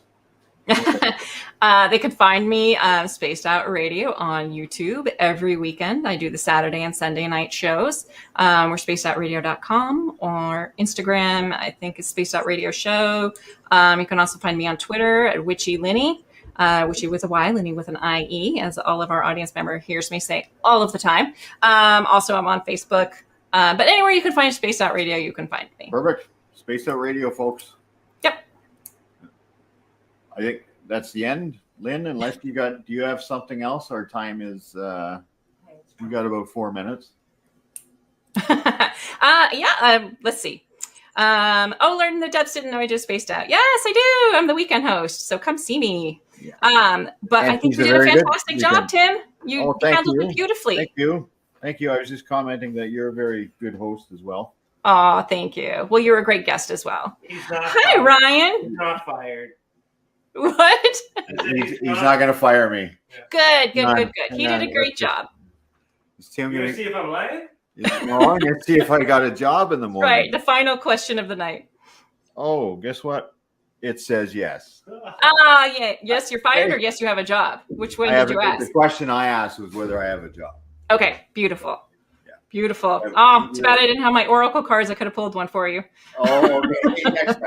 S5: They could find me Spaced Out Radio on YouTube every weekend. I do the Saturday and Sunday night shows. We're spacedoutradio.com, or Instagram, I think, is Spaced Out Radio Show. You can also find me on Twitter at Witchy Linny. Witchy with a Y, Linny with an I-E, as all of our audience member hears me say all of the time. Also, I'm on Facebook. But anywhere you can find Spaced Out Radio, you can find me.
S4: Perfect. Spaced Out Radio, folks.
S5: Yep.
S4: I think that's the end, Lynn. Unless do you have something else? Our time is we got about 4 minutes.
S5: Let's see. Learn the depths didn't know I just spaced out. Yes, I do. I'm the weekend host, so come see me. Yeah. But I think you did a fantastic job, Tim. You handled it beautifully.
S4: Thank you. I was just commenting that you're a very good host as well.
S5: Oh, thank you. Well, you're a great guest as well. Hi, fired. Ryan.
S3: He's not fired.
S5: What?
S4: He's not going to fire me.
S5: Good. He did a great job.
S4: Is Tim
S3: going to see if I'm lying?
S4: No, I'm going to see if I got a job in the morning.
S5: Right. The final question of the night.
S4: Oh, guess what? It says yes.
S5: Yeah. Yes, you're fired, or yes, you have a job. Which one did you ask?
S4: The question I asked was whether I have a job.
S5: Okay. Beautiful. Yeah. Beautiful. Oh, too bad I didn't have my Oracle cards. I could have pulled one for you.
S4: Oh, okay. Next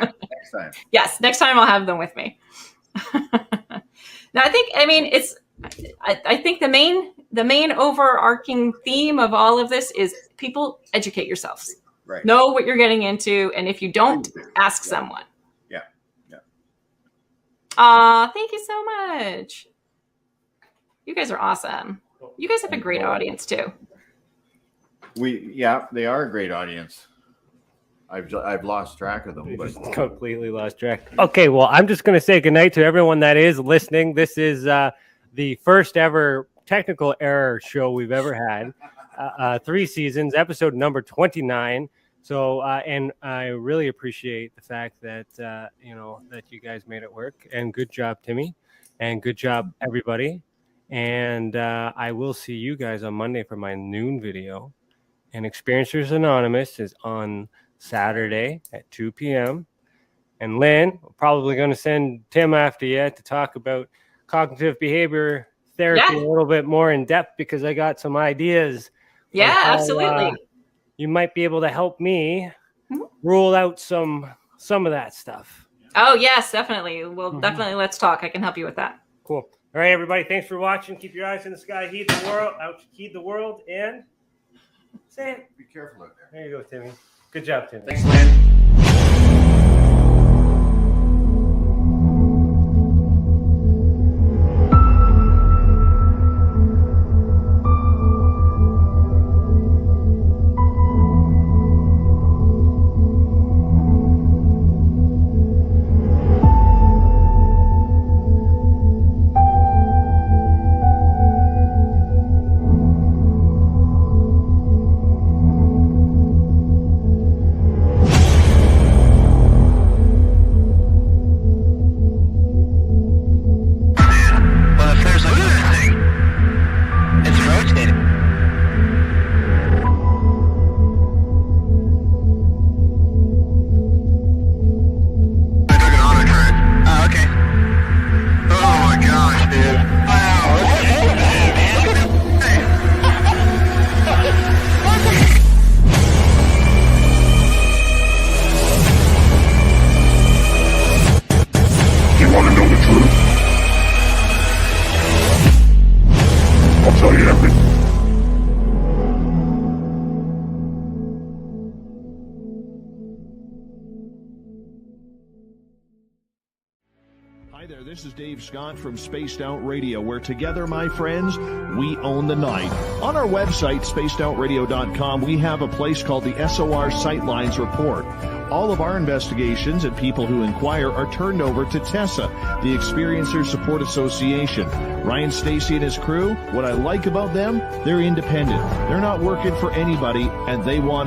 S4: time.
S5: Yes, next time I'll have them with me. Now, I think the main overarching theme of all of this is people educate yourselves.
S4: Right.
S5: Know what you're getting into, and if you don't, ask someone.
S4: Yeah.
S5: Thank you so much. You guys are awesome. You guys have a great audience too.
S4: They are a great audience. I've lost track of them, but
S3: completely lost track. Okay, well, I'm just going to say goodnight to everyone that is listening. This is the first ever technical error show we've ever had. 3 seasons, episode number 29. So, and I really appreciate the fact that that you guys made it work. And good job, Timmy, and good job, everybody. And I will see you guys on Monday for my noon video. And Experiencers Anonymous is on Saturday at 2 p.m. And Lynn, we're probably going to send Tim after you to talk about cognitive behavior therapy a little bit more in depth, because I got some ideas.
S5: Yeah, absolutely.
S3: You might be able to help me rule out some of that stuff.
S5: Oh, yes, definitely. Well, definitely let's talk. I can help you with that.
S3: Cool. All right, everybody. Thanks for watching. Keep your eyes in the sky. Heed the world, and say it.
S4: Be careful out there.
S3: There you go, Timmy. Good job, Timmy.
S4: Thanks, Lynn.
S10: there, this is Dave Scott from Spaced Out Radio, where together, my friends, we own the night. On our website, spacedoutradio.com, we have a place called the SOR Sightlines Report. All of our investigations and people who inquire are turned over to TESSA, the Experiencer Support Association. Ryan Stacy and his crew, what I like about them, they're independent. They're not working for anybody, and they want